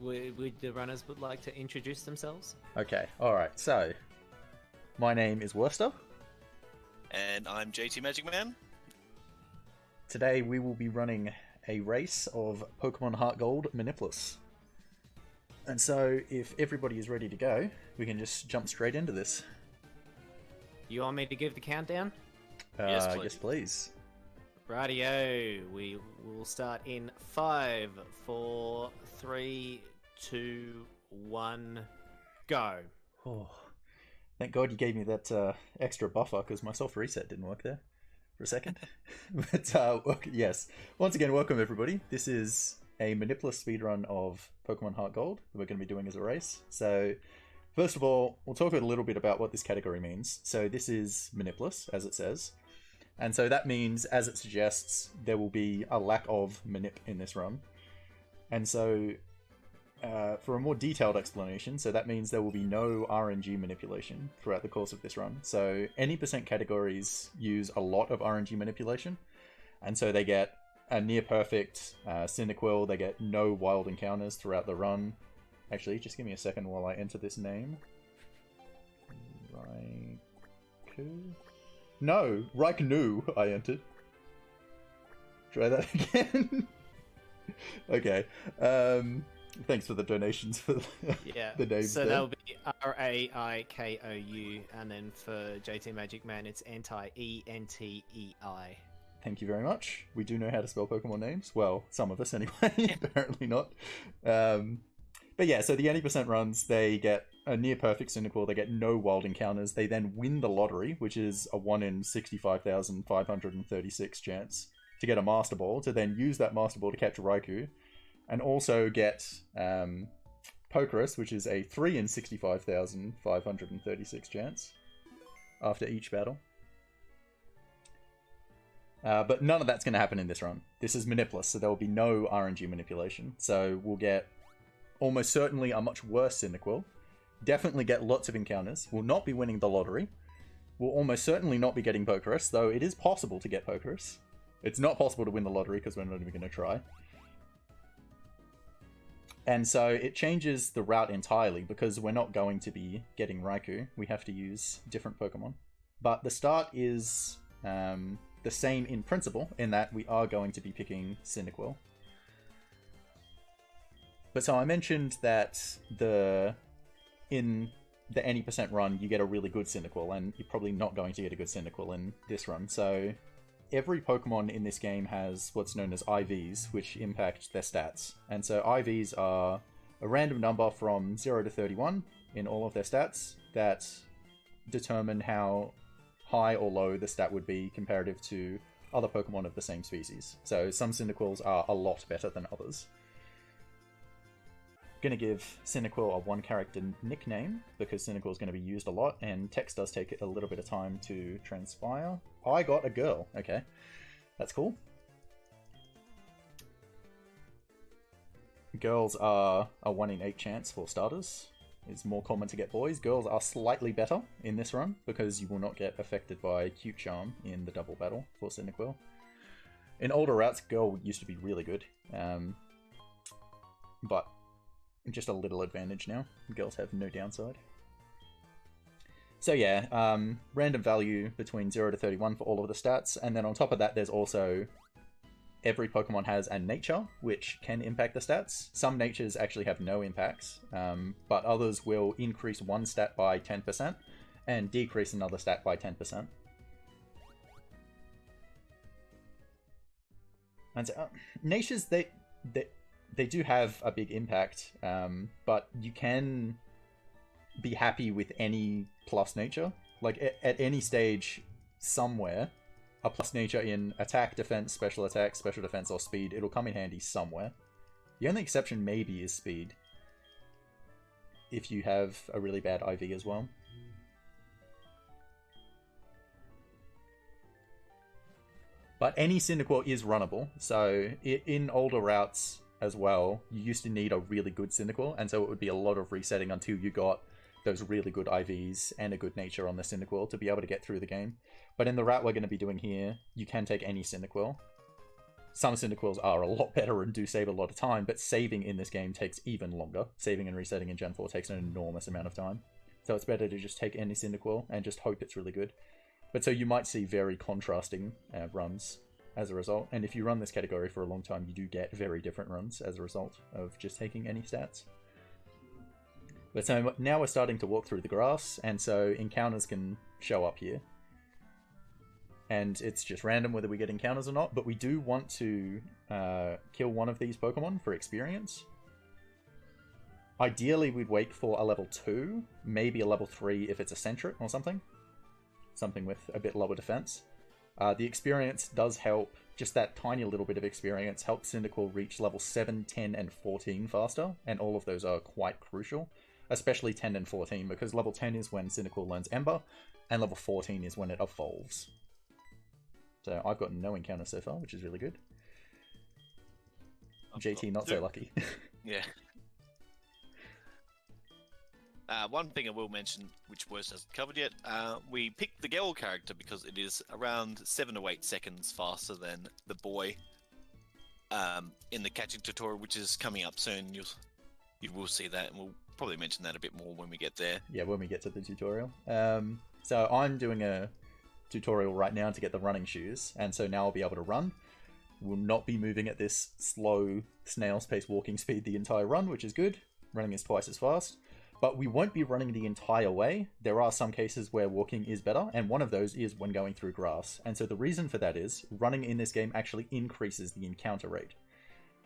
would the runners would like to introduce themselves? Okay, alright, so my name is Worcester. And I'm JTMagicman. Today we will be running a race of Pokemon Heart Gold Manipless. And so if everybody is ready to go, we can just jump straight into this. You want me to give the countdown? Yes, please. Yes, please. Rightio, we will start in 5, 4, 3, 2, 1, go. Oh, thank God you gave me that extra buffer because my soft reset didn't work there for a second. But yes, once again, welcome everybody. This is a Manipless speedrun of Pokemon Heart Gold that we're going to be doing as a race. So first of all, we'll talk a little bit about what this category means. So this is Manipless, as it says. And so that means, as it suggests, there will be a lack of manip in this run. And so, for a more detailed explanation, so that means there will be no RNG manipulation throughout the course of this run. So any percent categories use a lot of RNG manipulation. And so they get a near-perfect Cyndaquil, they get no wild encounters throughout the run. Actually, just give me a second while I enter this name. Raikou? No, Raikkonen I entered. Try that again. Okay. Thanks for the donations for the names. So there. that'll be Raikou, and then for JTMagicman, it's Entei. Thank you very much. We do know how to spell Pokemon names. Well, some of us anyway. Apparently not. But yeah, so the 80% runs, they get a near-perfect Cyndaquil, they get no wild encounters, they then win the lottery, which is a 1 in 65,536 chance to get a Master Ball, to then use that Master Ball to catch Raikou, and also get Pokerus, which is a 3 in 65,536 chance after each battle. But none of that's going to happen in this run. This is Manipless, so there will be no RNG manipulation. So we'll get almost certainly a much worse Cyndaquil. Definitely get lots of encounters. Will not be winning the lottery. Will almost certainly not be getting Pokerus, though it is possible to get Pokerus. It's not possible to win the lottery because we're not even going to try. And so it changes the route entirely because we're not going to be getting Raikou. We have to use different Pokemon. But the start is the same in principle in that we are going to be picking Cyndaquil. But so I mentioned that in the 80% run, you get a really good Cyndaquil, and you're probably not going to get a good Cyndaquil in this run. So every Pokemon in this game has what's known as IVs, which impact their stats. And so IVs are a random number from 0 to 31 in all of their stats that determine how high or low the stat would be comparative to other Pokemon of the same species. So some Cyndaquils are a lot better than others. Gonna give Cyndaquil a one-character nickname because Cyndaquil is going to be used a lot, and text does take a little bit of time to transpire. I got a girl. Okay, that's cool. Girls are a 1 in 8 chance for starters. It's more common to get boys. Girls are slightly better in this run because you will not get affected by Cute Charm in the double battle for Cyndaquil. In older routes, girl used to be really good, but just a little advantage now. Girls have no downside. So yeah, random value between 0 to 31 for all of the stats, and then on top of that there's also every Pokemon has a nature which can impact the stats. Some natures actually have no impacts, but others will increase one stat by 10% and decrease another stat by 10%. And so, natures, they do have a big impact, but you can be happy with any plus nature. Like, at any stage, somewhere, a plus nature in attack, defense, special defense, or speed, it'll come in handy somewhere. The only exception maybe is speed, if you have a really bad IV as well. But any Cyndaquil is runnable, so in older routes as well, you used to need a really good Cyndaquil, and so it would be a lot of resetting until you got those really good IVs and a good nature on the Cyndaquil to be able to get through the game. But in the route we're going to be doing here, you can take any Cyndaquil. some Cyndaquils are a lot better and do save a lot of time, but saving in this game takes even longer. Saving and resetting in Gen 4 takes an enormous amount of time. So it's better to just take any Cyndaquil and just hope it's really good. But so you might see very contrasting runs as a result. And if you run this category for a long time, you do get very different runs as a result of just taking any stats. But so now we're starting to walk through the grass, and so encounters can show up here. And it's just random whether we get encounters or not, but we do want to kill one of these Pokemon for experience. Ideally, we'd wait for a level 2, maybe a level 3 if it's a Sentret or something. Something with a bit lower defense. The experience does help, just that tiny little bit of experience helps Cyndaquil reach level 7, 10, and 14 faster, and all of those are quite crucial. Especially 10 and 14, because level 10 is when Cyndaquil learns Ember, and level 14 is when it evolves. So I've got no encounter so far, which is really good. JT not so lucky. Yeah. One thing I will mention, which Worst hasn't covered yet, we picked the girl character because it is around 7 to 8 seconds faster than the boy in the catching tutorial, which is coming up soon. You will see that, and we'll probably mention that a bit more when we get there. Yeah, when we get to the tutorial. So I'm doing a tutorial right now to get the running shoes, and so now I'll be able to run. We'll not be moving at this slow snail's pace walking speed the entire run, which is good. Running is twice as fast. But we won't be running the entire way. There are some cases where walking is better, and one of those is when going through grass. And so the reason for that is running in this game actually increases the encounter rate.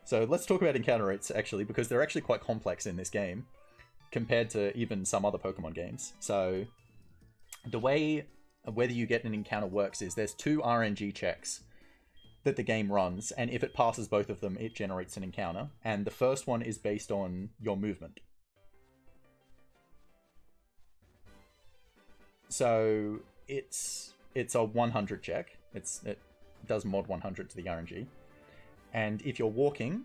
So let's talk about encounter rates, actually, because they're actually quite complex in this game compared to even some other Pokemon games. So the way whether you get an encounter works is there's 2 RNG checks that the game runs, and if it passes both of them, it generates an encounter. And the first one is based on your movement. So it's a 100 check. It does mod 100 to the RNG. And if you're walking,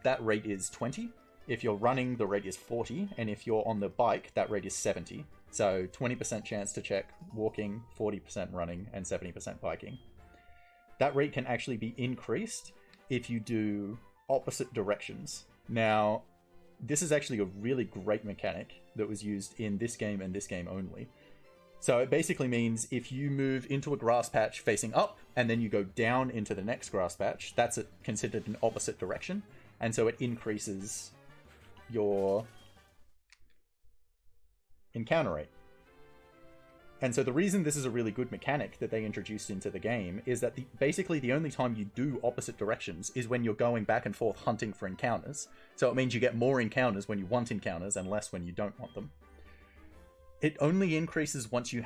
that rate is 20. If you're running, the rate is 40. And if you're on the bike, that rate is 70. So 20% chance to check walking, 40% running, and 70% biking. That rate can actually be increased if you do opposite directions. Now, this is actually a really great mechanic that was used in this game and this game only. So it basically means if you move into a grass patch facing up, and then you go down into the next grass patch, that's considered an opposite direction. And so it increases your encounter rate. And so the reason this is a really good mechanic that they introduced into the game is that basically the only time you do opposite directions is when you're going back and forth hunting for encounters. So it means you get more encounters when you want encounters and less when you don't want them. It only increases once you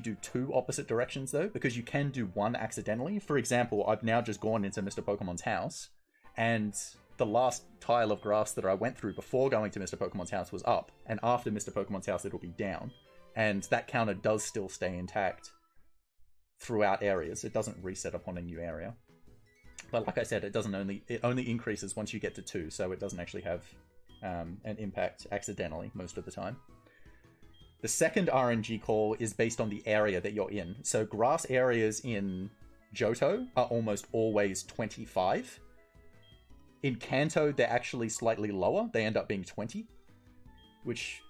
do 2 opposite directions, though, because you can do one accidentally. For example, I've now just gone into Mr. Pokemon's house, and the last tile of grass that I went through before going to Mr. Pokemon's house was up, and after Mr. Pokemon's house it'll be down. And that counter does still stay intact throughout areas. It doesn't reset upon a new area. But like I said, it only increases once you get to 2, so it doesn't actually have an impact accidentally most of the time. The second RNG call is based on the area that you're in. So grass areas in Johto are almost always 25. In Kanto, they're actually slightly lower. They end up being 20, which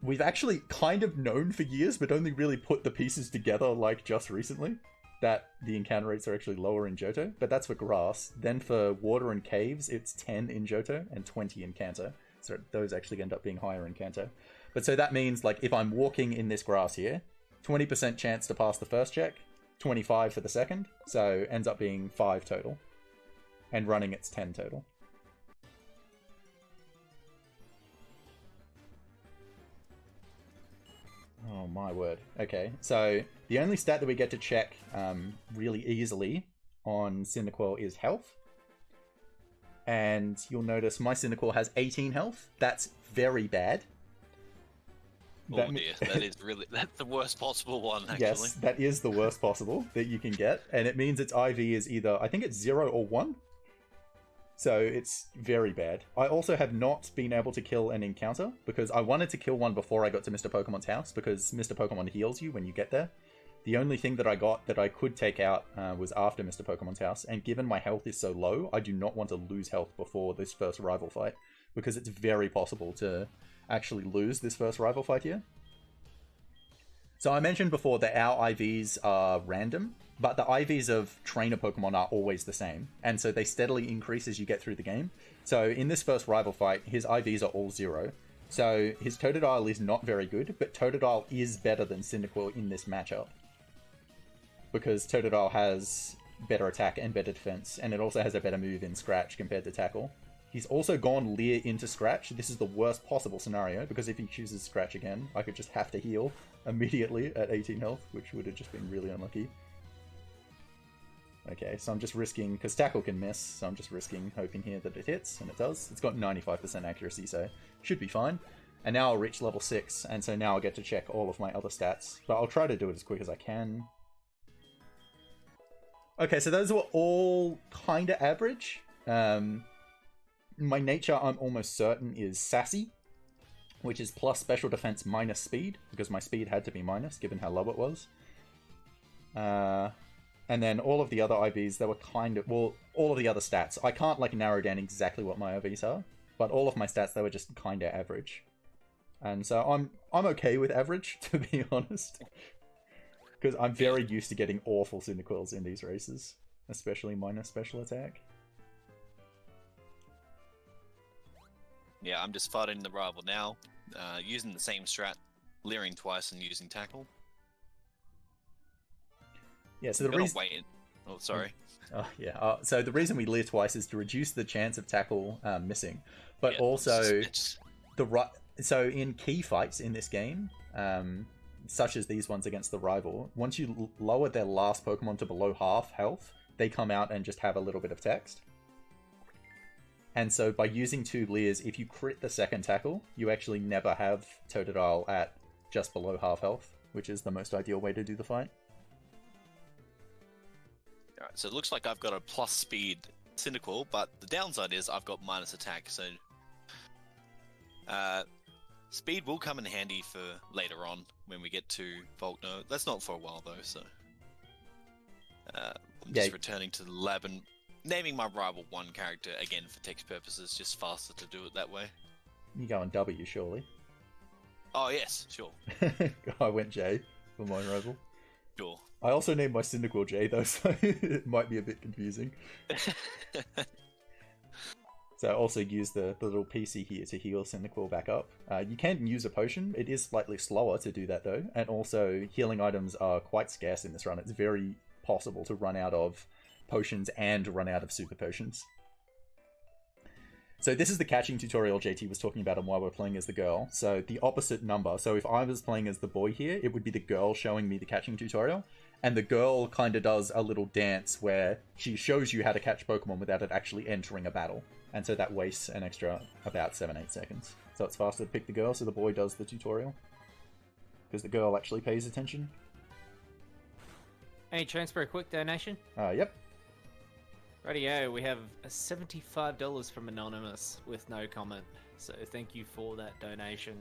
we've actually kind of known for years, but only really put the pieces together like just recently, that the encounter rates are actually lower in Johto, but that's for grass. Then for water and caves, it's 10 in Johto and 20 in Kanto. So those actually end up being higher in Kanto. But so that means, like, if I'm walking in this grass here, 20% chance to pass the first check, 25 for the second, so ends up being 5 total. And running, it's 10 total. Oh my word. Okay, so the only stat that we get to check really easily on Cyndaquil is health. And you'll notice my Cyndaquil has 18 health. That's very bad. Oh dear, that's the worst possible one, actually. Yes, that is the worst possible that you can get. And it means its IV is either, I think it's 0 or 1. So it's very bad. I also have not been able to kill an encounter because I wanted to kill one before I got to Mr. Pokemon's house because Mr. Pokemon heals you when you get there. The only thing that I got that I could take out was after Mr. Pokemon's house, and given my health is so low, I do not want to lose health before this first rival fight, because it's very possible to actually lose this first rival fight here. So I mentioned before that our IVs are random, but the IVs of trainer Pokemon are always the same, and so they steadily increase as you get through the game. So in this first rival fight, his IVs are all 0. So his Totodile is not very good, but Totodile is better than Cyndaquil in this matchup, because Totodile has better attack and better defense, and it also has a better move in Scratch compared to Tackle. He's also gone Leer into Scratch. This is the worst possible scenario, because if he chooses Scratch again, I could just have to heal immediately at 18 health, which would have just been really unlucky. Okay, so I'm just risking, because Tackle can miss, so I'm just risking hoping here that it hits, and it does. It's got 95% accuracy, so should be fine. And now I'll reach level 6, and so now I'll get to check all of my other stats, but I'll try to do it as quick as I can. Okay, so those were all kind of average. My nature, I'm almost certain, is Sassy, which is plus special defense minus speed, because my speed had to be minus, given how low it was. And then all of the other IVs, they were kind of... Well, all of the other stats. I can't, like, narrow down exactly what my IVs are, but all of my stats, they were just kind of average. And so I'm okay with average, to be honest. Because I'm very used to getting awful Cyndaquils in these races, especially minus special attack. Yeah, I'm just fighting the rival now, using the same strat, leering twice and using Tackle. Yeah, so the reason... Oh, sorry. Oh, yeah. So the reason we leer twice is to reduce the chance of Tackle missing, but Yeah, also so in key fights in this game, such as these ones against the rival, once you lower their last Pokemon to below half health, they come out and just have a little bit of text. And so by using 2 Leers, if you crit the second Tackle, you actually never have Totodile at just below half health, which is the most ideal way to do the fight. Alright, so it looks like I've got a plus speed Cyndaquil, but the downside is I've got minus attack, so... speed will come in handy for later on, when we get to Faulkner. That's not for a while, though, so... I'm just returning to the lab and naming my rival one character, again, for text purposes, just faster to do it that way. You go on W, surely. Oh, yes, sure. I went J for my rival. Sure. I also named my Cyndaquil J, though, so it might be a bit confusing. So I also use the little PC here to heal Cyndaquil back up. You can use a potion. It is slightly slower to do that, though. And also, healing items are quite scarce in this run. It's very possible to run out of potions and run out of super potions. So this is the catching tutorial JT was talking about and why we're playing as the girl. So the opposite number. So if I was playing as the boy here, it would be the girl showing me the catching tutorial. And the girl kind of does a little dance where she shows you how to catch Pokemon without it actually entering a battle. And so that wastes an extra about 7-8 seconds. So it's faster to pick the girl, so the boy does the tutorial. Because the girl actually pays attention. Any chance for a quick donation? Yep. Rightio, we have $75 from Anonymous with no comment. So thank you for that donation.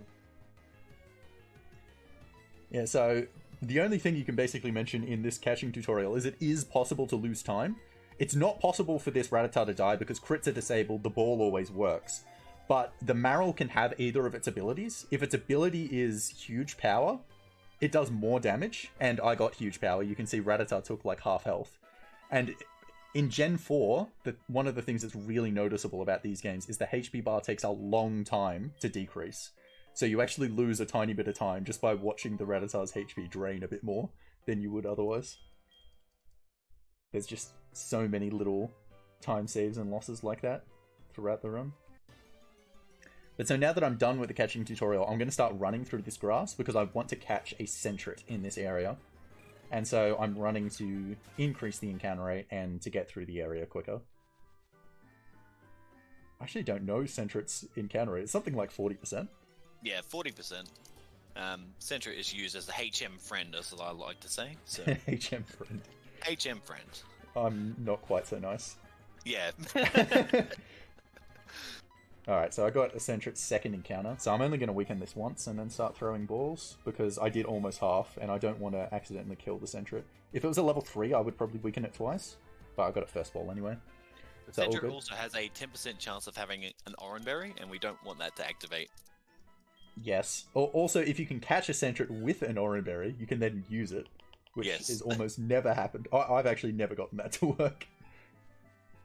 Yeah, so the only thing you can basically mention in this catching tutorial is it is possible to lose time. It's not possible for this Rattata to die because crits are disabled, the ball always works. But the Marill can have either of its abilities. If its ability is huge power, it does more damage, and I got huge power. You can see Rattata took like half health. And in Gen 4, one of the things that's really noticeable about these games is the HP bar takes a long time to decrease. So you actually lose a tiny bit of time just by watching the Rattata's HP drain a bit more than you would otherwise. There's just so many little time saves and losses like that throughout the run. But so now that I'm done with the catching tutorial, I'm going to start running through this grass because I want to catch a Sentret in this area. And so I'm running to increase the encounter rate and to get through the area quicker. I actually don't know Sentret's encounter rate. It's something like 40%. Yeah, 40%. Sentret is used as the HM friend, as I like to say. So. HM friend. HM friend. I'm not quite so nice. Yeah. Alright, so I got Eccentric's second encounter, so I'm only going to weaken this once and then start throwing balls, because I did almost half, and I don't want to accidentally kill the Eccentric. If it was a level 3, I would probably weaken it twice, but I got it first ball anyway. The Eccentric also has a 10% chance of having an Oran Berry, and we don't want that to activate. Yes. Also, if you can catch Eccentric with an Oran Berry, you can then use it, which is almost never happened. I've actually never gotten that to work.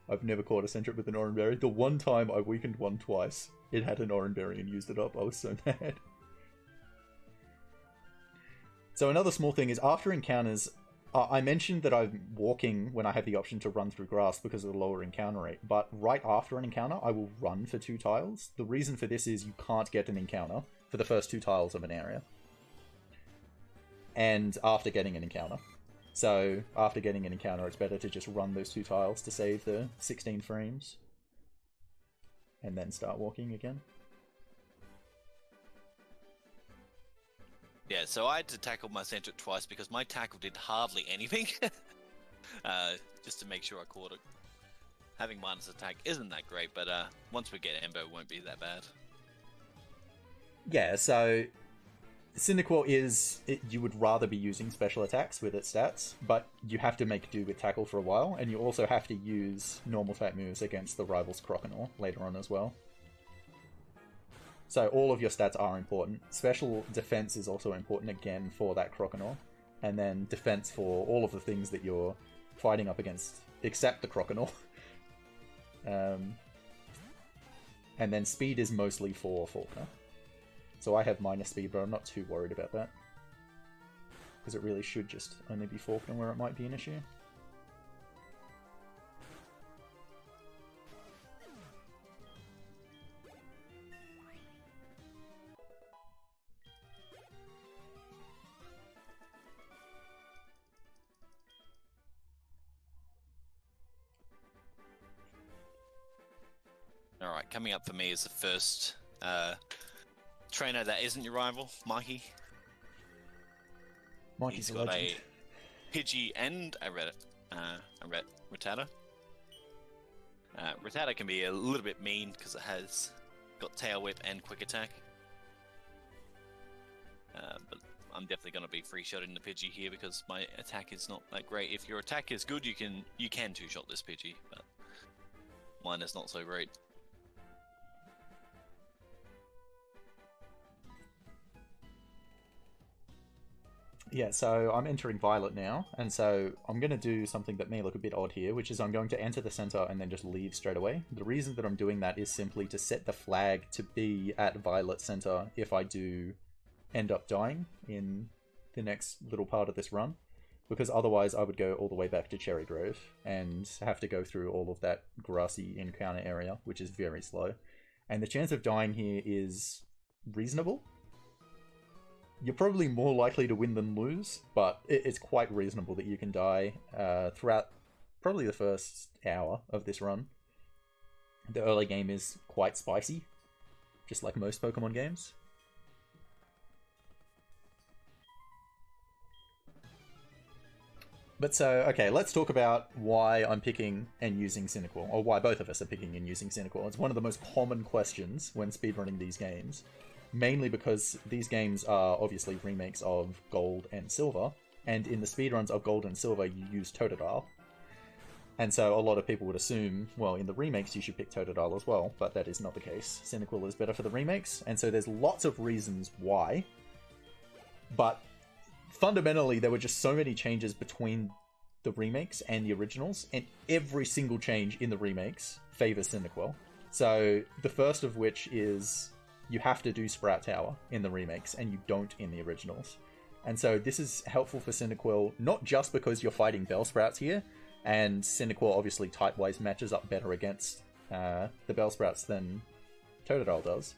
I've never caught Eccentric with an Oran Berry. The one time I weakened one twice, it had an Oran Berry and used it up. I was so mad. So another small thing is, after encounters, I mentioned that I'm walking when I have the option to run through grass because of the lower encounter rate, but right after an encounter, I will run for 2 tiles. The reason for this is you can't get an encounter for the first 2 tiles of an area. And after getting an encounter. So, after getting an encounter, it's better to just run those 2 tiles to save the 16 frames. And then start walking again. Yeah, so I had to tackle my Eccentric twice because my tackle did hardly anything. Just to make sure I caught it. Having minus attack isn't that great, but once we get Ember, it won't be that bad. Yeah, so Cyndaquil you would rather be using special attacks with its stats, but you have to make do with tackle for a while, and you also have to use normal type moves against the rival's Croconaw later on as well. So all of your stats are important. Special defense is also important again for that Croconaw, and then defense for all of the things that you're fighting up against, except the Croconaw. And then speed is mostly for Faulkner. So I have minus speed, but I'm not too worried about that. Because it really should just only be Faulkner where it might be an issue. Alright, coming up for me is the first trainer that isn't your rival, Mikey. Mikey's He's got legend. a Pidgey and a Rattata. Rattata can be a little bit mean because it has got Tail Whip and Quick Attack. But I'm definitely going to be free-shotting the Pidgey here because my attack is not that great. If your attack is good, you can two-shot this Pidgey, but mine is not so great. Yeah, so I'm entering Violet now, and so I'm going to do something that may look a bit odd here, which is I'm going to enter the center and then just leave straight away. The reason that I'm doing that is simply to set the flag to be at Violet center if I do end up dying in the next little part of this run, because otherwise I would go all the way back to Cherry Grove and have to go through all of that grassy encounter area, which is very slow. And the chance of dying here is reasonable. You're probably more likely to win than lose, but it's quite reasonable that you can die throughout probably the first hour of this run. The early game is quite spicy, just like most Pokemon games. But so, okay, let's talk about why I'm picking and using Cyndaquil, or why both of us are picking and using Cyndaquil. It's one of the most common questions when speedrunning these games. Mainly because these games are obviously remakes of Gold and Silver, and in the speedruns of Gold and Silver you use Totodile. And so a lot of people would assume, well, in the remakes you should pick Totodile as well, but that is not the case. Cyndaquil is better for the remakes, and so there's lots of reasons why. But fundamentally there were just so many changes between the remakes and the originals, and every single change in the remakes favors Cyndaquil. So the first of which is you have to do Sprout Tower in the remakes, and you don't in the originals. And so this is helpful for Cyndaquil, not just because you're fighting Bellsprouts here, and Cyndaquil obviously type-wise matches up better against the Bellsprouts than Totodile does,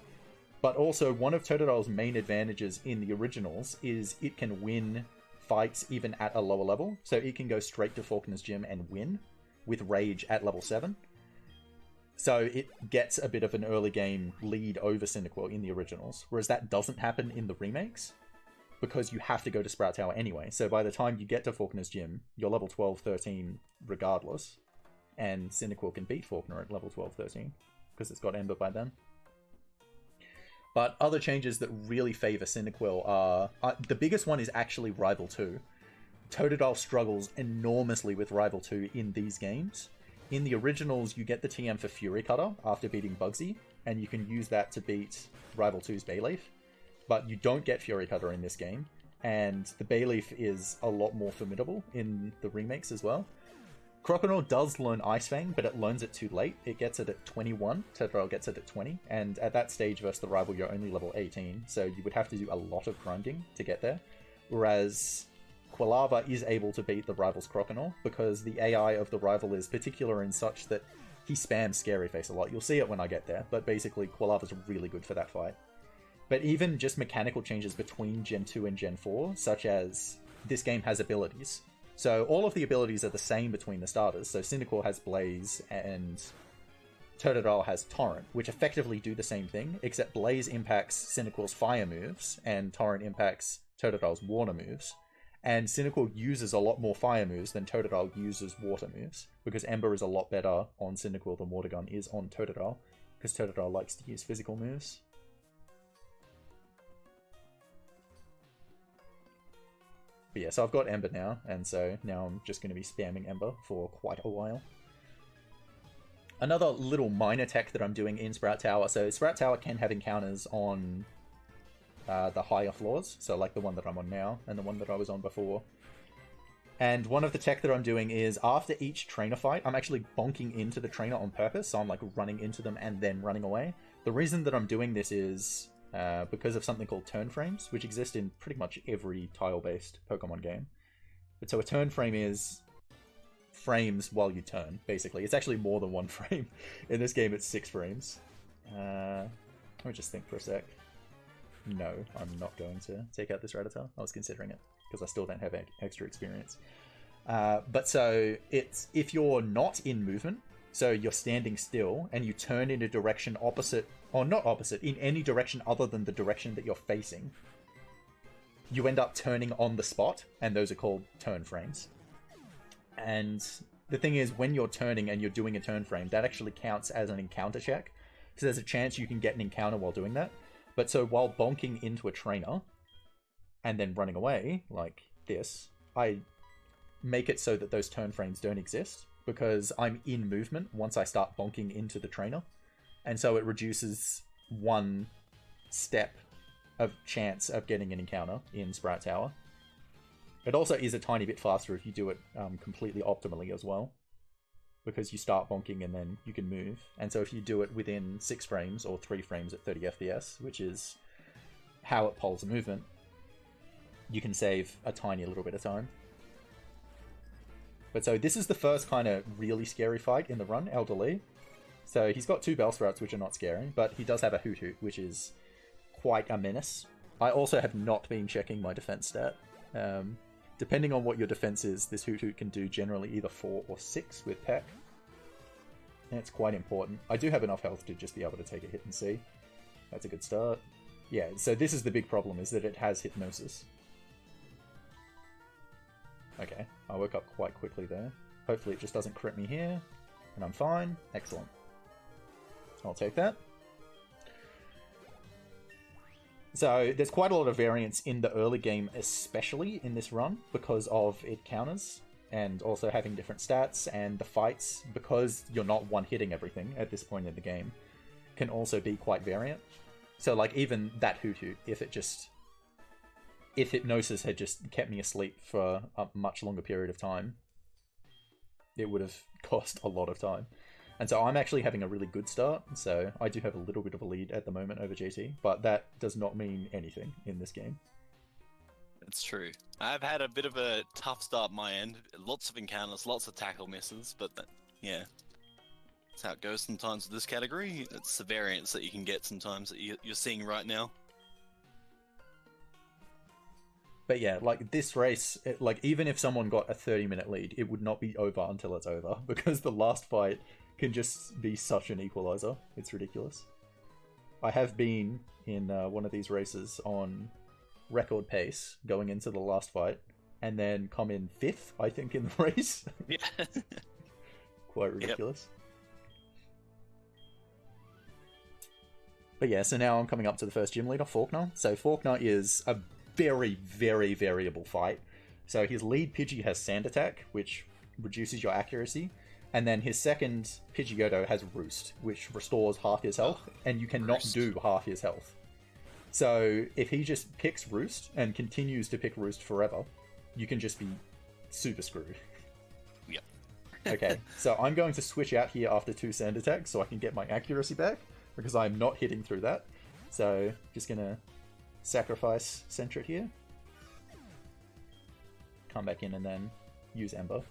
but also one of Totodile's main advantages in the originals is it can win fights even at a lower level, so it can go straight to Faulkner's Gym and win with Rage at level 7. So it gets a bit of an early game lead over Cyndaquil in the originals, whereas that doesn't happen in the remakes, because you have to go to Sprout Tower anyway. So by the time you get to Faulkner's Gym, you're level 12-13 regardless, and Cyndaquil can beat Faulkner at level 12-13, because it's got Ember by then. But other changes that really favor Cyndaquil are... the biggest one is actually Rival 2. Totodile struggles enormously with Rival 2 in these games. In the originals, you get the TM for Fury Cutter after beating Bugsy, and you can use that to beat Rival 2's Bayleaf. But you don't get Fury Cutter in this game, and the Bayleaf is a lot more formidable in the remakes as well. Crocodile does learn Ice Fang, but it learns it too late. It gets it at 21, Totodile gets it at 20, and at that stage versus the rival, you're only level 18, so you would have to do a lot of grinding to get there. Whereas Quilava is able to beat the rival's Crocodile, because the AI of the rival is particular in such that he spams Scary Face a lot. You'll see it when I get there, but basically Quilava's really good for that fight. But even just mechanical changes between Gen 2 and Gen 4, such as this game has abilities. So all of the abilities are the same between the starters. So Cyndaquil has Blaze and Totodile has Torrent, which effectively do the same thing, except Blaze impacts Cyndaquil's fire moves and Torrent impacts Totodile's water moves. And Cyndaquil uses a lot more fire moves than Totodile uses water moves, because Ember is a lot better on Cyndaquil than Water Gun is on Totodile, because Totodile likes to use physical moves. But yeah, so I've got Ember now, and so now I'm just going to be spamming Ember for quite a while. Another little minor tech that I'm doing in Sprout Tower, so Sprout Tower can have encounters on the higher floors, so like the one that I'm on now, and the one that I was on before. And one of the tech that I'm doing is, after each trainer fight, I'm actually bonking into the trainer on purpose, so I'm like running into them and then running away. The reason that I'm doing this is because of something called turn frames, which exist in pretty much every tile-based Pokemon game. But so a turn frame is frames while you turn, basically. It's actually more than one frame. In this game, it's 6 frames. Let me just think for a sec. No, I'm not going to take out this Rattata. I was considering it, because I still don't have extra experience. But so, it's if you're not in movement, so you're standing still, and you turn in a direction opposite, or not opposite, in any direction other than the direction that you're facing, you end up turning on the spot, and those are called turn frames. And the thing is, when you're turning and you're doing a turn frame, that actually counts as an encounter check, because there's a chance you can get an encounter while doing that. But so while bonking into a trainer, and then running away, like this, I make it so that those turn frames don't exist, because I'm in movement once I start bonking into the trainer. And so it reduces 1 step of chance of getting an encounter in Sprout Tower. It also is a tiny bit faster if you do it completely optimally as well, because you start bonking and then you can move. And so if you do it within 6 frames or 3 frames at 30 FPS, which is how it polls a movement, you can save a tiny little bit of time. But so this is the first kind of really scary fight in the run, Elderly. So he's got 2 Bellsprouts, which are not scary, but he does have a Hoot Hoot, which is quite a menace. I also have not been checking my defense stat. Depending on what your defense is, this Hoot Hoot can do generally either 4 or 6 with Peck. And it's quite important. I do have enough health to just be able to take a hit and see. That's a good start. Yeah, so this is the big problem, is that it has Hypnosis. Okay, I woke up quite quickly there. Hopefully it just doesn't crit me here, and I'm fine. Excellent. I'll take that. So there's quite a lot of variance in the early game, especially in this run, because of it counters, and also having different stats, and the fights, because you're not one-hitting everything at this point in the game, can also be quite variant. So like even that Hoot Hoot, if Hypnosis had just kept me asleep for a much longer period of time, it would have cost a lot of time. And so I'm actually having a really good start, so I do have a little bit of a lead at the moment over JT, but that does not mean anything in this game. It's true. I've had a bit of a tough start my end. Lots of encounters, lots of tackle misses, but yeah. That's how it goes sometimes with this category. It's the variance that you can get sometimes that you're seeing right now. But yeah, like this race, like even if someone got a 30-minute lead, it would not be over until it's over, because the last fight can just be such an equalizer. It's ridiculous. I have been in one of these races on record pace going into the last fight, and then come in 5th, I think, in the race. Yeah. Quite ridiculous. But yeah, so now I'm coming up to the first gym leader, Faulkner. So Faulkner is a very, very variable fight. So his lead Pidgey has Sand Attack, which reduces your accuracy. And then his second Pidgeotto has Roost, which restores half his health, and you cannot do half his health. So if he just picks Roost and continues to pick Roost forever, you can just be super screwed. Yep. Okay, so I'm going to switch out here after 2 Sand Attacks so I can get my accuracy back, because I'm not hitting through that. So just going to sacrifice Sentret here. Come back in and then use Ember.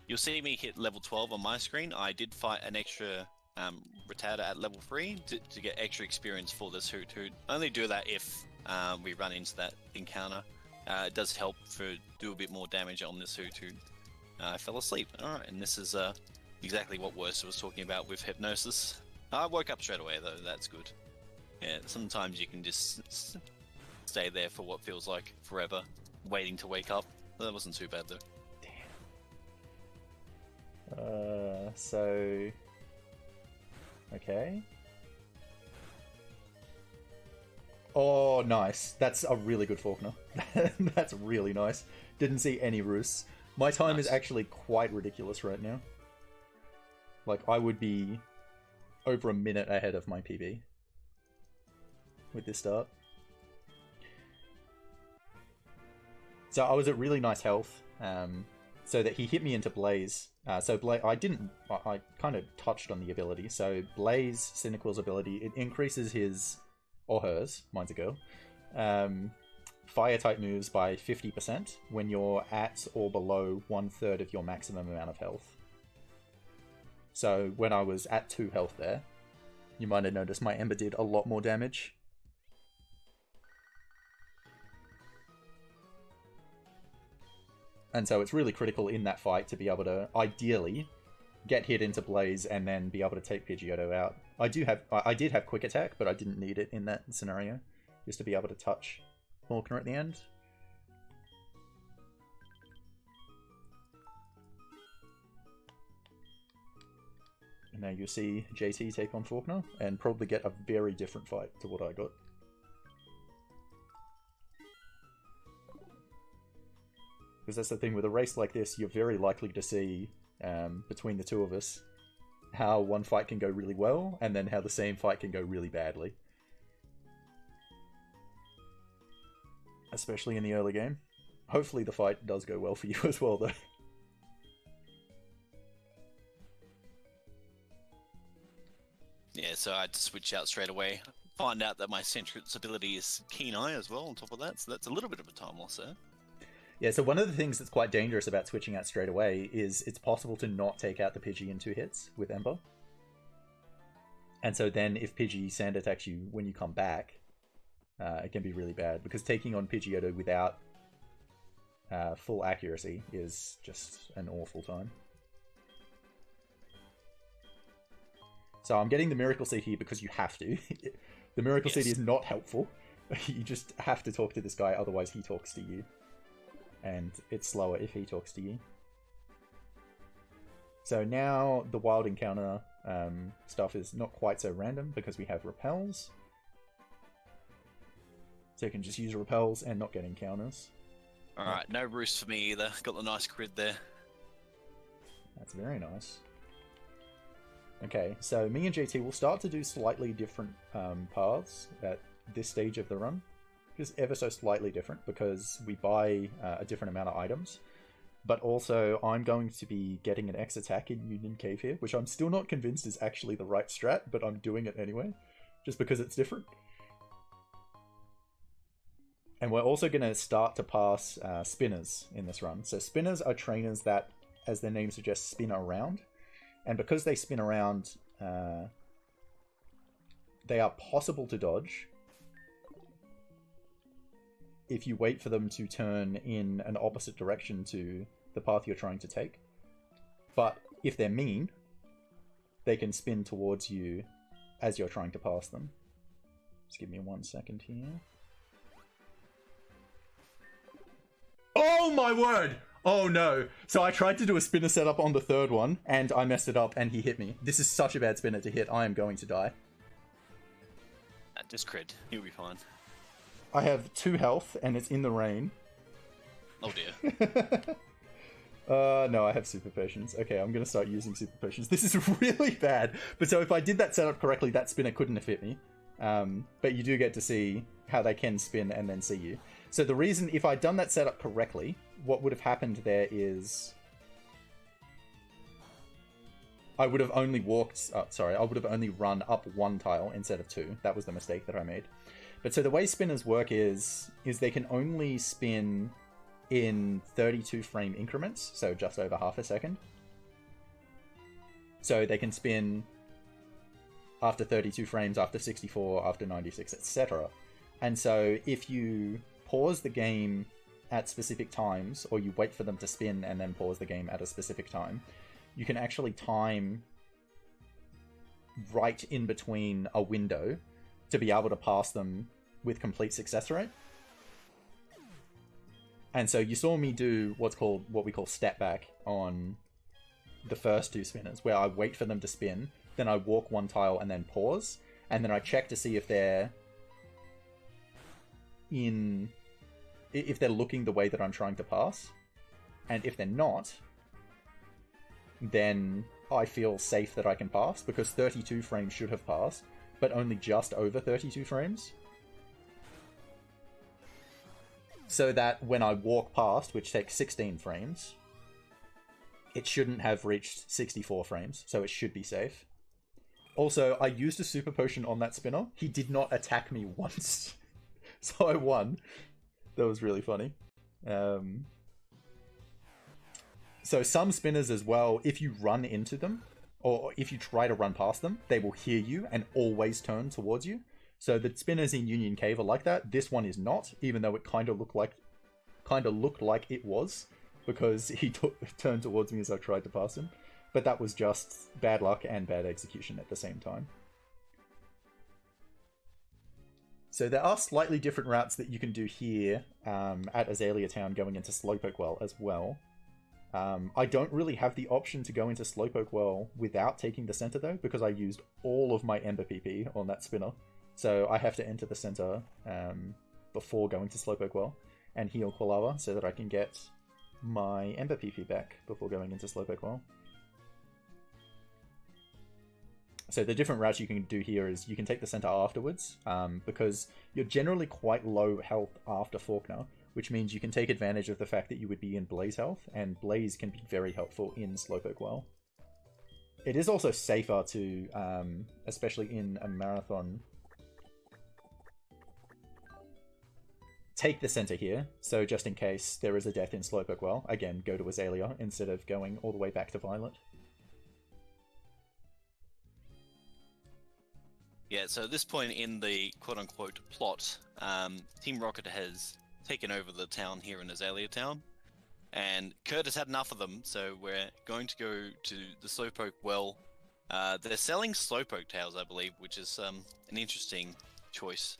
You'll see me hit level 12 on my screen. I did fight an extra Rattata at level 3 to get extra experience for this Hoot Hoot. Only do that if we run into that encounter. It does help for do a bit more damage on this Hoot Hoot. I fell asleep. Alright, and this is exactly what Worcester was talking about with hypnosis. I woke up straight away though, that's good. Yeah, sometimes you can just stay there for what feels like forever, waiting to wake up. That wasn't too bad though. So... Okay. Oh, nice. That's a really good Faulkner. That's really nice. Didn't see any Roosts. My time is actually quite ridiculous right now. Like, I would be over a minute ahead of my PB with this start. So I was at really nice health, so that he hit me into Blaze. I kind of touched on the ability. So Blaze, Cynical's ability, it increases his, or hers, mine's a girl, fire-type moves by 50% when you're at or below 1/3 of your maximum amount of health. So when I was at 2 health there, you might have noticed my Ember did a lot more damage. And so it's really critical in that fight to be able to, ideally, get hit into Blaze and then be able to take Pidgeotto out. I did have Quick Attack, but I didn't need it in that scenario, just to be able to touch Faulkner at the end. And now you'll see JT take on Faulkner, and probably get a very different fight to what I got. Because that's the thing, with a race like this, you're very likely to see, between the two of us, how one fight can go really well, and then how the same fight can go really badly. Especially in the early game. Hopefully the fight does go well for you as well, though. Yeah, so I had to switch out straight away. Find out that my Sentret's ability is Keen Eye as well on top of that, so that's a little bit of a time loss there. Yeah, so one of the things that's quite dangerous about switching out straight away is it's possible to not take out the Pidgey in 2 hits with Ember. And so then if Pidgey Sand Attacks you when you come back, it can be really bad, because taking on Pidgeotto without full accuracy is just an awful time. So I'm getting the Miracle Seed here because you have to. The Miracle Seed is not helpful. You just have to talk to this guy, otherwise he talks to you. And it's slower if he talks to you. So now the wild encounter stuff is not quite so random because we have repels. So you can just use repels and not get encounters. Alright, no Roost for me either. Got the nice grid there. That's very nice. Okay, so me and JT will start to do slightly different paths at this stage of the run. Just ever so slightly different, because we buy a different amount of items. But also, I'm going to be getting an X attack in Union Cave here, which I'm still not convinced is actually the right strat, but I'm doing it anyway, just because it's different. And we're also going to start to pass spinners in this run. So spinners are trainers that, as their name suggests, spin around. And because they spin around, they are possible to dodge if you wait for them to turn in an opposite direction to the path you're trying to take. But if they're mean, they can spin towards you as you're trying to pass them. Just give me 1 second here. Oh my word! Oh no! So I tried to do a spinner setup on the third one, and I messed it up, and he hit me. This is such a bad spinner to hit. I am going to die. Just crit. You'll be fine. I have 2 health, and it's in the rain. Oh dear. No, I have super potions. Okay, I'm gonna start using super potions. This is really bad. But so if I did that setup correctly, that spinner couldn't have hit me. But you do get to see how they can spin and then see you. So the reason, if I'd done that setup correctly, what would have happened there is I would have only I would have only run up 1 tile instead of 2. That was the mistake that I made. But so the way spinners work is they can only spin in 32 frame increments, so just over half a second. So they can spin after 32 frames, after 64, after 96, etc. And so if you pause the game at specific times, or you wait for them to spin and then pause the game at a specific time, you can actually time right in between a window to be able to pass them with complete success rate. And so you saw me do what we call step back on the first 2 spinners, where I wait for them to spin, then I walk 1 tile and then pause, and then I check to see if they're looking the way that I'm trying to pass. And if they're not, then I feel safe that I can pass, because 32 frames should have passed, but only just over 32 frames. So that when I walk past, which takes 16 frames, it shouldn't have reached 64 frames, so it should be safe. Also, I used a super potion on that spinner. He did not attack me once. So I won. That was really funny. So some spinners as well, if you run into them, or if you try to run past them, they will hear you and always turn towards you. So the spinners in Union Cave are like that. This one is not, even though it kind of looked like it was, because he turned towards me as I tried to pass him. But that was just bad luck and bad execution at the same time. So there are slightly different routes that you can do here at Azalea Town going into Slowpoke Well as well. I don't really have the option to go into Slowpoke Well without taking the center though, because I used all of my Ember PP on that spinner. So I have to enter the center before going to Slowpoke Well and heal Quilava so that I can get my Ember PP back before going into Slowpoke Well. So the different routes you can do here is you can take the center afterwards, because you're generally quite low health after Faulkner, which means you can take advantage of the fact that you would be in Blaze health, and Blaze can be very helpful in Slowpoke Well. It is also safer to, especially in a marathon, take the center here, so just in case there is a death in Slowpoke Well, again, go to Azalea instead of going all the way back to Violet. Yeah, so at this point in the quote-unquote plot, Team Rocket has taken over the town here in Azalea Town, and Kurt has had enough of them, so we're going to go to the Slowpoke Well. They're selling Slowpoke tails, I believe, which is an interesting choice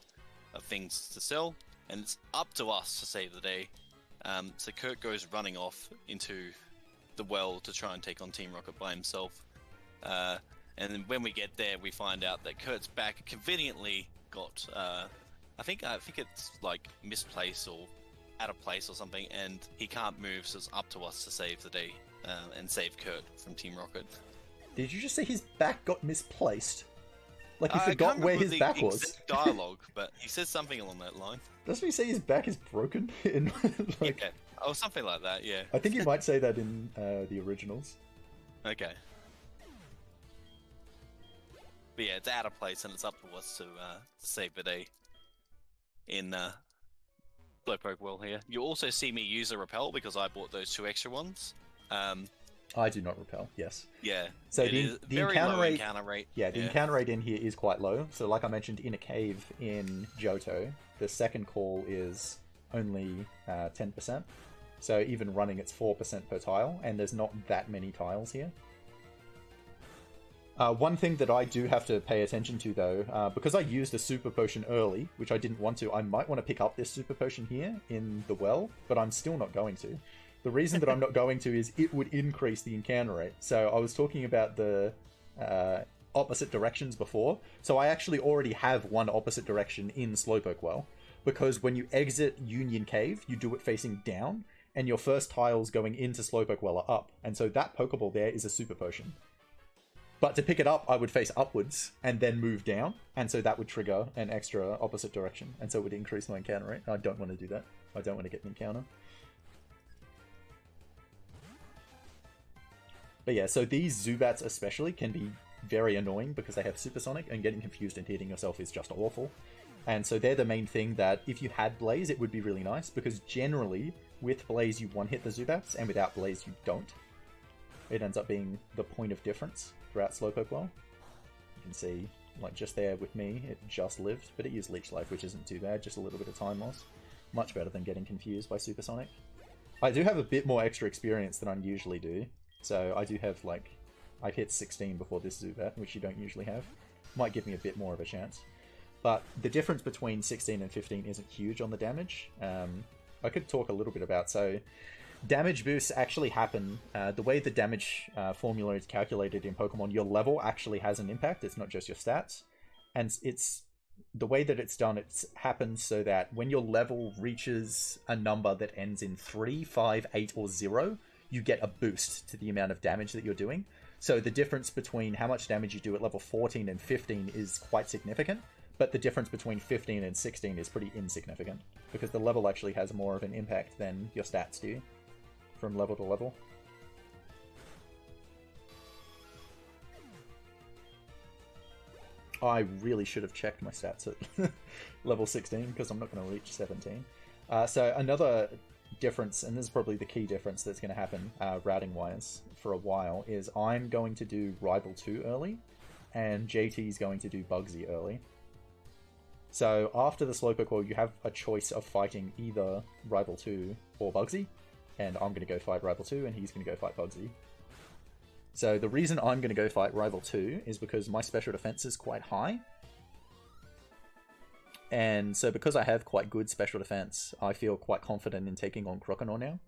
of things to sell, and it's up to us to save the day. So Kurt goes running off into the well to try and take on Team Rocket by himself. And then when we get there, we find out that Kurt's back conveniently got, I think it's like misplaced or out of place or something, and he can't move, so it's up to us to save the day and save Kurt from Team Rocket. Did you just say his back got misplaced? Like he forgot where his back was? Dialogue, but he says something along that line. Doesn't he say his back is broken? In like... Yeah. Oh, something like that, yeah. I think he might say that in the originals. Okay. But yeah, it's out of place, and it's up to us to save the day in Slowpoke Well here. You also see me use a repel because I bought those 2 extra ones. I do not repel, yes. Yeah, so the encounter rate. Yeah, the encounter rate in here is quite low. So like I mentioned, in a cave in Johto, the second call is only 10%. So even running, it's 4% per tile, and there's not that many tiles here. One thing that I do have to pay attention to, though, because I used a super potion early, which I didn't want to, I might want to pick up this super potion here in the well, but I'm still not going to. The reason that I'm not going to is it would increase the encounter rate. So I was talking about the opposite directions before. So I actually already have one opposite direction in Slowpoke Well, because when you exit Union Cave, you do it facing down, and your first tiles going into Slowpoke Well are up. And so that Pokeball there is a Super Potion. But to pick it up, I would face upwards and then move down, and so that would trigger an extra opposite direction, and so it would increase my encounter rate. I don't want to do that. I don't want to get an encounter. But yeah, so these Zubats especially can be very annoying because they have Supersonic, and getting confused and hitting yourself is just awful. And so they're the main thing that if you had Blaze, it would be really nice, because generally with Blaze you one-hit the Zubats, and without Blaze you don't. It ends up being the point of difference throughout Slowpoke Well. You can see, like just there with me, it just lived, but it used Leech Life, which isn't too bad, just a little bit of time loss. Much better than getting confused by Supersonic. I do have a bit more extra experience than I usually do, so I do have, like, I've hit 16 before this Zubat, which you don't usually have. Might give me a bit more of a chance. But the difference between 16 and 15 isn't huge on the damage. I could talk a little bit about, so damage boosts actually happen. The way the damage formula is calculated in Pokemon, your level actually has an impact. It's not just your stats. And it's the way that it's done, it happens so that when your level reaches a number that ends in 3, 5, 8, or 0, you get a boost to the amount of damage that you're doing. So the difference between how much damage you do at level 14 and 15 is quite significant, but the difference between 15 and 16 is pretty insignificant, because the level actually has more of an impact than your stats do from level to level. I really should have checked my stats at level 16, because I'm not going to reach 17. So another difference, and this is probably the key difference that's going to happen routing-wise for a while, is I'm going to do Rival 2 early, and JT's going to do Bugsy early. So after the Slowpoke Well, you have a choice of fighting either Rival 2 or Bugsy, and I'm going to go fight Rival 2, and he's going to go fight Bugsy. So the reason I'm going to go fight Rival 2 is because my special defense is quite high. And so because I have quite good special defense, I feel quite confident in taking on Croconaw now.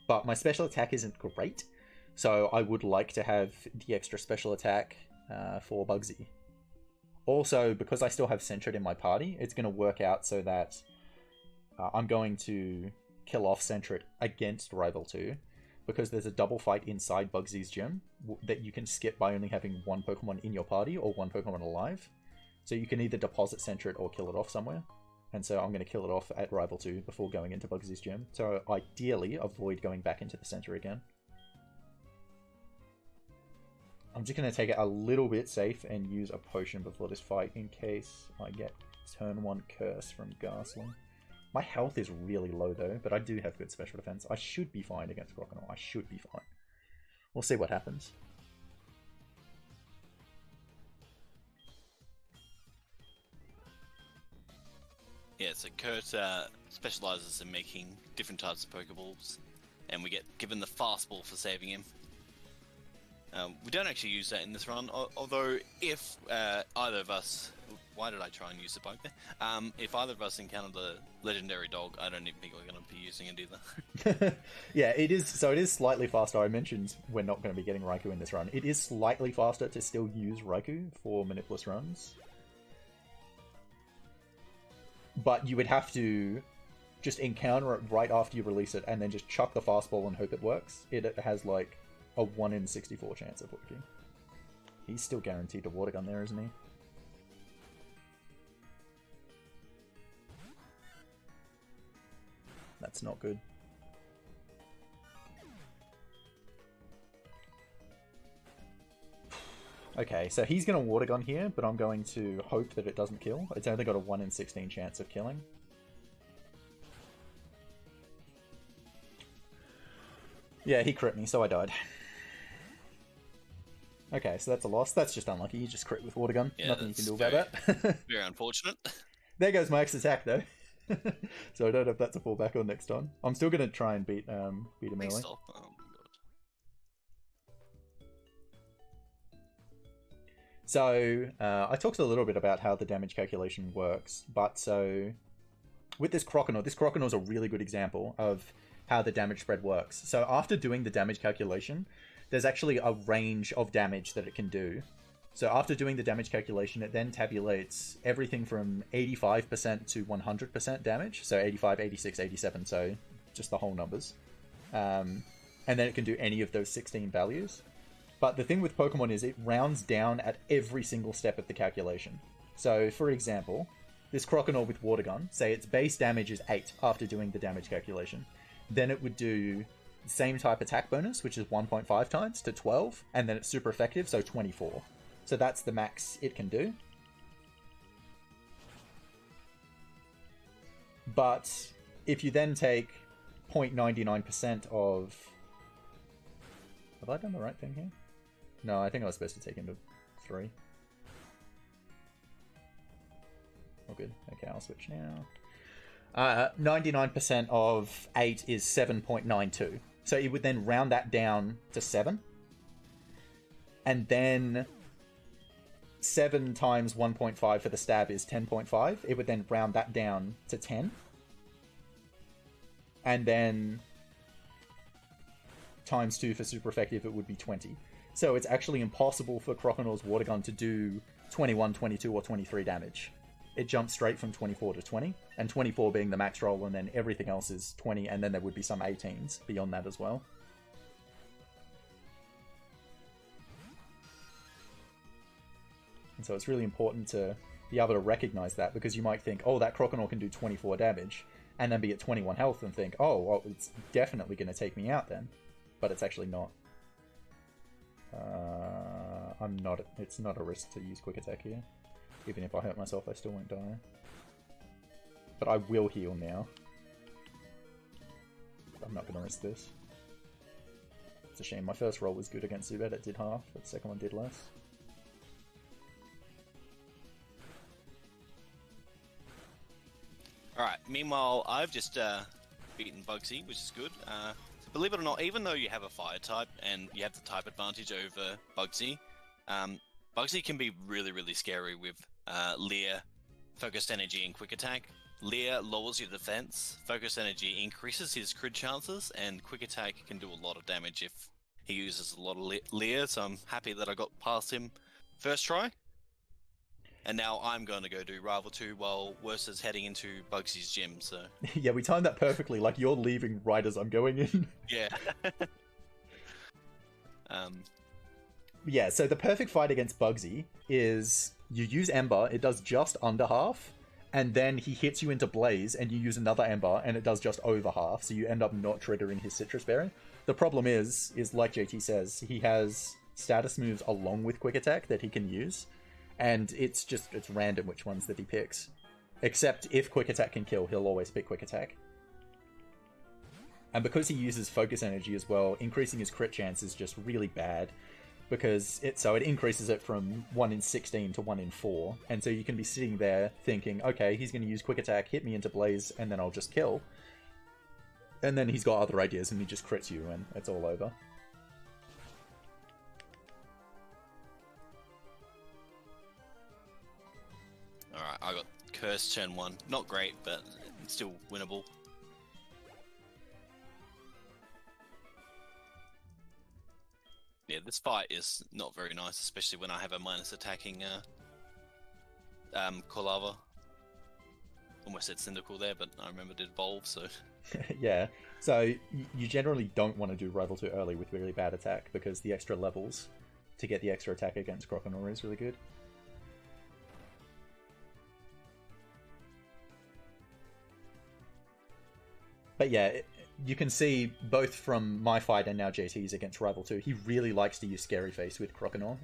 But my special attack isn't great, so I would like to have the extra special attack for Bugsy. Also, because I still have Sentret in my party, it's going to work out so that I'm going to kill off Sentret against Rival 2, because there's a double fight inside Bugsy's gym that you can skip by only having one Pokemon in your party or one Pokemon alive. So you can either deposit Sentret or kill it off somewhere. And so I'm going to kill it off at Rival 2 before going into Bugsy's gym. So ideally, avoid going back into the center again. I'm just going to take it a little bit safe and use a potion before this fight in case I get turn 1 curse from Ghastly. My health is really low though, but I do have good special defense. I should be fine against Croconaw. I should be fine. We'll see what happens. Yeah, so Kurt specializes in making different types of Pokeballs, and we get given the fastball for saving him. We don't actually use that in this run, although if either of us... Why did I try and use the bug there? If either of us encounter the legendary dog, I don't even think we're going to be using it either. Yeah, it is. So it is slightly faster. I mentioned we're not going to be getting Raikou in this run. It is slightly faster to still use Raikou for Manipless runs. But you would have to just encounter it right after you release it and then just chuck the fastball and hope it works. It has like a 1 in 64 chance of working. He's still guaranteed to Water Gun there, isn't he? That's not good. Okay, so he's going to Water Gun here, but I'm going to hope that it doesn't kill. It's only got a 1 in 16 chance of killing. Yeah, he crit me, so I died. Okay, so that's a loss. That's just unlucky. You just crit with Water Gun. Yeah, nothing you can do about that. Very unfortunate. There goes my X attack, though. So I don't know if that's a fallback on next time. I'm still going to try and beat him early. Oh my god. So I talked a little bit about how the damage calculation works, but so with this Croconaw is a really good example of how the damage spread works. So after doing the damage calculation, there's actually a range of damage that it can do. So after doing the damage calculation, it then tabulates everything from 85% to 100% damage. So 85, 86, 87, so just the whole numbers. And then it can do any of those 16 values. But the thing with Pokemon is it rounds down at every single step of the calculation. So, for example, this Croconaw with Water Gun, say its base damage is 8 after doing the damage calculation. Then it would do the same type attack bonus, which is 1.5 times to 12, and then it's super effective, so 24. So that's the max it can do. But if you then take 0.99% of... Have I done the right thing here? No, I think I was supposed to take into 3. Oh, good. Okay, I'll switch now. 99% of 8 is 7.92. So it would then round that down to 7. And then 7 times 1.5 for the stab is 10.5. It would then round that down to 10. And then times 2 for super effective, it would be 20. So it's actually impossible for Croconaw's Water Gun to do 21, 22, or 23 damage. It jumps straight from 24 to 20, and 24 being the max roll, and then everything else is 20, and then there would be some 18s beyond that as well. And so it's really important to be able to recognize that, because you might think, oh, that Croconaw can do 24 damage, and then be at 21 health and think, oh, well, it's definitely going to take me out then. But it's actually not. It's not a risk to use Quick Attack here. Even if I hurt myself, I still won't die. But I will heal now. I'm not going to risk this. It's a shame. My first roll was good against Zubat. It did half, but the second one did less. Alright, meanwhile, I've just beaten Bugsy, which is good. Believe it or not, even though you have a fire type and you have the type advantage over Bugsy, Bugsy can be really, really scary with Leer, Focused Energy, and Quick Attack. Leer lowers your defense, Focused Energy increases his crit chances, and Quick Attack can do a lot of damage if he uses a lot of Leer, so I'm happy that I got past him first try. And now I'm going to go do Rival 2 while Worse is heading into Bugsy's gym, so... Yeah, we timed that perfectly, like you're leaving right as I'm going in. Yeah. Yeah, so the perfect fight against Bugsy is you use Ember, it does just under half, and then he hits you into Blaze, and you use another Ember, and it does just over half, so you end up not triggering his Citrus Berry. The problem is like JT says, he has status moves along with Quick Attack that he can use, and it's random which ones that he picks. Except if Quick Attack can kill, he'll always pick Quick Attack. And because he uses Focus Energy as well, increasing his crit chance is just really bad. Because it increases it from 1 in 16 to 1 in 4. And so you can be sitting there thinking, okay, he's going to use Quick Attack, hit me into Blaze, and then I'll just kill. And then he's got other ideas and he just crits you and it's all over. Alright, I got Curse turn 1. Not great, but it's still winnable. Yeah, this fight is not very nice, especially when I have a minus attacking Kolava. Almost said Cyndaquil there, but I remembered it evolved, so... Yeah, so you generally don't want to do Rival 2 early with really bad attack, because the extra levels to get the extra attack against Croconaw is really good. But yeah, you can see both from my fight and now JT's against Rival 2, he really likes to use Scary Face with Croconaw.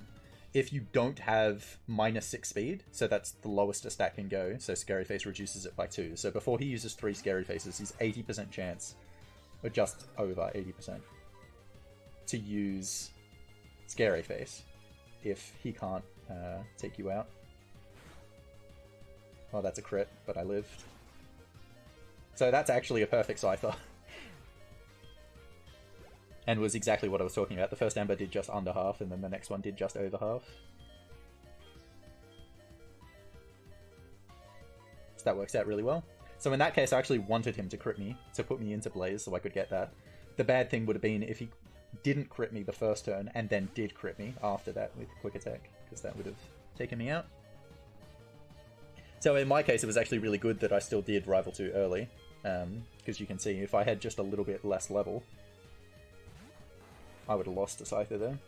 If you don't have -6 speed, so that's the lowest a stat can go, so Scary Face reduces it by 2. So before he uses 3 Scary Faces, he's 80% chance, or just over 80%, to use Scary Face if he can't take you out. Oh, that's a crit, but I lived. So that's actually a perfect Cypher. And was exactly what I was talking about. The first Ember did just under half, and then the next one did just over half. So that works out really well. So in that case, I actually wanted him to crit me, to put me into Blaze so I could get that. The bad thing would have been if he didn't crit me the first turn and then did crit me after that with Quick Attack, because that would have taken me out. So in my case, it was actually really good that I still did Rival 2 early, because you can see if I had just a little bit less level, I would have lost to Scyther there.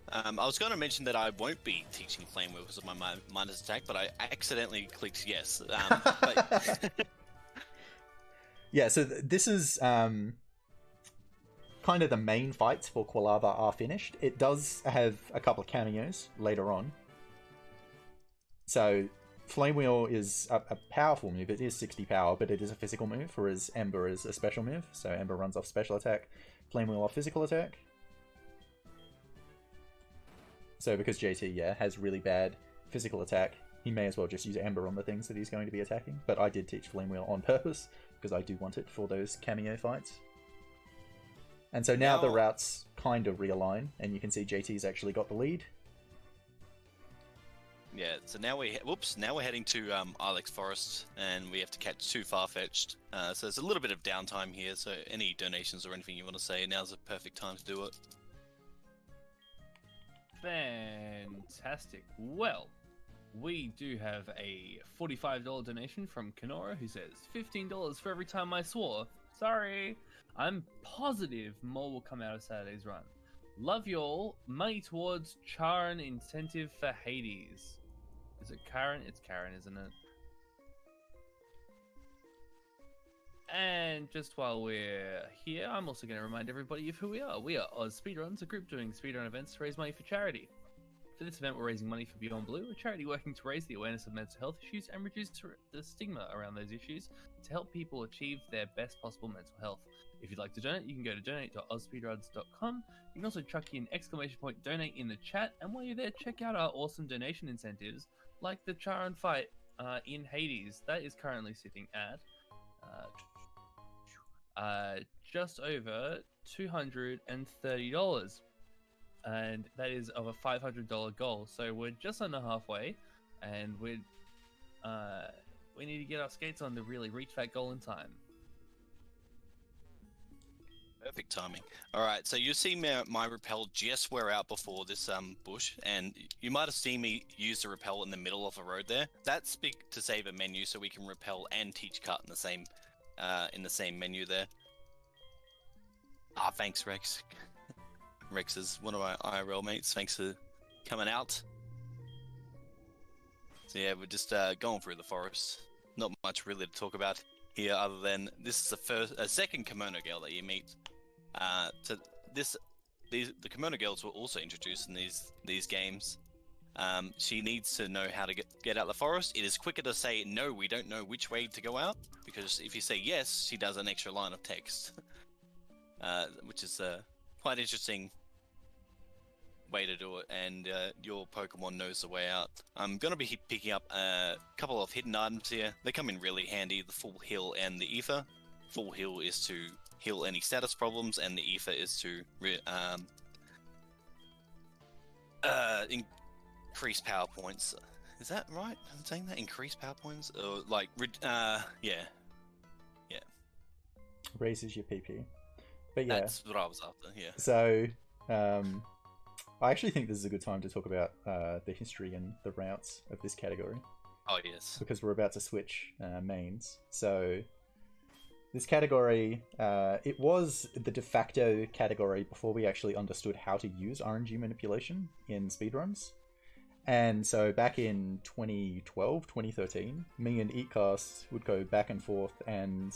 I was going to mention that I won't be teaching Flame Wheel because of my minus attack, but I accidentally clicked yes. But... Yeah, so this is kind of the main fights for Quilava are finished. It does have a couple of cameos later on. So Flame Wheel is a powerful move. It is 60 power, but it is a physical move, whereas Ember is a special move. So Ember runs off special attack, Flame Wheel off physical attack. So because JT, has really bad physical attack, he may as well just use Ember on the things that he's going to be attacking. But I did teach Flame Wheel on purpose, because I do want it for those cameo fights. And so now the routes kind of realign, and you can see JT's actually got the lead. Yeah, so now we're heading to Ilex Forest, and we have to catch 2 Farfetch'd. So there's a little bit of downtime here, so any donations or anything you want to say, now's the perfect time to do it. Fantastic. Well, we do have a $45 donation from Kenora, who says, $15 for every time I swore. Sorry. I'm positive more will come out of Saturday's run. Love y'all. Money towards Charon incentive for Hades. Is it Karen? It's Karen, isn't it? And just while we're here, I'm also going to remind everybody of who we are. We are AusSpeedruns, a group doing speedrun events to raise money for charity. For this event, we're raising money for Beyond Blue, a charity working to raise the awareness of mental health issues and reduce the stigma around those issues to help people achieve their best possible mental health. If you'd like to donate, you can go to donate.ausspeedruns.com. You can also chuck in !donate in the chat, and while you're there, check out our awesome donation incentives, like the Charon fight in Hades. That is currently sitting at just over $230, and that is of a $500 goal. So we're just under halfway, and we need to get our skates on to really reach that goal in time. Perfect timing. All right, so you see my repel just wear out before this bush, and you might have seen me use the repel in the middle of the road there. That's to save a menu, so we can repel and teach cut in the same menu there. Thanks, Rex. Rex is one of my IRL mates. Thanks for coming out. So yeah, we're just going through the forest. Not much really to talk about here, other than this is a second kimono girl that you meet. The kimono girls were also introduced in these games. She needs to know how to get out the forest. It is quicker to say no, we don't know which way to go out, because if you say yes, she does an extra line of text, which is quite interesting way to do it, and your Pokemon knows the way out. I'm going to be picking up a couple of hidden items here. They come in really handy, the Full Heal and the Ether. Full Heal is to heal any status problems, and the Ether is to increase power points. Is that right? I'm saying that? Increase power points? Or like, yeah. Raises your PP. But yeah. That's what I was after, yeah. So, I actually think this is a good time to talk about the history and the routes of this category. Oh, yes. Because we're about to switch mains. So, this category, it was the de facto category before we actually understood how to use RNG manipulation in speedruns. And so back in 2012, 2013, me and Eatcast would go back and forth, and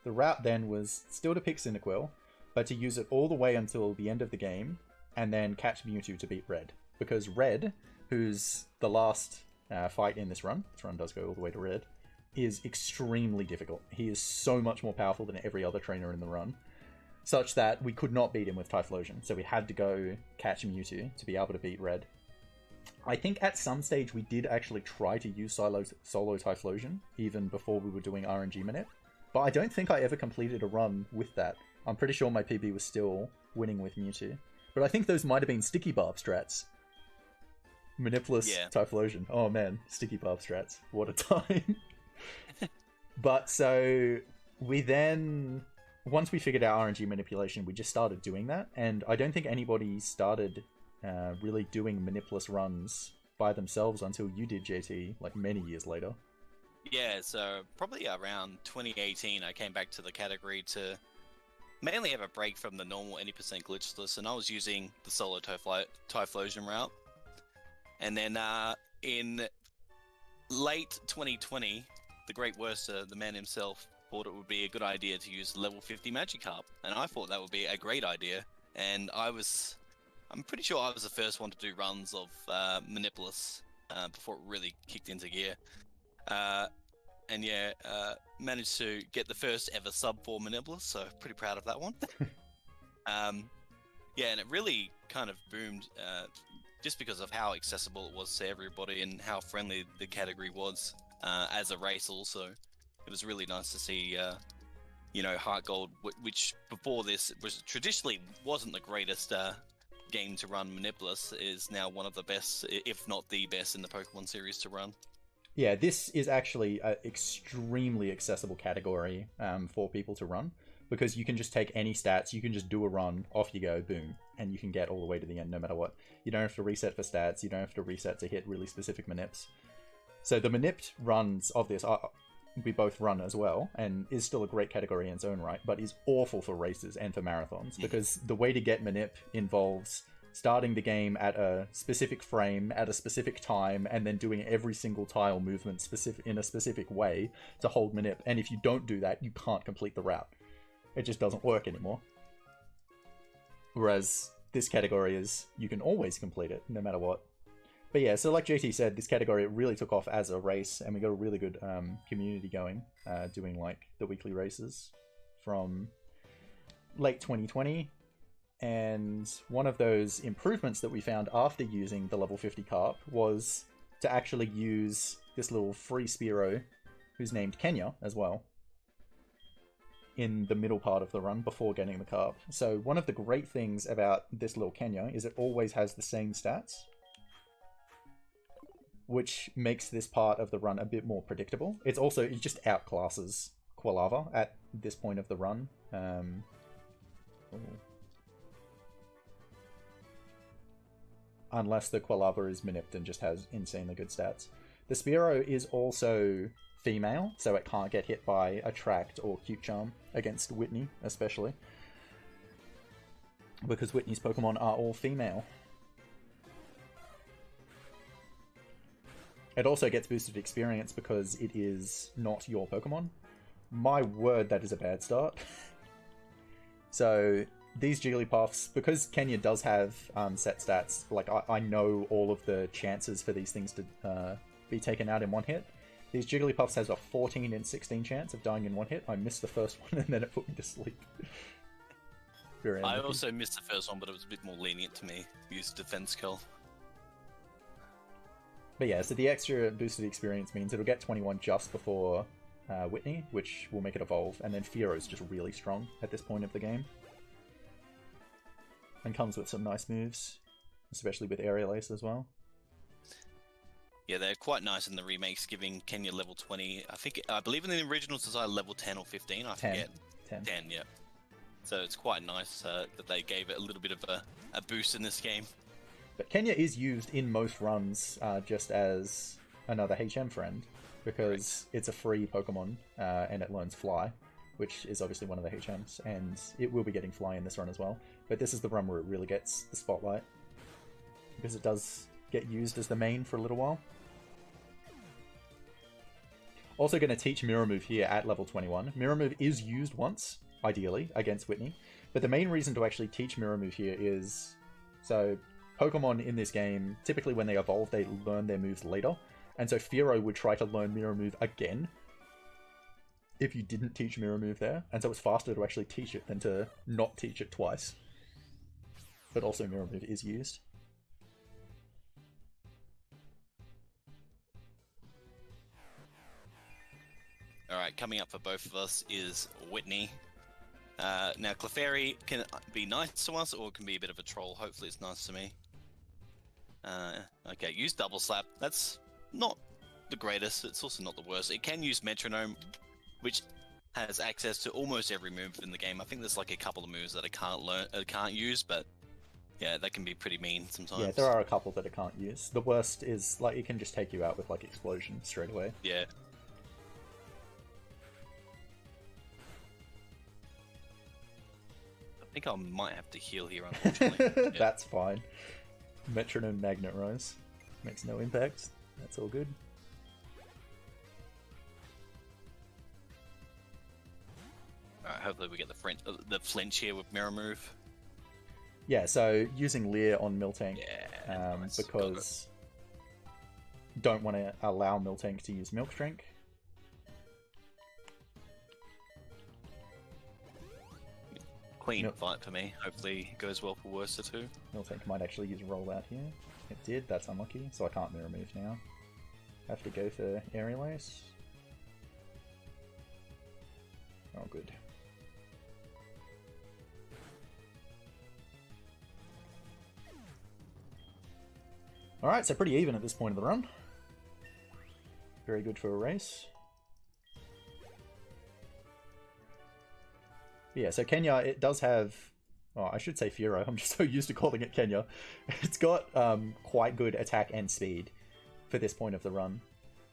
the route then was still to pick Cyndaquil, but to use it all the way until the end of the game, and then catch Mewtwo to beat Red. Because Red, who's the last fight in this run does go all the way to Red, is extremely difficult. He is so much more powerful than every other trainer in the run, such that we could not beat him with Typhlosion, so we had to go catch Mewtwo to be able to beat Red. I think at some stage we did actually try to use solo Typhlosion, even before we were doing RNG Manip, but I don't think I ever completed a run with that. I'm pretty sure my PB was still winning with Mewtwo. But I think those might have been Sticky Barb strats. Manipless Yeah. Typhlosion. Oh man, sticky path strats. What a time. But so we then, once we figured out RNG manipulation, we just started doing that. And I don't think anybody started really doing Manipless runs by themselves until you did, JT, like many years later. Yeah, so probably around 2018, I came back to the category to mainly have a break from the normal 80% glitchless, and I was using the solo Typhlosion route. And then in late 2020, the Great Worster, the man himself, thought it would be a good idea to use level 50 Magikarp, and I thought that would be a great idea. And I'm pretty sure I was the first one to do runs of Manipless before it really kicked into gear. And yeah, managed to get the first ever sub 4 Manipless, so pretty proud of that one. Yeah, and it really kind of boomed just because of how accessible it was to everybody and how friendly the category was as a race also. It was really nice to see, Heart Gold, which before this was traditionally wasn't the greatest game to run Manipless, is now one of the best, if not the best, in the Pokemon series to run. Yeah, this is actually an extremely accessible category for people to run, because you can just take any stats, you can just do a run, off you go, boom, and you can get all the way to the end no matter what. You don't have to reset for stats, you don't have to reset to hit really specific manips. So the manipped runs of this we both run as well, and is still a great category in its own right, but is awful for races and for marathons, because the way to get manip involves starting the game at a specific frame, at a specific time, and then doing every single tile movement in a specific way to hold manip. And if you don't do that, you can't complete the route. It just doesn't work anymore. Whereas this category is, you can always complete it, no matter what. But yeah, so like JT said, this category really took off as a race, and we got a really good community going, doing like the weekly races from late 2020. And one of those improvements that we found after using the level 50 carp was to actually use this little free Spearow, who's named Kenya as well, in the middle part of the run before getting the carp. So one of the great things about this little Kenya is it always has the same stats, which makes this part of the run a bit more predictable. It just outclasses Quilava at this point of the run. Unless the Quilava is manipped and just has insanely good stats. The Spearow is also female, so it can't get hit by Attract or Cute Charm against Whitney, especially. Because Whitney's Pokemon are all female. It also gets boosted experience because it is not your Pokemon. My word, that is a bad start. So these Jigglypuffs, because Kenya does have set stats, like I know all of the chances for these things to be taken out in one hit. These Jigglypuffs has a 14 in 16 chance of dying in one hit. I missed the first one and then it put me to sleep. Very I unlucky. also missed the first one, but it was a bit more lenient to me. Used Defense Curl. But yeah, so the extra boosted experience means it'll get 21 just before Whitney, which will make it evolve, and then Fearow's just really strong at this point of the game. And comes with some nice moves, especially with Aerial Ace as well. Yeah, they're quite nice in the remakes, giving Kenya level 20. I believe in the originals it's either level 10 or 15, I forget. 10. 10, yeah. So it's quite nice that they gave it a little bit of a boost in this game. But Kenya is used in most runs just as another HM friend, because it's a free Pokemon and it learns Fly, which is obviously one of the HMs, and it will be getting Fly in this run as well. But this is the run where it really gets the spotlight, because it does get used as the main for a little while. Also going to teach Mirror Move here at level 21. Mirror Move is used once, ideally, against Whitney, but the main reason to actually teach Mirror Move here is, so Pokemon in this game, typically when they evolve, they learn their moves later, and so Fearow would try to learn Mirror Move again if you didn't teach Mirror Move there, and so it's faster to actually teach it than to not teach it twice. But also Mirror Move is used. Alright, coming up for both of us is Whitney. Now, Clefairy can be nice to us, or it can be a bit of a troll. Hopefully it's nice to me. Okay, use double slap. That's not the greatest. It's also not the worst. It can use metronome, which has access to almost every move in the game. I think there's like a couple of moves that I can't use, but yeah, that can be pretty mean sometimes. Yeah, there are a couple that it can't use. The worst is like it can just take you out with like explosion straight away. Yeah. I think I might have to heal here, unfortunately. That's fine. Metronome Magnet Rise makes no impact. That's all good. Alright, hopefully we get the flinch here with Mirror Move. Yeah, so using Leer on Miltank, Nice. because don't want to allow Miltank to use Milk Drink. Clean fight for me. Hopefully it goes well for Worcester too. Miltank might actually use Rollout here. It did, that's unlucky, so I can't Mirror Move now. Have to go for Aerial Ace. Oh, good. Alright, so pretty even at this point of the run. Very good for a race. Yeah, so Kenya, it does have... Oh, I should say Spearow. I'm just so used to calling it Kenya. It's got quite good attack and speed for this point of the run.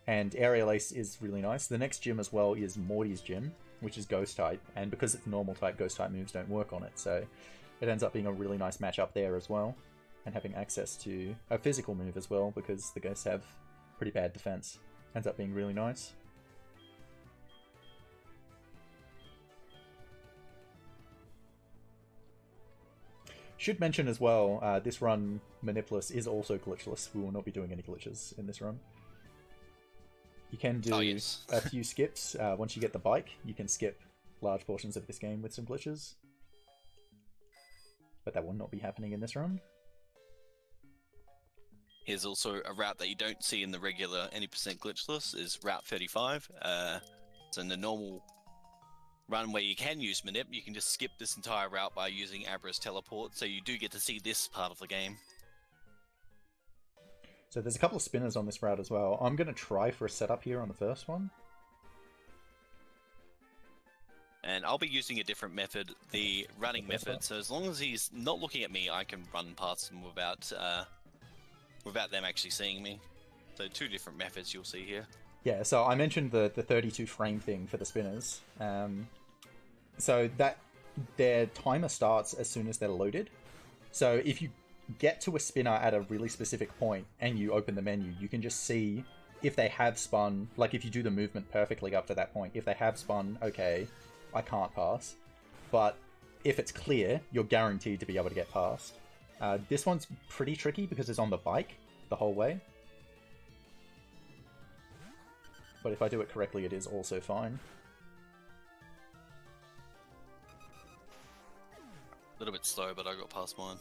And Aerial Ace is really nice. The next gym as well is Morty's gym, which is Ghost type. And because it's normal type, Ghost type moves don't work on it. So it ends up being a really nice matchup there as well. And having access to a physical move as well, because the Ghosts have pretty bad defense. Ends up being really nice. Should mention as well, this run, Manipless, is also glitchless. We will not be doing any glitches in this run. You can do a few skips. Once you get the bike, you can skip large portions of this game with some glitches. But that will not be happening in this run. Here's also a route that you don't see in the regular any percent glitchless, is Route 35. So in the normal run where you can use Manip, you can just skip this entire route by using Abra's teleport, so you do get to see this part of the game. So there's a couple of spinners on this route as well. I'm going to try for a setup here on the first one. And I'll be using a different method, the running method, so as long as he's not looking at me, I can run past him without them actually seeing me. So two different methods you'll see here. Yeah, so I mentioned the 32 frame thing for the spinners. So that their timer starts as soon as they're loaded. So if you get to a spinner at a really specific point and you open the menu, you can just see if they have spun, like if you do the movement perfectly up to that point, if they have spun, okay, I can't pass. But if it's clear, you're guaranteed to be able to get past. This one's pretty tricky because it's on the bike the whole way. But if I do it correctly, it is also fine. A little bit slow, but I got past mine.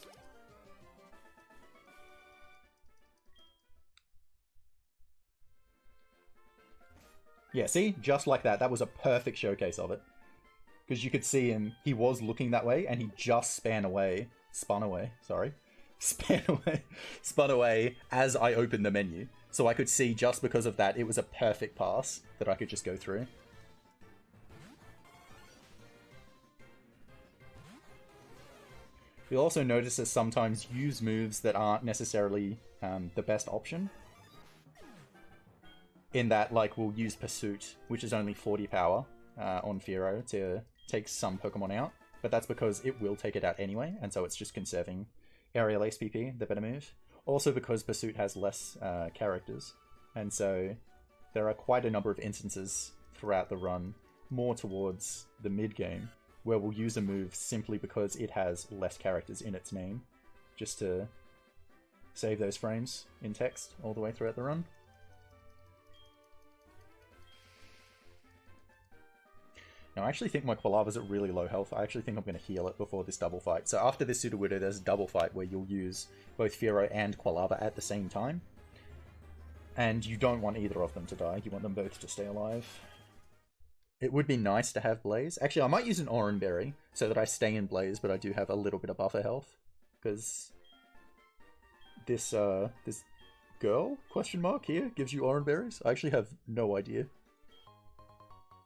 Yeah, see? Just like that. That was a perfect showcase of it. Because you could see him, he was looking that way, and he just spun away as I opened the menu. So I could see just because of that, it was a perfect pass that I could just go through. You'll also notice us sometimes use moves that aren't necessarily the best option. In that, like, we'll use Pursuit, which is only 40 power on Spearow to take some Pokemon out. But that's because it will take it out anyway, and so it's just conserving Aerial Ace PP, the better move. Also because Pursuit has less characters, and so there are quite a number of instances throughout the run, more towards the mid-game, where we'll use a move simply because it has less characters in its name, just to save those frames in text all the way throughout the run. Now, I actually think my Quilava's at really low health. I actually think I'm going to heal it before this double fight. So after this Sudowoodo, there's a double fight where you'll use both Spearow and Quilava at the same time. And you don't want either of them to die. You want them both to stay alive. It would be nice to have Blaze. Actually, I might use an Oran Berry so that I stay in Blaze, but I do have a little bit of buffer health. Because this this girl question mark here gives you orange berries. I actually have no idea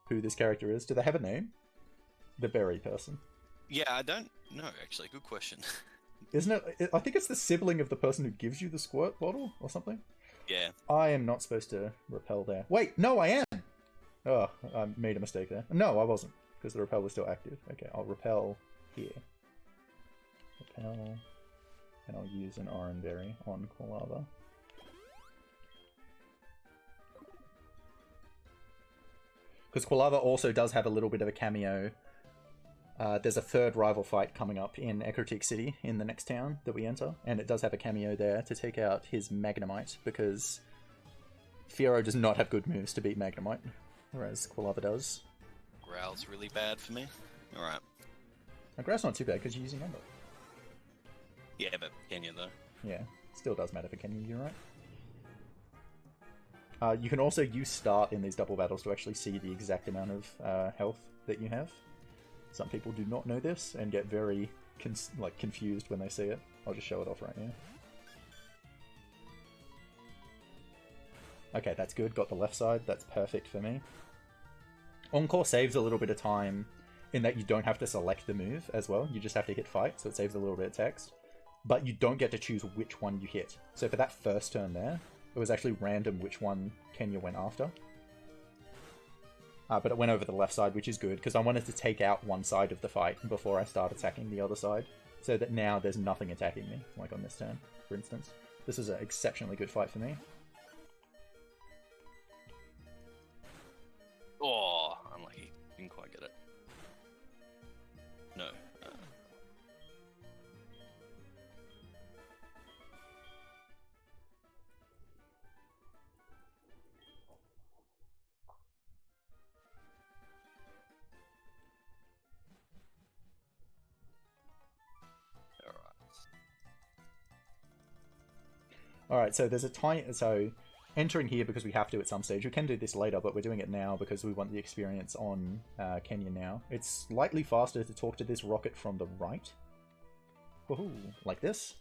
who this character is. Do they have a name? The berry person. Yeah, I don't know actually. Good question. Isn't it? I think it's the sibling of the person who gives you the squirt bottle or something. Yeah. I am not supposed to repel there. Wait, no, I am. Oh, I made a mistake there. No, I wasn't, because the repel was still active. Okay, I'll repel here. Repel, and I'll use an orange berry on Quilava. Because Quilava also does have a little bit of a cameo. There's a third rival fight coming up in Ecruteak City in the next town that we enter, and it does have a cameo there to take out his Magnemite, because Spearow does not have good moves to beat Magnemite, whereas Quilava does. Growl's really bad for me. Alright. Now, Growl's not too bad because you're using Ember. Yeah, but Kenya though. Yeah, still does matter for Kenya, you're right. You can also use Start in these double battles to actually see the exact amount of health that you have. Some people do not know this and get very confused when they see it. I'll just show it off right now. Okay, that's good. Got the left side. That's perfect for me. Encore saves a little bit of time in that you don't have to select the move as well. You just have to hit fight, so it saves a little bit of text. But you don't get to choose which one you hit. So for that first turn there, it was actually random which one Kenya went after. But it went over the left side, which is good, because I wanted to take out one side of the fight before I start attacking the other side, so that now there's nothing attacking me, like on this turn, for instance. This is an exceptionally good fight for me. Oh, unlucky. Didn't quite get it. No. Alright, so there's a tiny... So, entering here because we have to at some stage. We can do this later, but we're doing it now because we want the experience on Kenya now. It's slightly faster to talk to this rocket from the right. Woohoo, like this.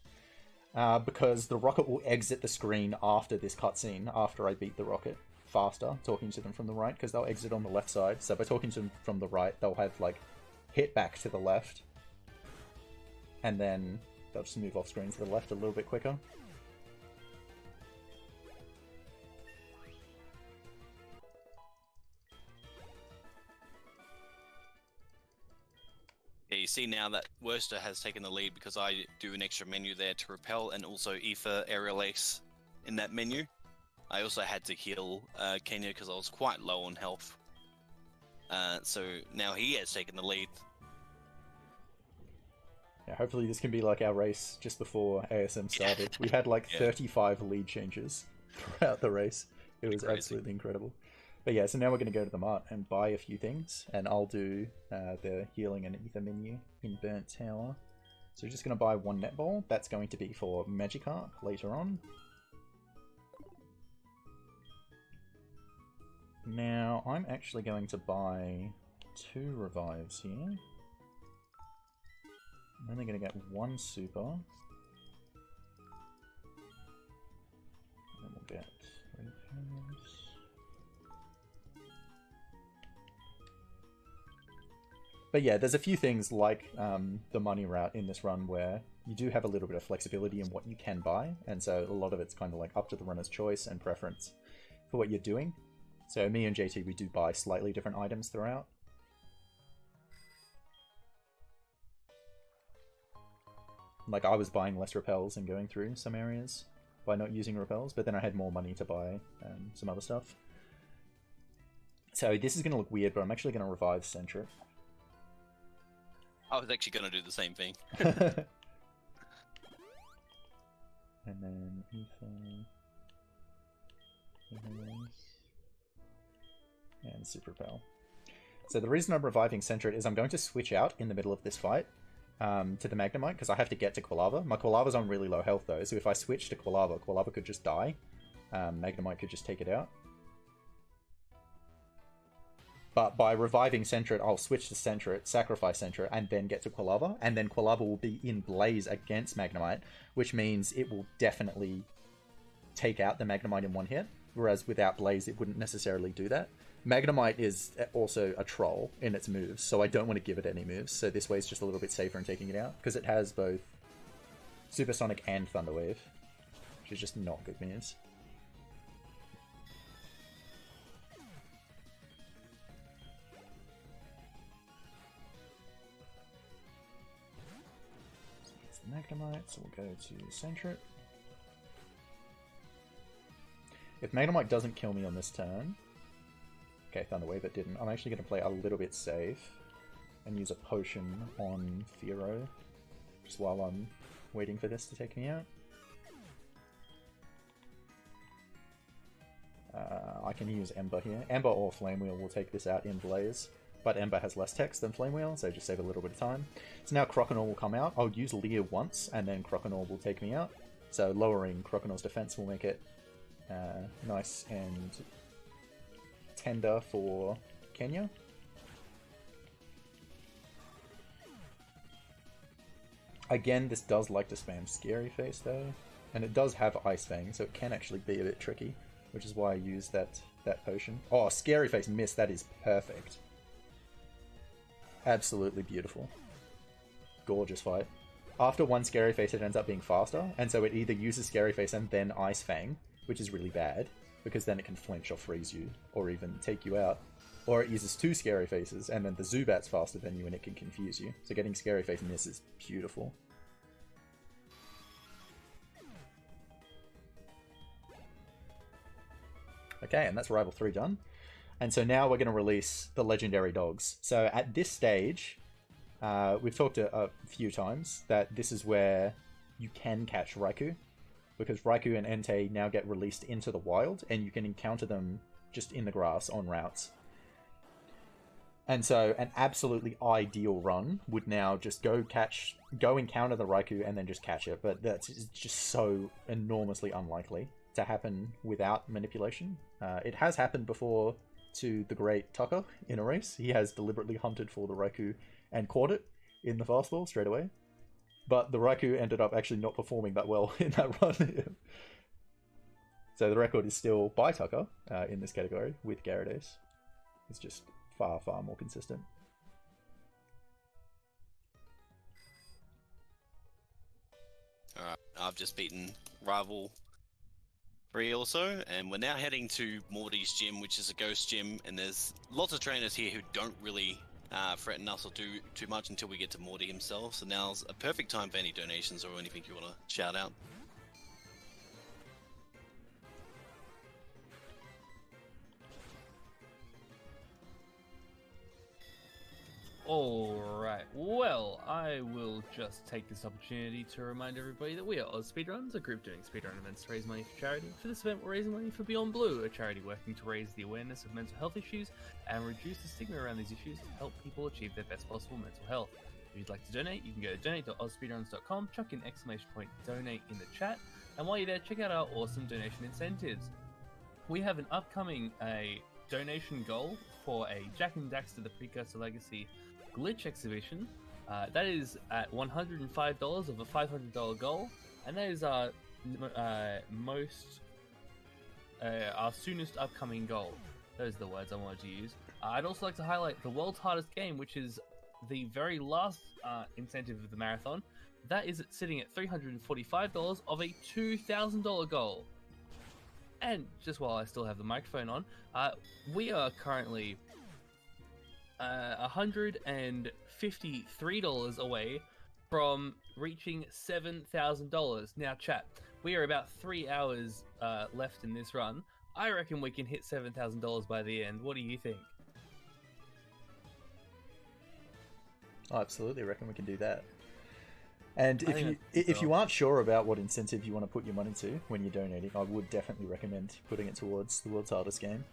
Because the rocket will exit the screen after this cutscene, after I beat the rocket. Faster, talking to them from the right, because they'll exit on the left side. So by talking to them from the right, they'll have, like, hit back to the left. And then they'll just move off screen to the left a little bit quicker. Yeah, you see now that Worcester has taken the lead because I do an extra menu there to repel and also Aether Aerial Ace in that menu. I also had to heal Kenya because I was quite low on health. So now he has taken the lead. Yeah, hopefully this can be like our race just before ASM started. We had like 35 lead changes throughout the race. It was absolutely incredible. But yeah, so now we're going to go to the mart and buy a few things, and I'll do the healing and ether menu in Burnt Tower. So we're just going to buy one netball. That's going to be for Magikarp later on. Now, I'm actually going to buy 2 revives here. I'm only going to get 1 super. And then we'll get 3 pairs. But yeah, there's a few things like the money route in this run where you do have a little bit of flexibility in what you can buy, and so a lot of it's kind of like up to the runner's choice and preference for what you're doing. So me and JT, we do buy slightly different items throughout. Like I was buying less repels and going through some areas by not using repels, but then I had more money to buy some other stuff. So this is going to look weird, but I'm actually going to revive Centric. I was actually going to do the same thing. And then Ether, and Super Repel. So the reason I'm reviving Centric is I'm going to switch out in the middle of this fight to the Magnemite, because I have to get to Quilava. My Quilava's on really low health though, so if I switch to Quilava, Quilava could just die. Magnemite could just take it out. But by reviving Sentret, I'll switch to Sentret, sacrifice Sentret, and then get to Quilava. And then Quilava will be in Blaze against Magnemite, which means it will definitely take out the Magnemite in one hit. Whereas without Blaze, it wouldn't necessarily do that. Magnemite is also a troll in its moves, so I don't want to give it any moves. So this way is just a little bit safer in taking it out, because it has both Supersonic and Thunder Wave, which is just not good moves. Magnemite, so we'll go to Sentret. If Magnemite doesn't kill me on this turn... Okay, Thunder Wave, it didn't. I'm actually going to play a little bit safe and use a potion on Spearow, just while I'm waiting for this to take me out. I can use Ember here. Ember or Flame Wheel will take this out in Blaze. But Ember has less text than Flame Wheel, so just save a little bit of time. So now Croconaw will come out. I'll use Leer once, and then Croconaw will take me out. So lowering Croconaw's defense will make it nice and tender for Kenya. Again, this does like to spam Scary Face though, and it does have Ice Fang, so it can actually be a bit tricky, which is why I used that potion. Oh, Scary Face missed, that is perfect. Absolutely beautiful. Gorgeous fight. After one Scary Face, it ends up being faster, and so it either uses Scary Face and then Ice Fang, which is really bad, because then it can flinch or freeze you, or even take you out. Or it uses two Scary Faces, and then the Zubat's faster than you, and it can confuse you. So getting Scary Face miss is beautiful. Okay, and that's Rival 3 done. And so now we're going to release the Legendary Dogs. So at this stage, we've talked a few times that this is where you can catch Raikou, because Raikou and Entei now get released into the wild, and you can encounter them just in the grass on routes. And so an absolutely ideal run would now just go encounter the Raikou and then just catch it, but that's just so enormously unlikely to happen without manipulation. It has happened before to the great Tucker in a race. He has deliberately hunted for the Raikou and caught it in the fastball straight away. But the Raikou ended up actually not performing that well in that run. So the record is still by Tucker in this category with Gyarados. It's just far, far more consistent. Alright, I've just beaten Rival 3 also, and we're now heading to Morty's gym, which is a ghost gym, and there's lots of trainers here who don't really threaten us or do too much until we get to Morty himself, so now's a perfect time for any donations or anything you want to shout out. Alright, well, I will just take this opportunity to remind everybody that we are AusSpeedruns, a group doing speedrun events to raise money for charity. For this event, we're raising money for Beyond Blue, a charity working to raise the awareness of mental health issues and reduce the stigma around these issues to help people achieve their best possible mental health. If you'd like to donate, you can go to donate.ausspeedruns.com, chuck in !donate in the chat, and while you're there, check out our awesome donation incentives. We have an upcoming donation goal for a Jak and Daxter the Precursor Legacy Glitch exhibition. That is at $105 of a $500 goal, and that is our our soonest upcoming goal. Those are the words I wanted to use. I'd also like to highlight the world's hardest game, which is the very last incentive of the marathon. That is sitting at $345 of a $2,000 goal. And just while I still have the microphone on, we are currently $153 away from reaching $7,000. Now, chat, we are about 3 hours left in this run. I reckon we can hit $7,000 by the end. What do you think? I absolutely reckon we can do that. And if you aren't sure about what incentive you want to put your money to when you're donating, I would definitely recommend putting it towards the world's hardest game.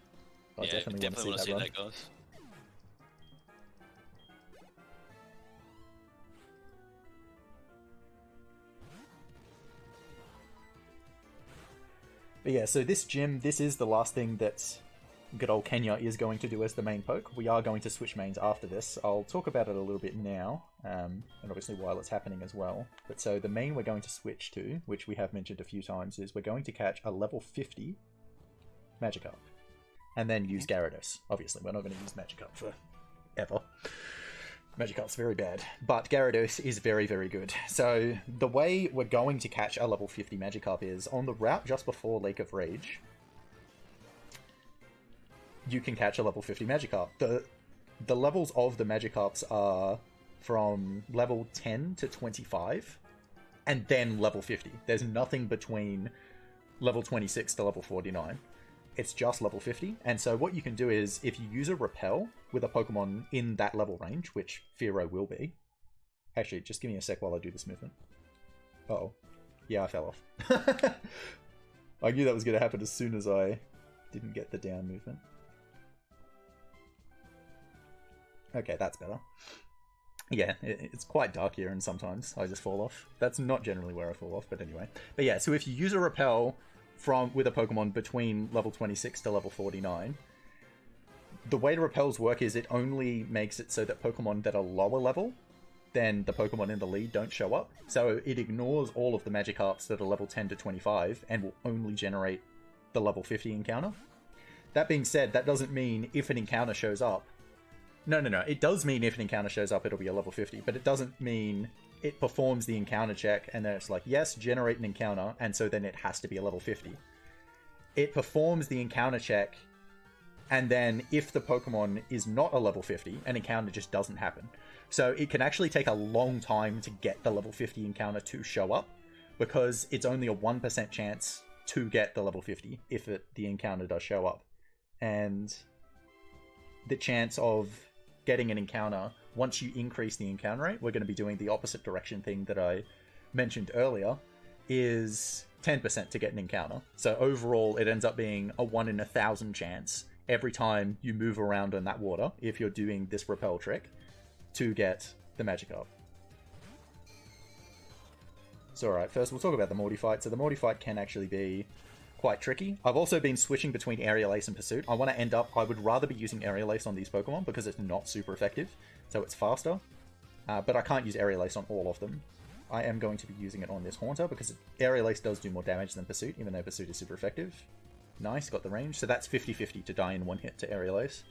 I definitely want to see that guys. But yeah, so this gym, this is the last thing that good old Kenya is going to do as the main poke. We are going to switch mains after this. I'll talk about it a little bit now, and obviously while it's happening as well. But so the main we're going to switch to, which we have mentioned a few times, is we're going to catch a level 50 Magikarp. And then use Gyarados. Obviously, we're not going to use Magikarp forever. Magikarp's very bad, but Gyarados is very, very good. So the way we're going to catch a level 50 Magikarp is on the route just before Lake of Rage. You can catch a level 50 Magikarp. The levels of the Magikarps are from level 10 to 25, and then level 50. There's nothing between level 26 to level 49. It's just level 50, and so what you can do is, if you use a Repel with a Pokemon in that level range, which Spearow will be... Actually, just give me a sec while I do this movement. Uh-oh. Yeah, I fell off. I knew that was going to happen as soon as I didn't get the down movement. Okay, that's better. Yeah, it's quite dark here, and sometimes I just fall off. That's not generally where I fall off, but anyway. But yeah, so if you use a Repel with a Pokemon between level 26 to level 49, the way the Repels work is it only makes it so that Pokemon that are lower level than the Pokemon in the lead don't show up. So it ignores all of the Magikarps that are level 10 to 25 and will only generate the level 50 encounter. That being said, that doesn't mean if an encounter shows up... No. It does mean if an encounter shows up, it'll be a level 50, but it doesn't mean it performs the encounter check and then it's like, yes, generate an encounter, and so then it has to be a level 50. It performs the encounter check, and then if the Pokemon is not a level 50, an encounter just doesn't happen. So it can actually take a long time to get the level 50 encounter to show up, because it's only a 1% chance to get the level 50 if the encounter does show up. And the chance of getting an encounter, once you increase the encounter rate, we're going to be doing the opposite direction thing that I mentioned earlier, is 10% to get an encounter. So overall, it ends up being a 1 in 1,000 chance every time you move around in that water, if you're doing this Repel trick, to get the Magikarp. So alright, first we'll talk about the Morty fight. So the Morty fight can actually be quite tricky. I've also been switching between Aerial Ace and Pursuit. I would rather be using Aerial Ace on these Pokemon because it's not super effective, so it's faster. But I can't use Aerial Ace on all of them. I am going to be using it on this Haunter because Aerial Ace does do more damage than Pursuit, even though Pursuit is super effective. Nice, got the range. So that's 50-50 to die in one hit to Aerial Ace.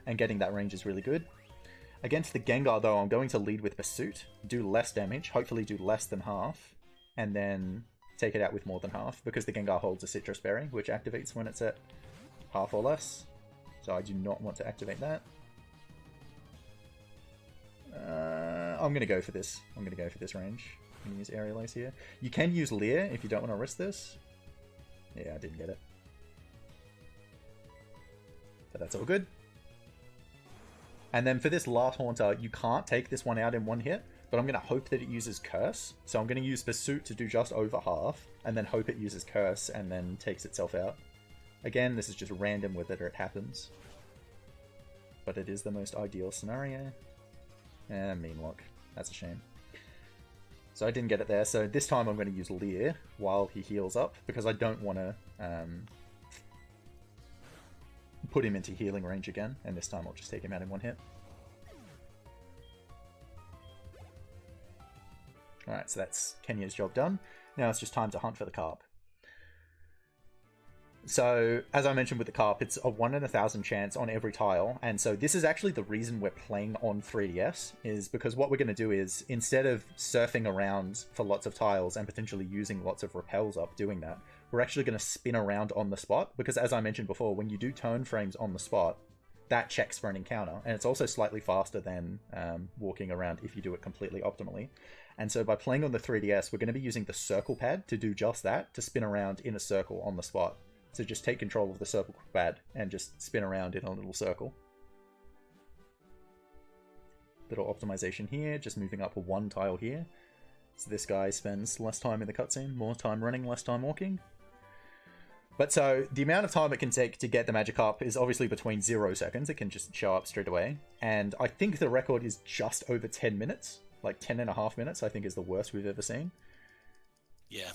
And getting that range is really good. Against the Gengar, though, I'm going to lead with Pursuit, do less damage, hopefully do less than half, and then take it out with more than half, because the Gengar holds a Citrus Berry, which activates when it's at half or less. So I do not want to activate that. I'm going to go for this. I'm going to go for this range. I'm going to use Aerial Ace here. You can use Leer if you don't want to risk this. Yeah, I didn't get it. But that's all good. And then for this last Haunter, you can't take this one out in one hit, but I'm going to hope that it uses Curse. So I'm going to use Pursuit to do just over half, and then hope it uses Curse and then takes itself out. Again, this is just random whether it happens. But it is the most ideal scenario. Mean luck. That's a shame. So I didn't get it there, so this time I'm going to use Leer while he heals up, because I don't want to put him into healing range again, and this time I'll just take him out in one hit. Alright, so that's Kenya's job done. Now it's just time to hunt for the Carp. So, as I mentioned with the Carp, it's a 1 in 1,000 chance on every tile, and so this is actually the reason we're playing on 3DS, is because what we're going to do is, instead of surfing around for lots of tiles and potentially using lots of repels up doing that, we're actually going to spin around on the spot, because as I mentioned before, when you do turn frames on the spot, that checks for an encounter, and it's also slightly faster than walking around if you do it completely optimally. And so by playing on the 3DS, we're going to be using the circle pad to do just that, to spin around in a circle on the spot. So just take control of the circle pad and just spin around in a little circle. Little optimization here, just moving up one tile here. So this guy spends less time in the cutscene, more time running, less time walking. But so the amount of time it can take to get the Magikarp is obviously between 0 seconds. It can just show up straight away. And I think the record is just over 10 minutes. Like 10.5 minutes, I think, is the worst we've ever seen. Yeah.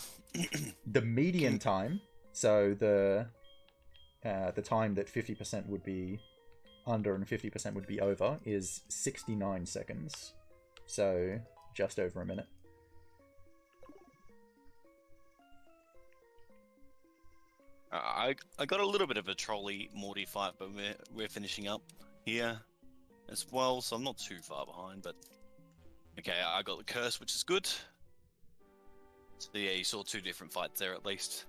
The median time, so the the time that 50% would be under and 50% would be over is 69 seconds. So just over a minute. I got a little bit of a trolley Morty fight, but we're finishing up here as well, so I'm not too far behind. But okay, I got the curse, which is good. So yeah, you saw 2 different fights there at least.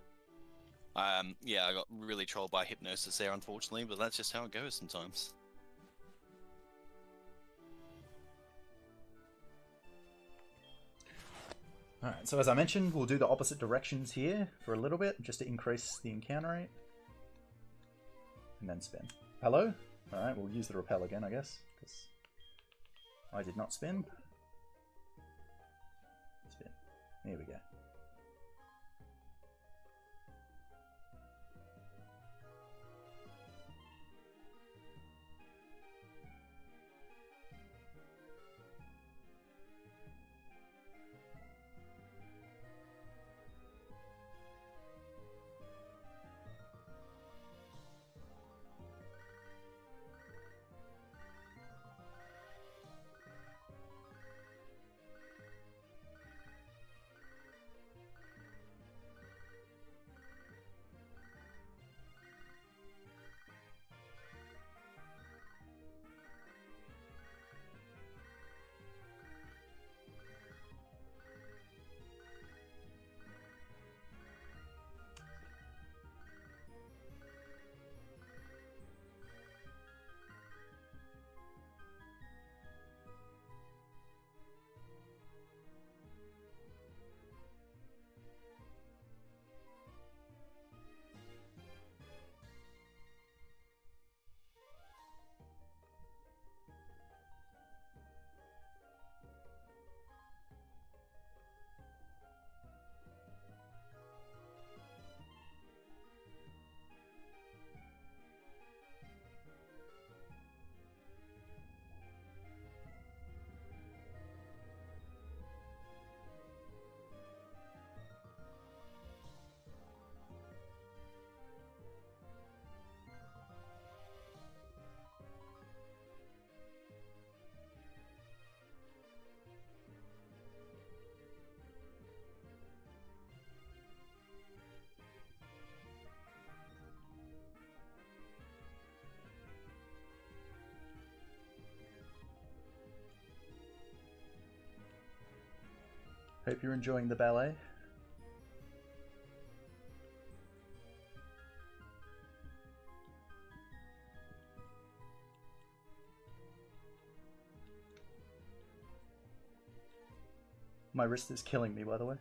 Yeah, I got really trolled by Hypnosis there, unfortunately, but that's just how it goes sometimes. Alright, so as I mentioned, we'll do the opposite directions here for a little bit, just to increase the encounter rate. And then spin. Hello? Alright, we'll use the repel again, I guess, because I did not spin. Spin. Here we go. Hope you're enjoying the ballet. My wrist is killing me, by the way.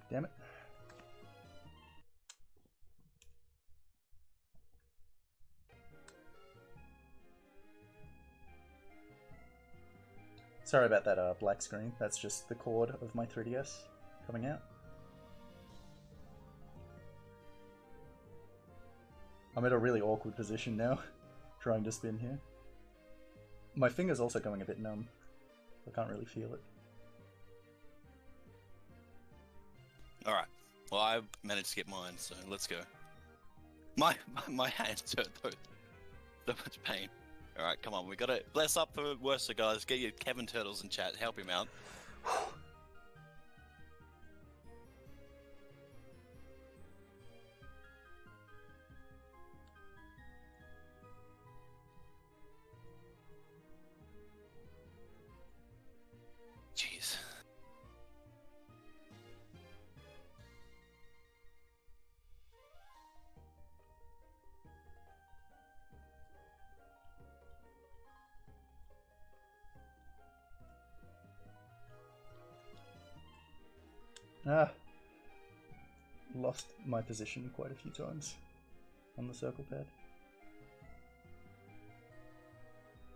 Damn it. Sorry about that black screen. That's just the cord of my 3DS coming out. I'm at a really awkward position now, trying to spin here. My finger's also going a bit numb. I can't really feel it. Alright, well I managed to get mine, so let's go. My hands hurt though. So much pain. Alright, come on, we gotta bless up for Worcester, guys. Get your Kevin Turtles in chat, help him out. Jeez. Lost my position quite a few times on the circle pad.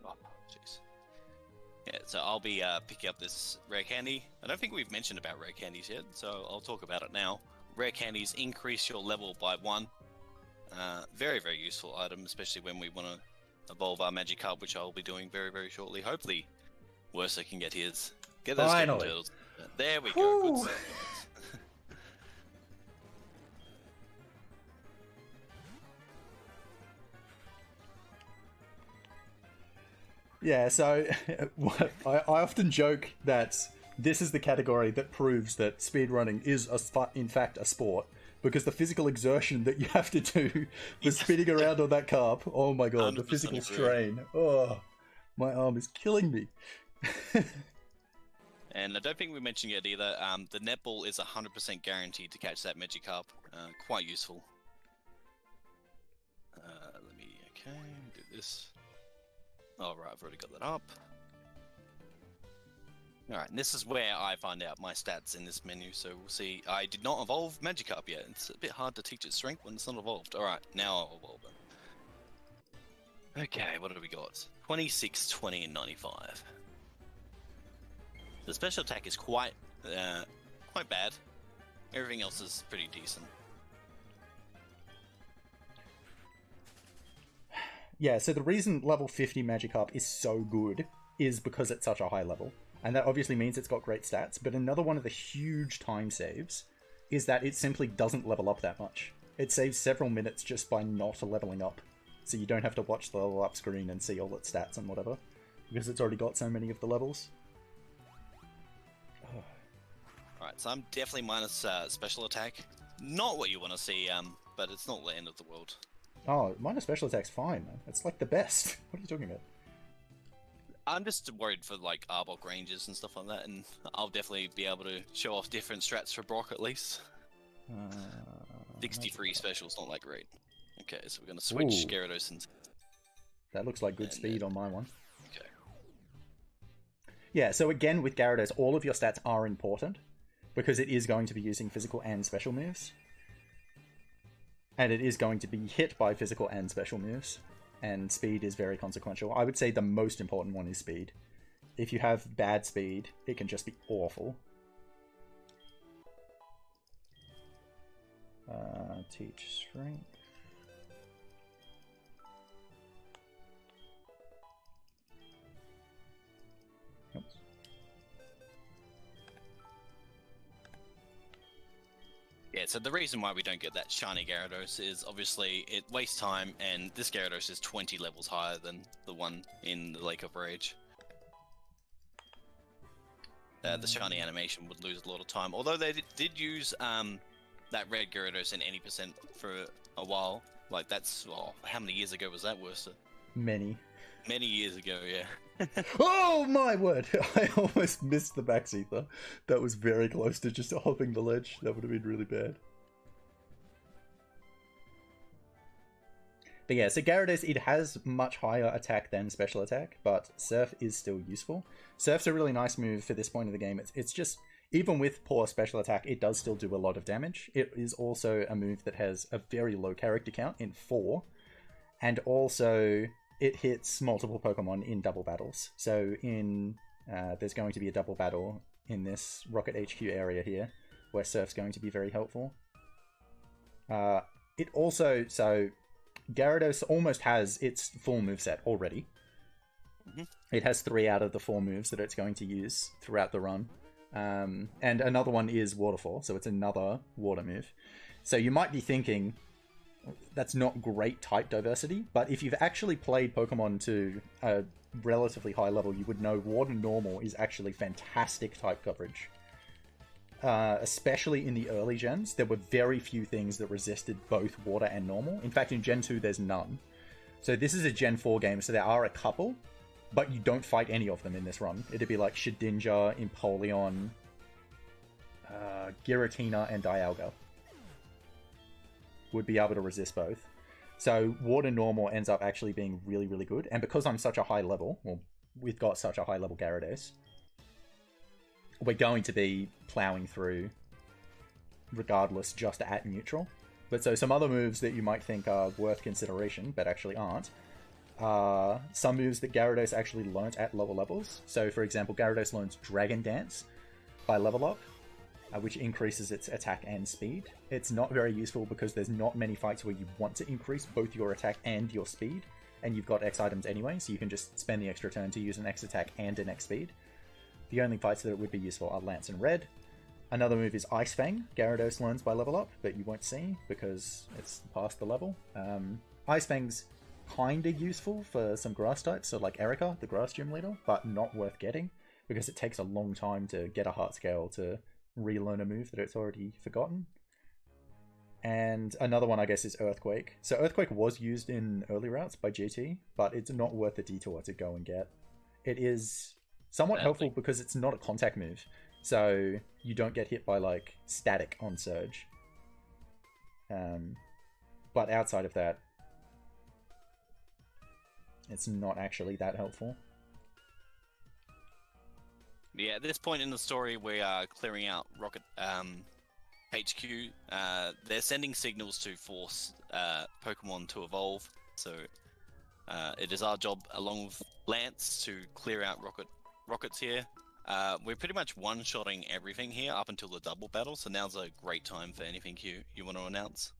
Oh, jeez. Yeah, so I'll be picking up this rare candy. I don't think we've mentioned about rare candies yet, so I'll talk about it now. Rare candies increase your level by 1. Very, very useful item, especially when we want to evolve our Magikarp, which I'll be doing very, very shortly. Hopefully, Worser can get his. Get those Finally. turtles. There we go. Good Woo. stuff, guys. Yeah, so I often joke that this is the category that proves that speedrunning is, in fact, a sport. Because the physical exertion that you have to do for spinning around on that carp, oh my god, the 100% physical agree. strain. Oh, my arm is killing me. And I don't think we mentioned yet either, the netball is 100% guaranteed to catch that Magikarp. Quite useful. Let me, do this. Alright, I've already got that up. Alright, and this is where I find out my stats in this menu, so we'll see. I did not evolve Magikarp yet. It's a bit hard to teach its strength when it's not evolved. Alright, now I'll evolve it. Okay, what have we got? 26, 20, and 95. The special attack is quite bad. Everything else is pretty decent. Yeah, so the reason level 50 Magikarp is so good is because it's such a high level. And that obviously means it's got great stats, but another one of the huge time saves is that it simply doesn't level up that much. It saves several minutes just by not leveling up. So you don't have to watch the level up screen and see all its stats and whatever, because it's already got so many of the levels. Alright, so I'm definitely minus special attack. Not what you want to see, but it's not the end of the world. Oh, minus special attack's fine, man. It's like the best. What are you talking about? I'm just worried for like Arbok ranges and stuff like that, and I'll definitely be able to show off different strats for Brock at least. 63 special's not that great. Okay, so we're going to switch Ooh. Gyarados and... That looks like good speed on my one. Okay. Yeah, so again, with Gyarados, all of your stats are important, because it is going to be using physical and special moves. And it is going to be hit by physical and special moves. And speed is very consequential. I would say the most important one is speed. If you have bad speed, it can just be awful. Teach strength. Oops. Yeah, so the reason why we don't get that shiny Gyarados is obviously it wastes time, and this Gyarados is 20 levels higher than the one in the Lake of Rage. The shiny animation would lose a lot of time, although they did use that red Gyarados in any percent for a while. Like that's, how many years ago was that, Worcester? Many. Many years ago, yeah. Oh my word! I almost missed the max ether. That was very close to just hopping the ledge. That would have been really bad. But yeah, so Gyarados, it has much higher attack than special attack, but Surf is still useful. Surf's a really nice move for this point of the game. It's just, even with poor special attack, it does still do a lot of damage. It is also a move that has a very low character count in 4, and also it hits multiple Pokemon in double battles. So in there's going to be a double battle in this Rocket HQ area here, where Surf's going to be very helpful. It also, so Gyarados almost has its full moveset already. Mm-hmm. It has 3 out of the 4 moves that it's going to use throughout the run. And another one is Waterfall, so it's another water move. So you might be thinking, that's not great type diversity, but if you've actually played Pokemon to a relatively high level, you would know Water Normal is actually fantastic type coverage. Especially in the early gens, there were very few things that resisted both Water and Normal. In fact, in Gen 2, there's none. So this is a Gen 4 game, so there are a couple, but you don't fight any of them in this run. It'd be like Shedinja, Empoleon, Giratina, and Dialga would be able to resist both. So Water Normal ends up actually being really, really good. And because I'm such a high level, well, we've got such a high level Gyarados, we're going to be plowing through regardless, just at neutral. But so some other moves that you might think are worth consideration, but actually aren't, some moves that Gyarados actually learnt at lower levels. So for example, Gyarados learns Dragon Dance by level up, which increases its attack and speed. It's not very useful because there's not many fights where you want to increase both your attack and your speed. and you've got X items anyway, so you can just spend the extra turn to use an X attack and an X speed. The only fights that it would be useful are Lance and Red. Another move is Ice Fang. Gyarados learns by level up, but you won't see because it's past the level. Ice Fang's kinda useful for some grass types, so like Erika, the grass gym leader, but not worth getting because it takes a long time to get a heart scale to relearn a move that it's already forgotten. And another one, I guess, is Earthquake. So Earthquake was used in early routes by GT, but it's not worth the detour to go and get. It is somewhat helpful because it's not a contact move, so you don't get hit by like static on Surge. But outside of that, it's not actually that helpful. Yeah, at this point in the story, we are clearing out Rocket HQ. They're sending signals to force Pokemon to evolve, so it is our job, along with Lance, to clear out rockets here. We're pretty much one-shotting everything here up until the double battle, so now's a great time for anything you want to announce.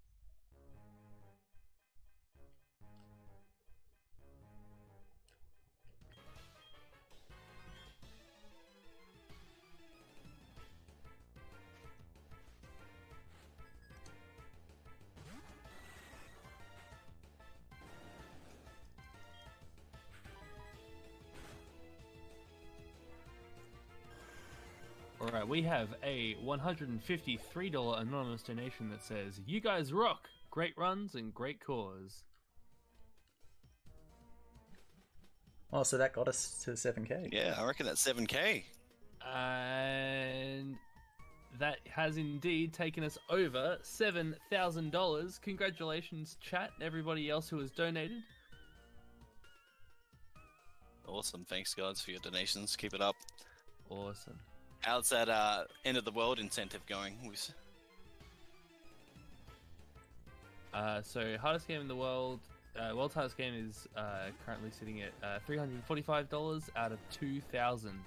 Alright, we have a $153 anonymous donation that says, "You guys rock! Great runs and great cause." Oh, so that got us to 7k. Yeah, I reckon that's 7k. And that has indeed taken us over $7,000. Congratulations, chat, and everybody else who has donated. Awesome, thanks guys for your donations. Keep it up. Awesome. How's that end of the world incentive going? So hardest game in the world, world's hardest game is currently sitting at $345 out of 2,000.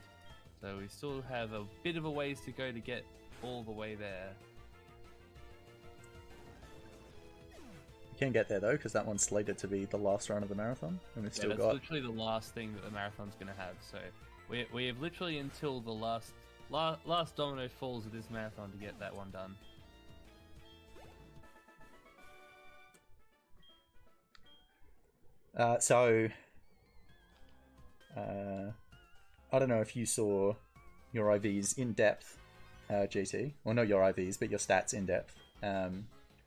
So we still have a bit of a ways to go to get all the way there. You can get there though, because that one's slated to be the last run of the marathon, and we've still that's got literally the last thing that the marathon's going to have. So we have literally until the last domino falls of this marathon to get that one done. I don't know if you saw your IVs in depth, GT. Well, not your IVs, but your stats in depth.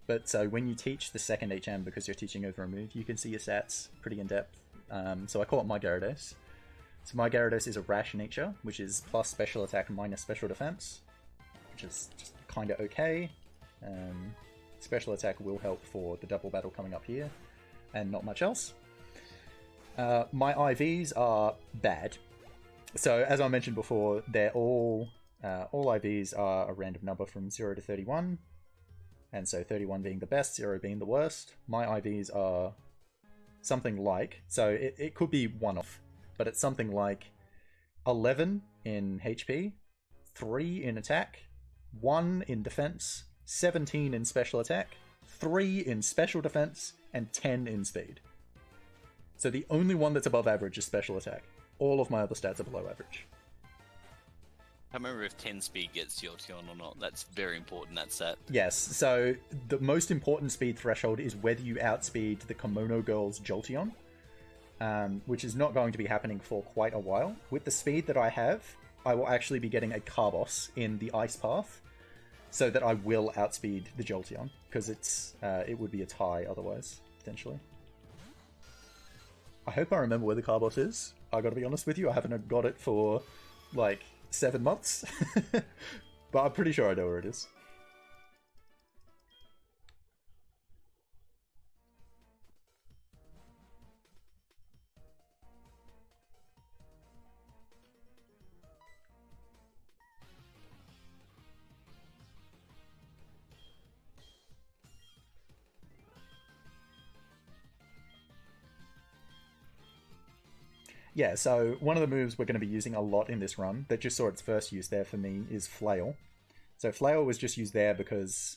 But so when you teach the second HM, because you're teaching over a move, you can see your stats pretty in depth. So I call it my Gyarados. So my Gyarados is a rash nature, which is plus special attack minus special defense, which is just kind of okay. Special attack will help for the double battle coming up here, and not much else. My IVs are bad. So as I mentioned before, they're all IVs are a random number from 0 to 31, and so 31 being the best, 0 being the worst. My IVs are something like, so it could be one-off, but it's something like 11 in HP, 3 in attack, 1 in defense, 17 in special attack, 3 in special defense, and 10 in speed. So the only one that's above average is special attack. All of my other stats are below average. I remember if 10 speed gets Jolteon or not. That's very important, that set. Yes, so the most important speed threshold is whether you outspeed the Kimono Girl's Jolteon, which is not going to be happening for quite a while. With the speed that I have, I will actually be getting a Carbos in the Ice Path, so that I will outspeed the Jolteon, because it would be a tie otherwise, potentially. I hope I remember where the Carbos is. I gotta be honest with you, I haven't got it for, like, 7 months. But I'm pretty sure I know where it is. Yeah, so one of the moves we're going to be using a lot in this run that just saw its first use there for me is Flail. So Flail was just used there because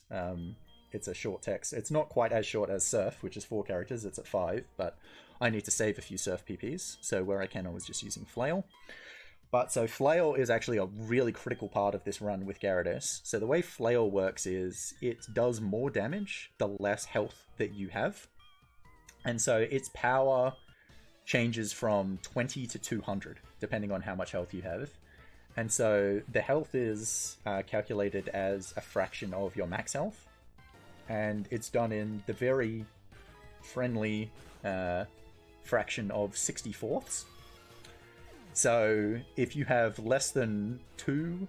it's a short text. It's not quite as short as Surf, which is 4 characters. It's at 5, but I need to save a few Surf PPs. So where I can, I was just using Flail. But so Flail is actually a really critical part of this run with Gyarados. So the way Flail works is it does more damage the less health that you have. And so its power changes from 20 to 200, depending on how much health you have. And so the health is calculated as a fraction of your max health. And it's done in the very friendly fraction of 64ths. So if you have less than 2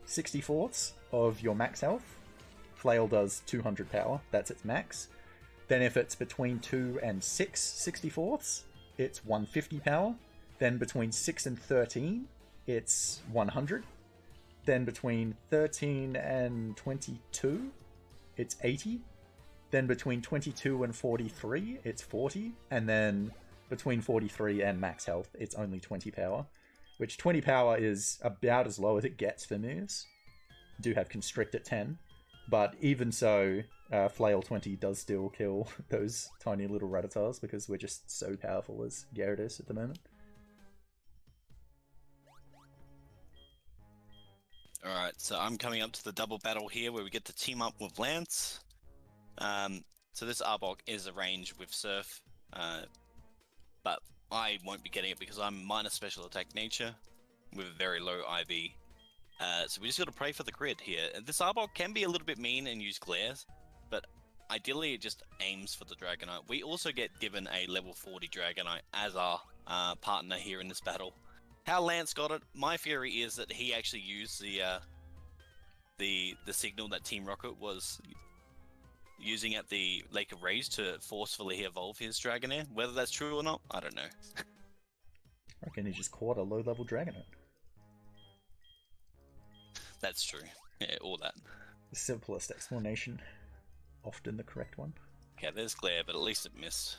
64ths of your max health, Flail does 200 power. That's its max. Then if it's between 2 and 6 64ths, it's 150 power. Then between 6 and 13, it's 100. Then between 13 and 22, it's 80. Then between 22 and 43, it's 40. And then between 43 and max health, it's only 20 power. Which 20 power is about as low as it gets for moves. Do have Constrict at 10. But even so, Flail 20 does still kill those tiny little Rattatas because we're just so powerful as Gyarados at the moment. Alright, so I'm coming up to the double battle here where we get to team up with Lance. So this Arbok is a range with Surf, but I won't be getting it because I'm minus special attack nature with a very low IV. So we just got to pray for the grid here. This Arbok can be a little bit mean and use glares, but ideally it just aims for the Dragonite. We also get given a level 40 Dragonite as our partner here in this battle. How Lance got it, my theory is that he actually used the signal that Team Rocket was using at the Lake of Rage to forcefully evolve his Dragonair. Whether that's true or not, I don't know. I reckon he just caught a low-level Dragonite. That's true. Yeah, all that. The simplest explanation. Often the correct one. Okay, there's glare, but at least it missed.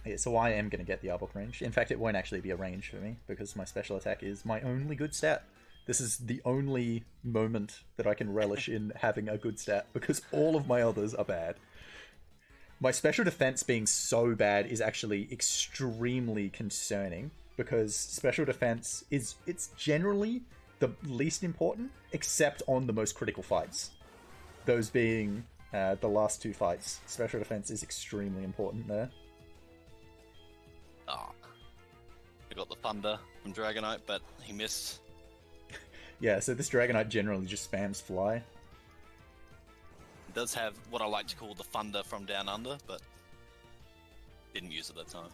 Yeah, so I am going to get the Arbok range. In fact, it won't actually be a range for me, because my special attack is my only good stat. This is the only moment that I can relish in having a good stat, because all of my others are bad. My special defense being so bad is actually extremely concerning, because special defense it's generally the least important, except on the most critical fights. Those being the last 2 fights. Special defense is extremely important there. Ah, I got the Thunder from Dragonite, but he missed. Yeah, so this Dragonite generally just spams Fly. It does have what I like to call the Thunder from Down Under, but didn't use it at that time.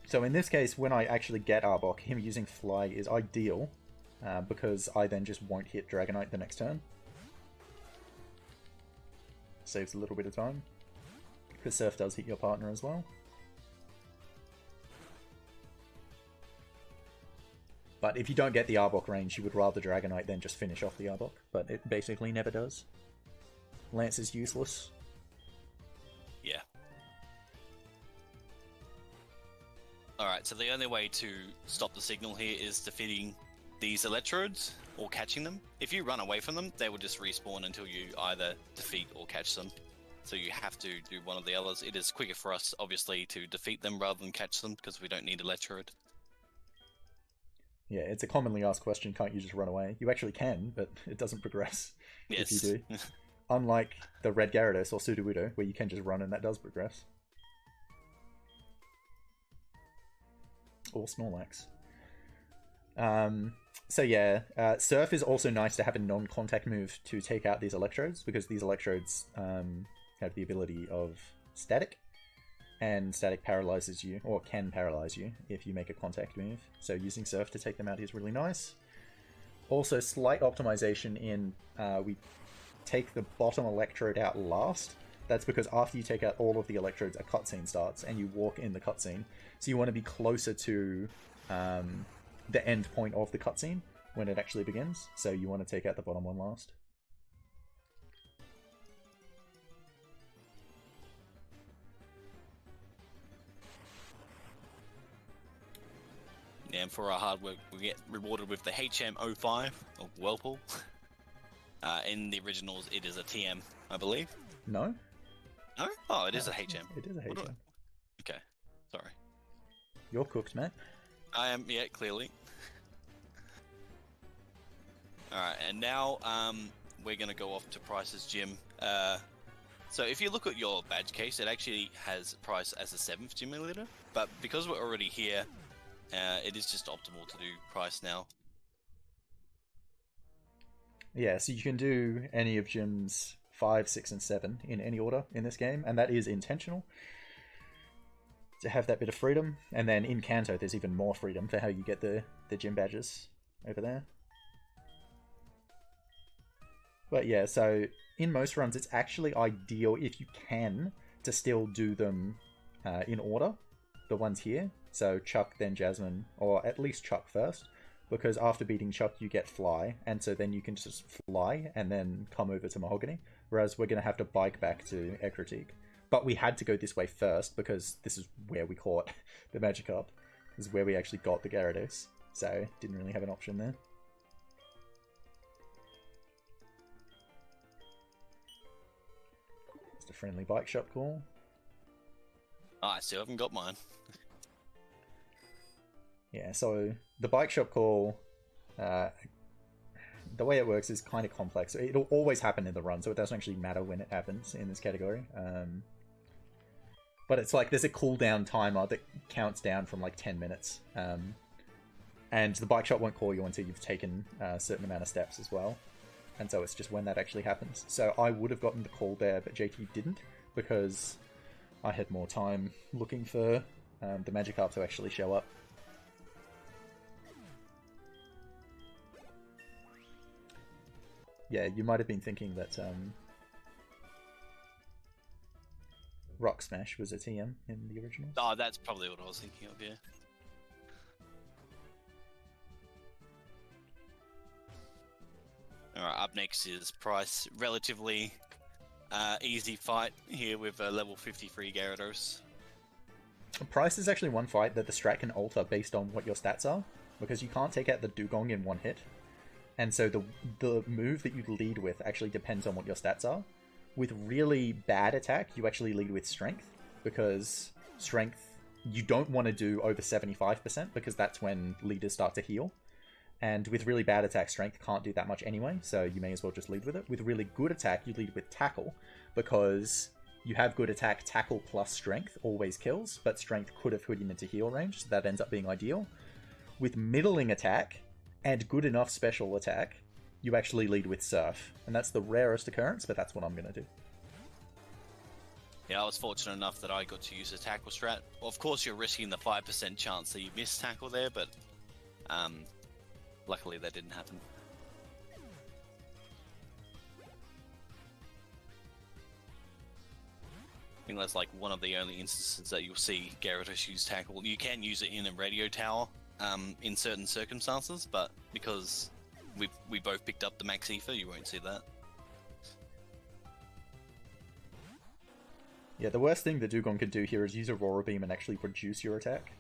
So in this case, when I actually get Arbok, him using Fly is ideal, because I then just won't hit Dragonite the next turn. Saves a little bit of time. Because Surf does hit your partner as well. But if you don't get the Arbok range, you would rather Dragonite than just finish off the Arbok. But it basically never does. Lance is useless. Yeah. Alright, so the only way to stop the signal here is defeating these electrodes or catching them. If you run away from them, they will just respawn until you either defeat or catch them. So you have to do one of the others. It is quicker for us, obviously, to defeat them rather than catch them because we don't need electrode. Yeah, it's a commonly asked question, can't you just run away? You actually can, but it doesn't progress if you do. Unlike the Red Gyarados or Sudowoodo, where you can just run and that does progress. Or Snorlax. So yeah, Surf is also nice to have a non-contact move to take out these electrodes, because these electrodes have the ability of static. And static paralyzes you, or can paralyze you, if you make a contact move. So using Surf to take them out is really nice. Also, slight optimization in we take the bottom electrode out last. That's because after you take out all of the electrodes, a cutscene starts, and you walk in the cutscene. So you want to be closer to the end point of the cutscene when it actually begins. So you want to take out the bottom one last. And for our hard work, we get rewarded with the HM05 of Whirlpool. In the originals, it is a TM, I believe. No? No? Oh, it is a HM. It is a What do HM. Okay, sorry. You're cooked, Matt. I am, yeah, clearly. Alright, and now we're going to go off to Price's gym. So if you look at your badge case, it actually has Price as a 7th gym leader, but because we're already here, it is just optimal to do Price now. Yeah, so you can do any of gyms 5, 6, and 7 in any order in this game, and that is intentional to have that bit of freedom. And then in Kanto, there's even more freedom for how you get the gym badges over there. But yeah, so in most runs, it's actually ideal if you can to still do them in order, the ones here. So Chuck, then Jasmine, or at least Chuck first, because after beating Chuck, you get Fly, and so then you can just fly and then come over to Mahogany, whereas we're going to have to bike back to Ekritique. But we had to go this way first, because this is where we caught the Magikarp. This is where we actually got the Gyarados, so didn't really have an option there. Just a friendly bike shop call. Oh, I still haven't got mine. Yeah, so the bike shop call, the way it works is kind of complex. It'll always happen in the run, so it doesn't actually matter when it happens in this category. But it's like there's a cooldown timer that counts down from like 10 minutes. And the bike shop won't call you until you've taken a certain amount of steps as well. And so it's just when that actually happens. So I would have gotten the call there, but JT didn't, because I had more time looking for the Magikarp to actually show up. Yeah, you might have been thinking that Rock Smash was a TM in the original. Oh, that's probably what I was thinking of, yeah. Alright, up next is Price. Relatively easy fight here with a level 53 Gyarados. Price is actually one fight that the strat can alter based on what your stats are, because you can't take out the Dugong in one hit. And so the move that you lead with actually depends on what your stats are. With really bad attack, you actually lead with Strength, because Strength, you don't want to do over 75%, because that's when leaders start to heal. And with really bad attack, Strength can't do that much anyway, so you may as well just lead with it. With really good attack, you lead with Tackle, because you have good attack, Tackle plus Strength always kills, but Strength could have put him into heal range, so that ends up being ideal. With middling attack and good enough special attack, you actually lead with Surf. And that's the rarest occurrence, but that's what I'm going to do. Yeah, I was fortunate enough that I got to use a Tackle strat. Of course, you're risking the 5% chance that you miss Tackle there, but luckily that didn't happen. I think that's like one of the only instances that you'll see Gyarados use Tackle. You can use it in a radio tower in certain circumstances, but because we both picked up the Max Ether, you won't see that. Yeah, the worst thing the Dugong could do here is use Aurora Beam and actually reduce your attack.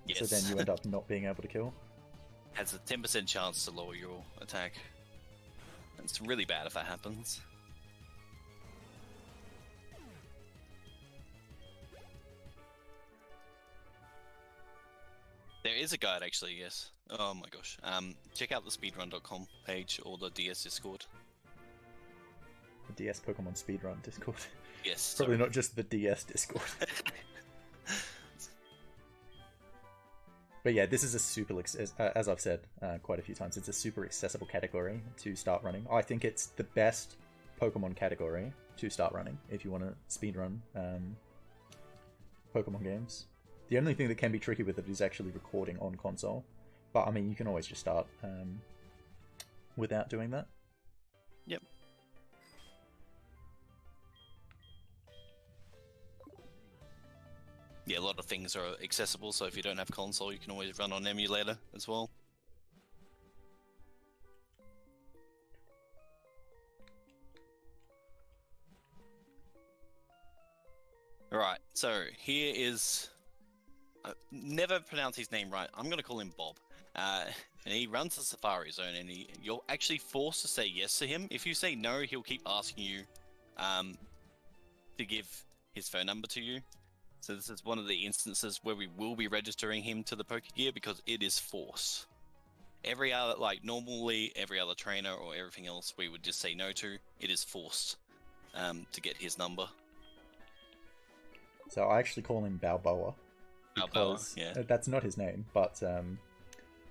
Yes. So then you end up not being able to kill. Has a 10% chance to lower your attack. It's really bad if that happens. There is a guide actually, yes. Oh my gosh. Check out the speedrun.com page or the DS Discord. The DS Pokemon Speedrun Discord. Yes. Probably not just the DS Discord. But yeah, this is a super, as I've said quite a few times, it's a super accessible category to start running. I think it's the best Pokemon category to start running if you want to speedrun Pokemon games. The only thing that can be tricky with it is actually recording on console. But I mean, you can always just start without doing that. Yep. Yeah, a lot of things are accessible, so if you don't have console, you can always run on emulator as well. Alright, so here is... never pronounce his name right. I'm going to call him Bob. and he runs the Safari Zone, and you're actually forced to say yes to him. If you say no, he'll keep asking you to give his phone number to you. So this is one of the instances where we will be registering him to the Pokegear because it is forced. Every other, like normally every other trainer or everything else we would just say no to. It is forced to get his number. So I actually call him Balboa. Because yeah. that's not his name, but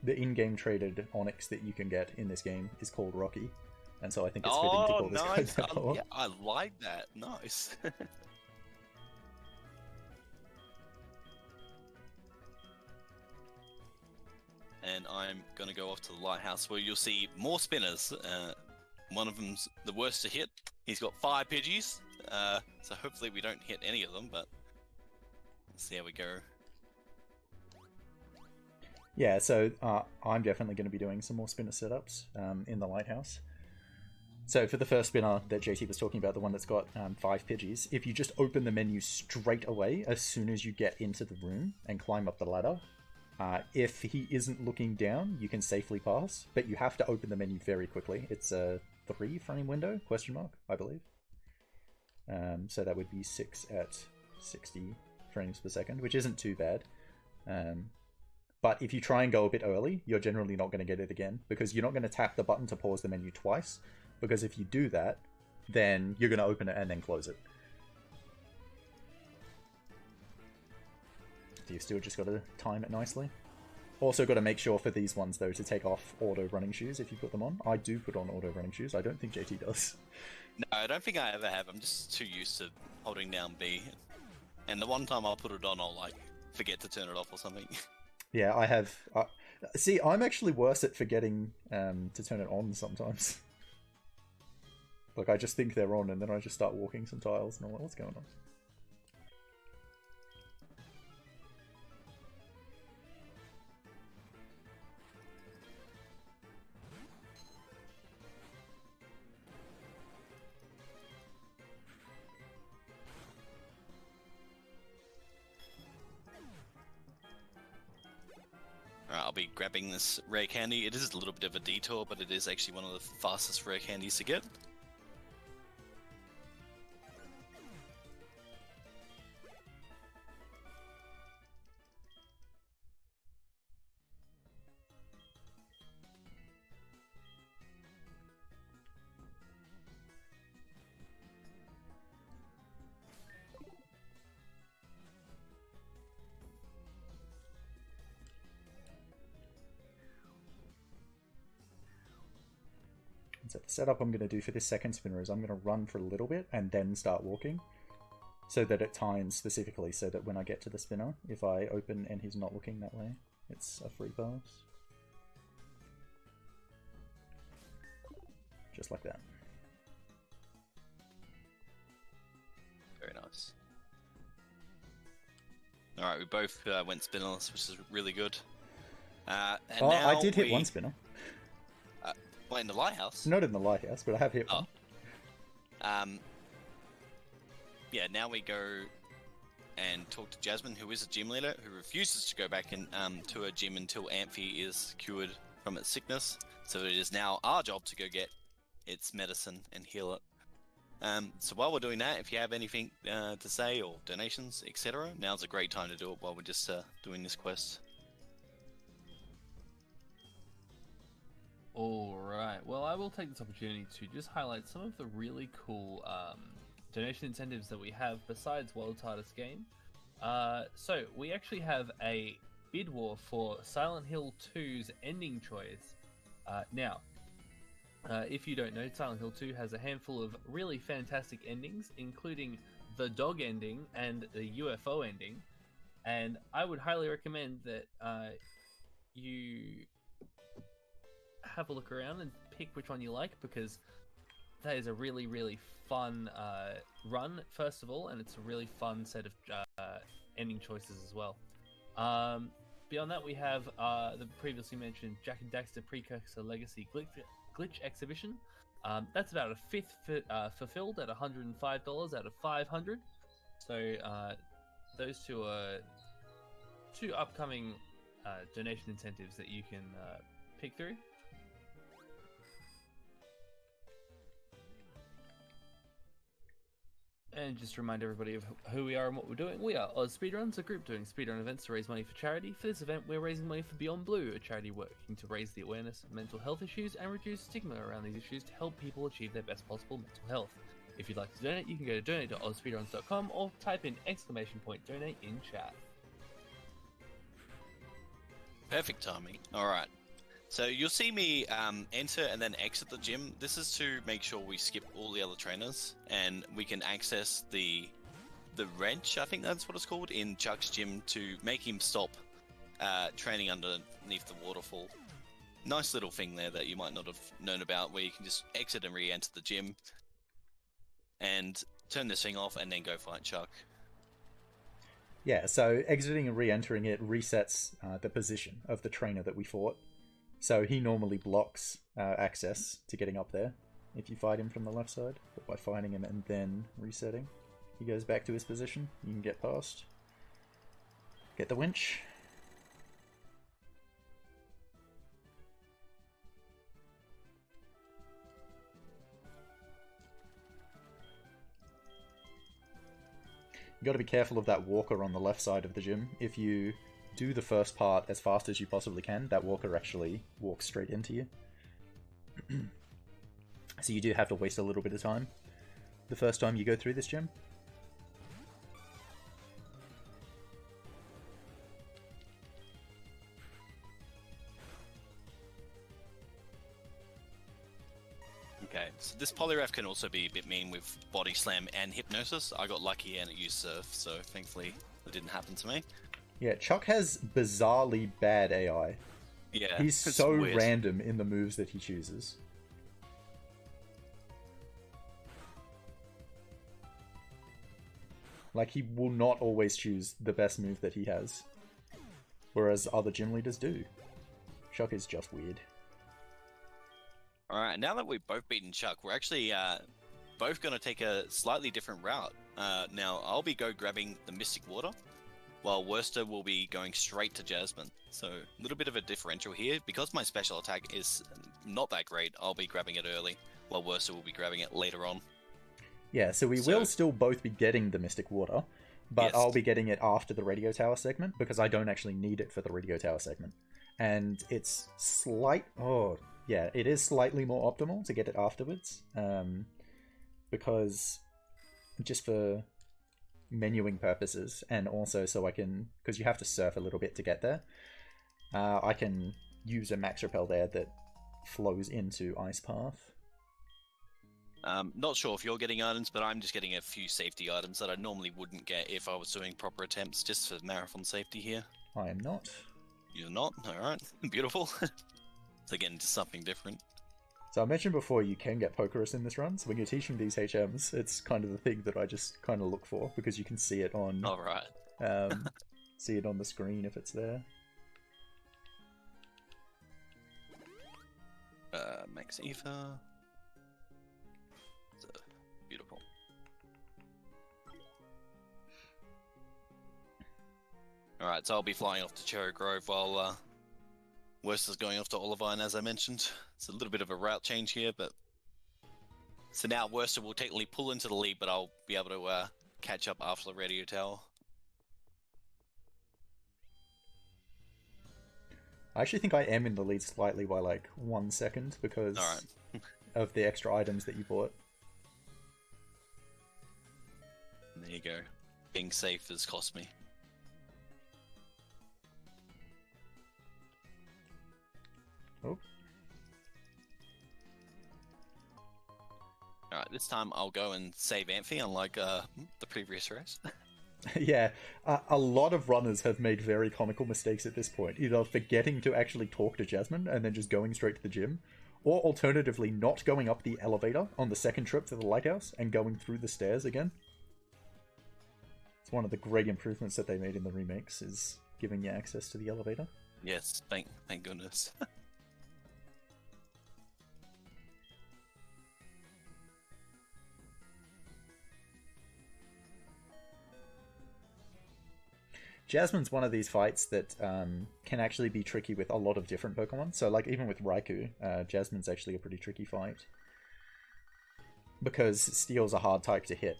the in-game traded Onyx that you can get in this game is called Rocky. And so I think it's fitting to call this nice. guy Balboa. Yeah, I like that. Nice. And I'm going to go off to the lighthouse where you'll see more spinners. One of them's the worst to hit. He's got 5 Pidgeys, so hopefully we don't hit any of them, but let's see how we go. Yeah, so I'm definitely going to be doing some more spinner setups in the lighthouse. So for the first spinner that JT was talking about, the one that's got 5 Pidgeys, if you just open the menu straight away as soon as you get into the room and climb up the ladder, if he isn't looking down, you can safely pass, but you have to open the menu very quickly. It's a 3-frame window, question mark, I believe. So that would be 6 at 60 frames per second, which isn't too bad. But if you try and go a bit early, you're generally not going to get it again, because you're not going to tap the button to pause the menu twice, because if you do that, then you're going to open it and then close it. You've still just got to time it nicely. Also got to make sure for these ones, though, to take off auto running shoes if you put them on. I do put on auto running shoes. I don't think JT does. No, I don't think I ever have. I'm just too used to holding down B. And the one time I'll put it on, I'll like forget to turn it off or something. Yeah, I have. See, I'm actually worse at forgetting to turn it on sometimes. Like, I just think they're on, and then I just start walking some tiles, and I'm like, what's going on? Alright, I'll be grabbing this rare candy. It is a little bit of a detour, but it is actually one of the fastest rare candies to get. So the setup I'm going to do for this second spinner is I'm going to run for a little bit and then start walking, so that it times specifically, so that when I get to the spinner, if I open and he's not looking that way, it's a free pass. Just like that. Very nice. Alright, we both went spinnerless, which is really good. And oh, now I did hit one spinner. Well, in the lighthouse? Not in the lighthouse, but I have hit one. Yeah, now we go and talk to Jasmine, who is a gym leader, who refuses to go back in, to her gym until Amphi is cured from its sickness. So it is now our job to go get its medicine and heal it. So while we're doing that, if you have anything to say, or donations, etc., now's a great time to do it while we're just doing this quest. Alright, well I will take this opportunity to just highlight some of the really cool donation incentives that we have besides World's Hardest Game. So we actually have a bid war for Silent Hill 2's ending choice. Now, if you don't know, Silent Hill 2 has a handful of really fantastic endings, including the dog ending and the UFO ending, and I would highly recommend that you have a look around and pick which one you like, because that is a really, really fun run, first of all, and it's a really fun set of ending choices as well. Beyond that, we have the previously mentioned Jack and Daxter Precursor Legacy Glitch Exhibition. That's about a fifth fulfilled at $105 out of 500. So those two are two upcoming donation incentives that you can pick through. And just to remind everybody of who we are and what we're doing, we are AusSpeedruns, a group doing speedrun events to raise money for charity. For this event, we're raising money for Beyond Blue, a charity working to raise the awareness of mental health issues and reduce stigma around these issues to help people achieve their best possible mental health. If you'd like to donate, you can go to donate.ausspeedruns.com or type in !donate in chat. Perfect timing. Alright. So you'll see me enter and then exit the gym. This is to make sure we skip all the other trainers and we can access the wrench, I think that's what it's called, in Chuck's gym to make him stop training underneath the waterfall. Nice little thing there that you might not have known about, where you can just exit and re-enter the gym and turn this thing off and then go fight Chuck. Yeah, so exiting and re-entering it resets the position of the trainer that we fought. So he normally blocks access to getting up there if you fight him from the left side. But by fighting him and then resetting, he goes back to his position. You can get past. Get the winch. You got to be careful of that walker on the left side of the gym. If you do the first part as fast as you possibly can, that walker actually walks straight into you. So you do have to waste a little bit of time the first time you go through this gym. Okay, so this Polyref can also be a bit mean with Body Slam and Hypnosis. I got lucky and it used Surf, so thankfully it didn't happen to me. Yeah, Chuck has bizarrely bad AI. Yeah, He's it's so weird. random in the moves that he chooses. Like, he will not always choose the best move that he has. Whereas other gym leaders do. Chuck is just weird. Alright, now that we've both beaten Chuck, we're actually both going to take a slightly different route. Now, I'll be grabbing the Mystic Water, while Worcester will be going straight to Jasmine. So, a little bit of a differential here. Because my special attack is not that great, I'll be grabbing it early, while Worcester will be grabbing it later on. Yeah, so we will still both be getting the Mystic Water, but Yes. I'll be getting it after the Radio Tower segment, because I don't actually need it for the Radio Tower segment. And it's it is slightly more optimal to get it afterwards, because just for menuing purposes, and also so I can, because you have to surf a little bit to get there, I can use a max repel there that flows into Ice Path. Not sure if you're getting items, but I'm just getting a few safety items that I normally wouldn't get if I was doing proper attempts, just for marathon safety here. I am not. You're not? Alright, beautiful. So getting to something different. So I mentioned before you can get Pokerus in this run, so when you're teaching these HMs, it's kind of the thing that I just kind of look for, because you can see it on Alright. see it on the screen if it's there. Max Ether. So, beautiful. Alright, so I'll be flying off to Cherry Grove while Worcester's going off to Olivine, as I mentioned. It's a little bit of a route change here, but... So now Worcester will technically pull into the lead, but I'll be able to catch up after the radio tower. I actually think I am in the lead slightly by like 1 second, because of the extra items that you bought. There you go. Being safe has cost me. Oh. Alright, this time I'll go and save Amphi, unlike the previous race. Yeah, a lot of runners have made very comical mistakes at this point, either forgetting to actually talk to Jasmine and then just going straight to the gym, or alternatively not going up the elevator on the second trip to the lighthouse and going through the stairs again. It's one of the great improvements that they made in the remakes, is giving you access to the elevator. Yes, thank goodness. Jasmine's one of these fights that can actually be tricky with a lot of different Pokemon. So, like, even with Raikou, Jasmine's actually a pretty tricky fight. Because Steel's a hard type to hit.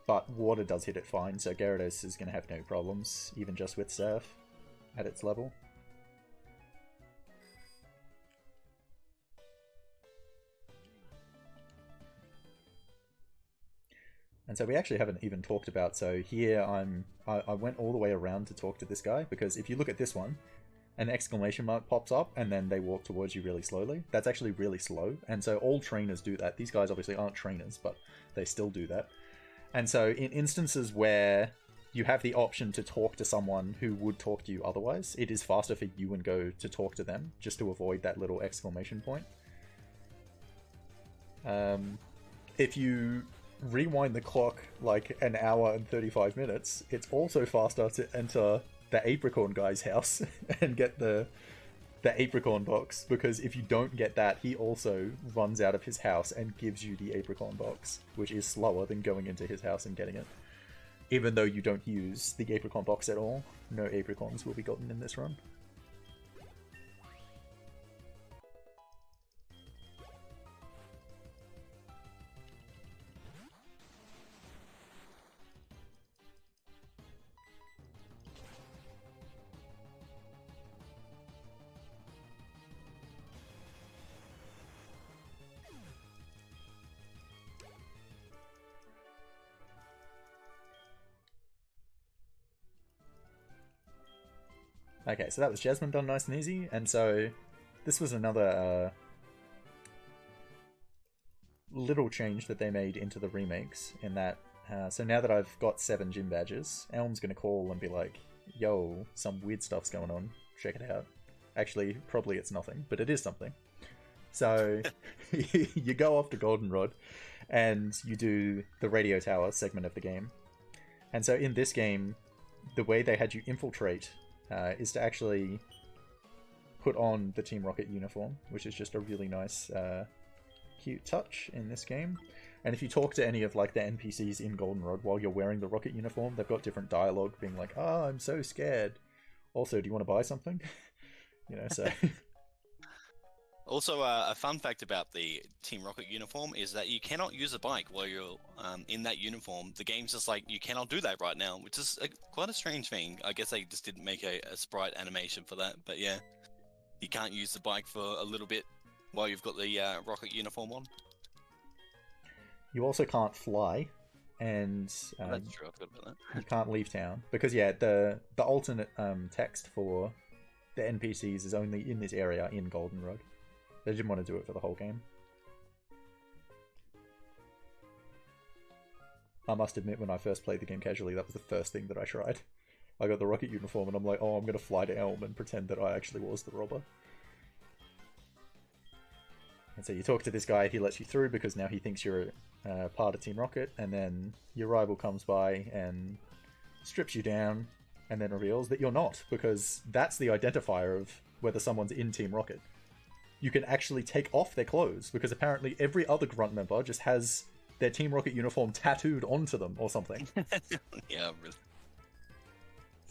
But Water does hit it fine, so Gyarados is going to have no problems, even just with Surf at its level. And so we actually haven't even talked about, so here I went all the way around to talk to this guy, because if you look at this one, an exclamation mark pops up, and then they walk towards you really slowly. That's actually really slow, and so all trainers do that. These guys obviously aren't trainers, but they still do that. And so in instances where you have the option to talk to someone who would talk to you otherwise, it is faster for you and Go to talk to them, just to avoid that little exclamation point. If you rewind the clock like an hour and 35 minutes, it's also faster to enter the Apricorn guy's house and get the Apricorn box, because if you don't get that, he also runs out of his house and gives you the Apricorn box, which is slower than going into his house and getting it. Even though you don't use the Apricorn box at all, no Apricorns will be gotten in this run. Okay, so that was Jasmine done nice and easy, and so this was another little change that they made into the remakes, in that, so now that I've got 7 gym badges, Elm's going to call and be like, yo, some weird stuff's going on, check it out. Actually, probably it's nothing, but it is something. So, you go off to Goldenrod, and you do the radio tower segment of the game. And so in this game, the way they had you infiltrate is to actually put on the Team Rocket uniform, which is just a really nice, cute touch in this game. And if you talk to any of like the NPCs in Goldenrod while you're wearing the Rocket uniform, they've got different dialogue being like, "Oh, I'm so scared. Also, do you want to buy something?" You know, so. Also, a fun fact about the Team Rocket uniform is that you cannot use a bike while you're in that uniform. The game's just like, you cannot do that right now, which is quite a strange thing. I guess they just didn't make a sprite animation for that, but yeah. You can't use the bike for a little bit while you've got the Rocket uniform on. You also can't fly, and that's true, I forgot about that. You can't leave town. Because, yeah, the alternate text for the NPCs is only in this area in Goldenrod. They didn't want to do it for the whole game. I must admit, when I first played the game casually, that was the first thing that I tried. I got the Rocket uniform and I'm like, oh, I'm going to fly to Elm and pretend that I actually was the robber. And so you talk to this guy, he lets you through because now he thinks you're part of Team Rocket, and then your rival comes by and strips you down and then reveals that you're not, because that's the identifier of whether someone's in Team Rocket. You can actually take off their clothes, because apparently every other Grunt member just has their Team Rocket uniform tattooed onto them or something. Yeah, really.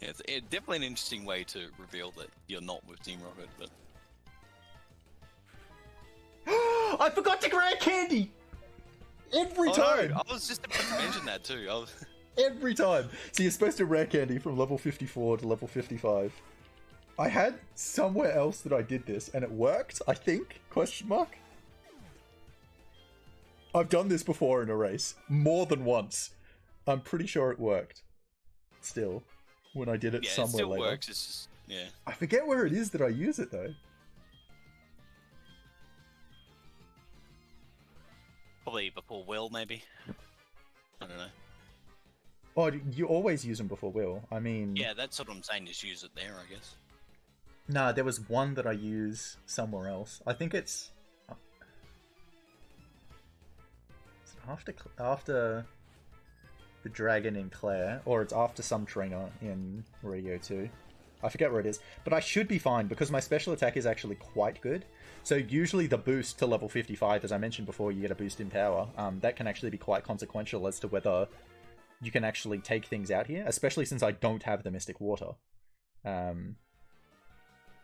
Yeah, it's definitely an interesting way to reveal that you're not with Team Rocket, but... I forgot to grab candy! Every time! No, I was just about to mention that too. Every time! So you're supposed to rare candy from level 54 to level 55. I had somewhere else that I did this, and it worked, I think? Question mark? I've done this before in a race. More than once. I'm pretty sure it worked. Still. When I did it somewhere later. Yeah, it still works, it's just... yeah. I forget where it is that I use it, though. Probably before Will, maybe? I don't know. Oh, you always use them before Will. I mean... Yeah, that's what I'm saying, just use it there, I guess. Nah, there was one that I use somewhere else. I think it's... Is it after the Dragon in Claire, or it's after some trainer in Radio 2. I forget where it is. But I should be fine, because my special attack is actually quite good. So usually the boost to level 55, as I mentioned before, you get a boost in power. That can actually be quite consequential as to whether you can actually take things out here, especially since I don't have the Mystic Water.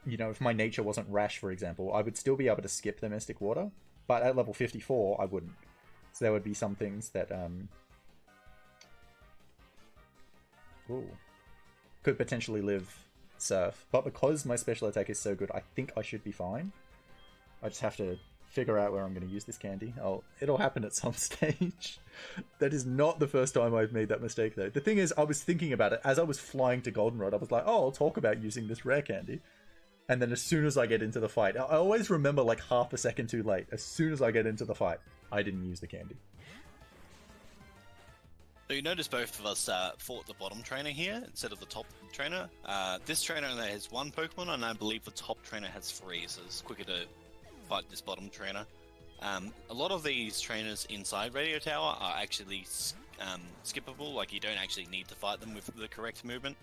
You know, if my nature wasn't Rash, for example, I would still be able to skip the Mystic Water, but at level 54, I wouldn't. So there would be some things that could potentially live Surf. But because my special attack is so good, I think I should be fine. I just have to figure out where I'm going to use this candy. It'll happen at some stage. That is not the first time I've made that mistake, though. The thing is, I was thinking about it as I was flying to Goldenrod. I was like, oh, I'll talk about using this rare candy. And then as soon as I get into the fight, I always remember like half a second too late. As soon as I get into the fight, I didn't use the candy. So you notice both of us fought the bottom trainer here instead of the top trainer. This trainer only has one Pokemon, and I believe the top trainer has 3, so it's quicker to fight this bottom trainer. A lot of these trainers inside Radio Tower are actually skippable, like you don't actually need to fight them with the correct movement.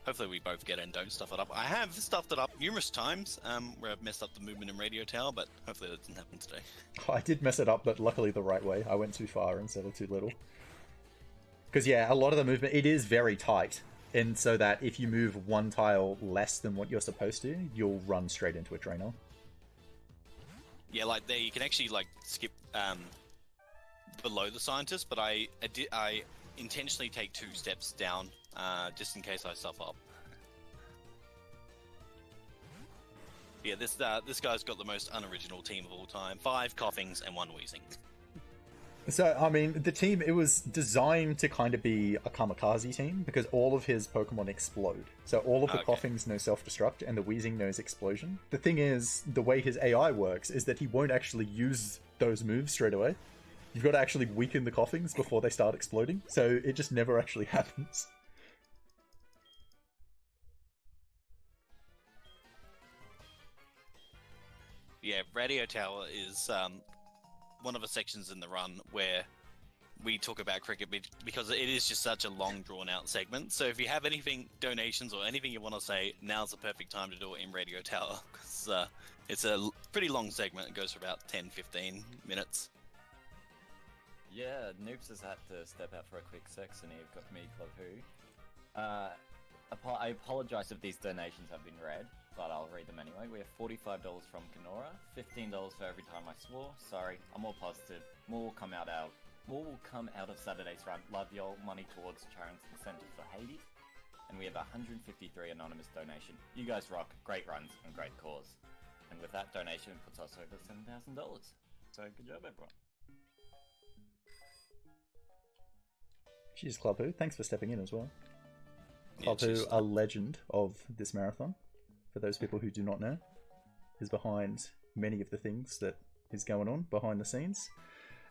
Hopefully we both get it and don't stuff it up. I have stuffed it up numerous times where I've messed up the movement in Radio Tower, but hopefully that doesn't happen today. I did mess it up, but luckily the right way. I went too far instead of too little. Because yeah, a lot of the movement, it is very tight. And so that if you move one tile less than what you're supposed to, you'll run straight into a trainer. Yeah, like there you can actually like skip below the scientist, but I intentionally take 2 steps down just in case I stuff up. Yeah, this guy's got the most unoriginal team of all time. 5 coughings and 1 wheezing. So, I mean, the team, it was designed to kind of be a kamikaze team because all of his Pokemon explode. So all of the coughings know self-destruct and the wheezing knows explosion. The thing is, the way his AI works is that he won't actually use those moves straight away. You've got to actually weaken the coughings before they start exploding. So it just never actually happens. Yeah, Radio Tower is one of the sections in the run where we talk about cricket because it is just such a long drawn out segment. So if you have anything, donations or anything you want to say, now's the perfect time to do it in Radio Tower because it's a pretty long segment. It goes for about 10-15 minutes. Yeah, Noobs has had to step out for a quick sec, and you've got me, Club Who. I apologise if these donations have been read, but I'll read them anyway. We have $45 from Kenora, $15 for every time I swore. Sorry, I'm more positive. More will come out of Saturday's run. Love y'all. Money towards Charon's incentive for Hades. And we have 153 anonymous donation. You guys rock. Great runs and great cause. And with that donation, it puts us over $7,000. So good job, everyone. Cheers, Club Who. Thanks for stepping in as well. Club Who, a legend of this marathon, for those people who do not know, is behind many of the things that is going on behind the scenes.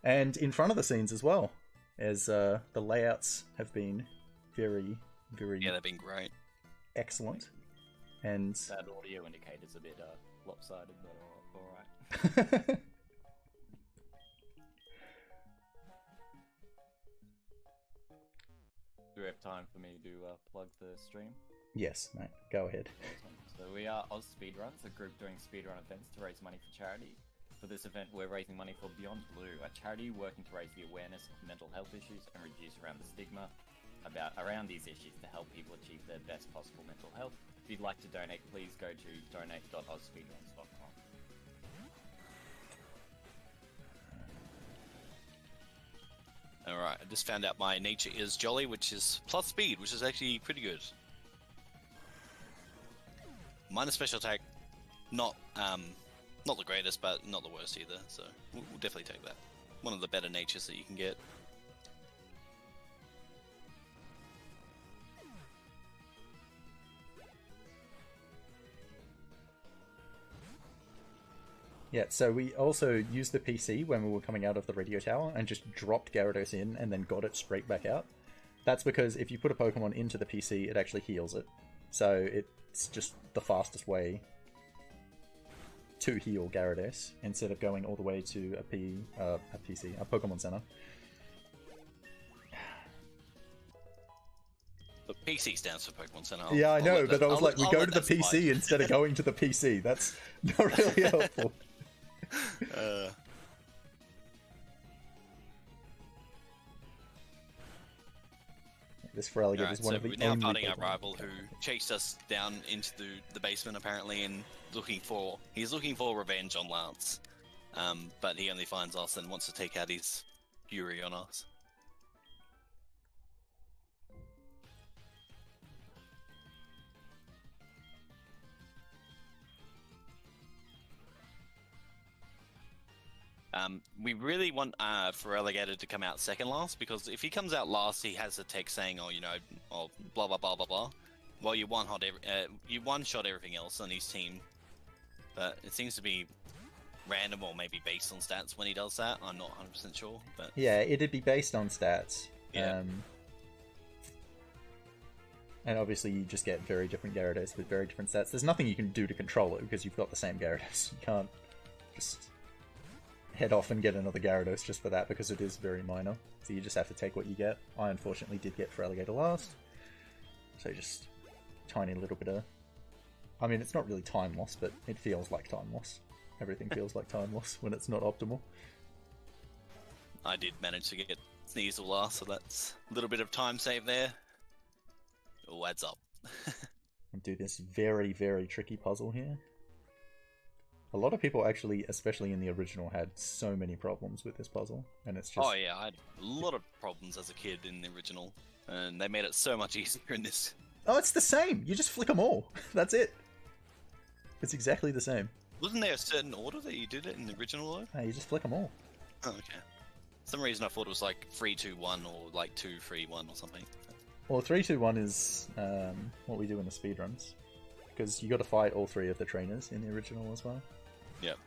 And in front of the scenes as well, as the layouts have been very, very... Yeah, they've been great. Excellent. And... That audio indicator's a bit lopsided, but alright. Do we have time for me to plug the stream? Yes, mate. Go ahead. So we are AusSpeedruns, a group doing speedrun events to raise money for charity. For this event, we're raising money for Beyond Blue, a charity working to raise the awareness of mental health issues and reduce around the stigma around these issues to help people achieve their best possible mental health. If you'd like to donate, please go to donate.ausspeedruns.com. Alright, I just found out my nature is Jolly, which is plus speed, which is actually pretty good. Minus special attack, not the greatest, but not the worst either, so we'll definitely take that. One of the better natures that you can get. Yeah, so we also used the PC when we were coming out of the radio tower and just dropped Gyarados in and then got it straight back out. That's because if you put a Pokemon into the PC, it actually heals it. So it's just the fastest way to heal Gyarados instead of going all the way to a Pokemon Center. But PC stands for Pokemon Center. Yeah, I know, but I was like, we go to the PC instead of going to the PC. That's not really helpful. This Feraligatr Alright, is one so of the we're now only fighting our Pokemon rival who that can- chased us down into the basement apparently and he's looking for revenge on Lance. But he only finds us and wants to take out his fury on us. We really want Feraligatr to come out second last, because if he comes out last, he has a text saying, "Oh, you know, oh, blah blah blah blah blah." Well, you one-shot everything else on his team, but it seems to be random or maybe based on stats when he does that. I'm not 100% sure, but Yeah, it'd be based on stats. Yeah. And obviously you just get very different Gyarados with very different stats. There's nothing you can do to control it because you've got the same Gyarados. You can't just head off and get another Gyarados just for that, because it is very minor. So you just have to take what you get. I unfortunately did get Feraligatr last. So just tiny little bit of... I mean, it's not really time loss, but it feels like time loss. Everything feels like time loss when it's not optimal. I did manage to get Sneasel last, so that's a little bit of time saved there. It all adds up. And do this very, very tricky puzzle here. A lot of people actually, especially in the original, had so many problems with this puzzle, and it's just... Oh yeah, I had a lot of problems as a kid in the original, and they made it so much easier in this. Oh, it's the same! You just flick them all! That's it! It's exactly the same. Wasn't there a certain order that you did it in the original though? You just flick them all. Oh, okay. For some reason I thought it was like 3, 2, 1 or like 2, 3, 1 or something. Well, 3, 2, 1 is what we do in the speedruns. Because you got to fight all 3 of the trainers in the original as well. Yep.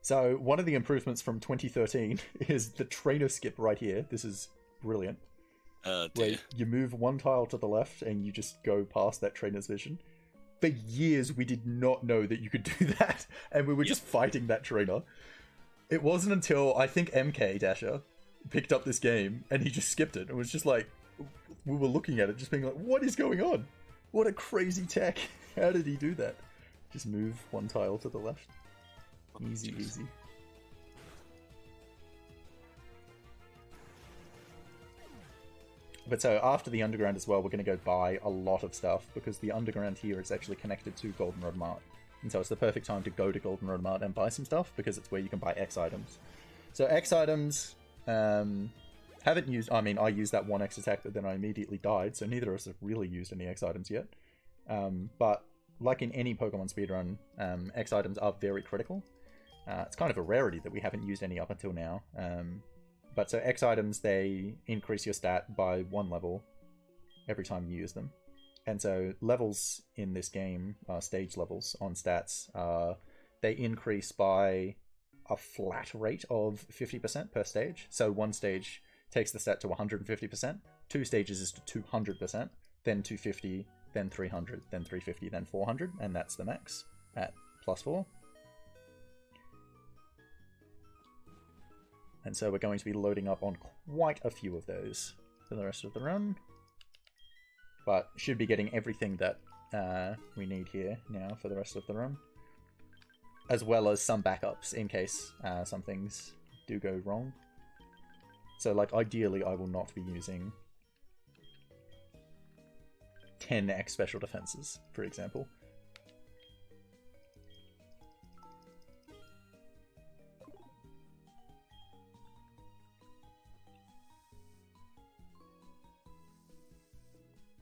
So, one of the improvements from 2013 is the trainer skip right here. This is brilliant. Where Dear. you move one tile to the left and you just go past that trainer's vision. For years, we did not know that you could do that, and we were just fighting that trainer. It wasn't until, I think, MK Dasher picked up this game, and he just skipped it. It was just like, we were looking at it, just being like, what is going on? What a crazy tech. How did he do that? Just move one tile to the left. Easy, easy. But so after the underground as well, we're going to go buy a lot of stuff, because the underground here is actually connected to Goldenrod Mart. And so it's the perfect time to go to Goldenrod Mart and buy some stuff, because it's where you can buy X items. So X items, haven't used... I mean, I used that one X attack, but then I immediately died, so neither of us have really used any X items yet. But like in any Pokemon speedrun, X items are very critical. It's kind of a rarity that we haven't used any up until now. But so X items, they increase your stat by 1 level every time you use them. And so levels in this game, stage levels on stats, they increase by a flat rate of 50% per stage. So one stage takes the stat to 150%, 2 stages is to 200%, then 250, then 300, then 350, then 400, and that's the max at +4. And so we're going to be loading up on quite a few of those for the rest of the run. But should be getting everything that we need here now for the rest of the run. As well as some backups in case some things do go wrong. So like ideally I will not be using 10 X special defenses, for example.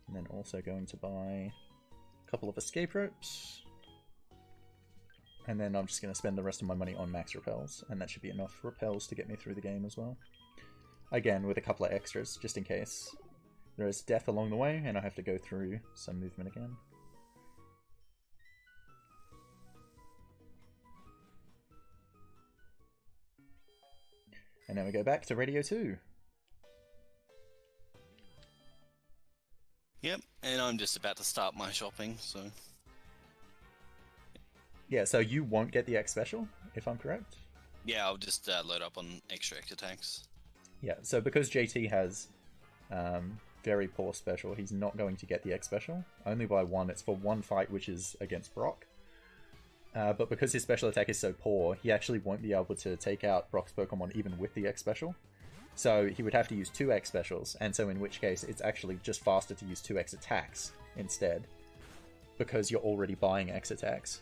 And then also going to buy a couple of escape ropes. And then I'm just going to spend the rest of my money on max repels, and that should be enough repels to get me through the game as well. Again, with a couple of extras, just in case there is death along the way, and I have to go through some movement again. And then we go back to Radio 2. Yep, and I'm just about to start my shopping, so... Yeah, so you won't get the X special, if I'm correct? Yeah, I'll just load up on extra X attacks. Yeah, so because JT has very poor special. He's not going to get the X special. Only by one. It's for one fight, which is against Brock. But because his special attack is so poor, he actually won't be able to take out Brock's Pokemon even with the X special. So he would have to use 2 X specials, and so in which case it's actually just faster to use 2 X attacks instead, because you're already buying X attacks.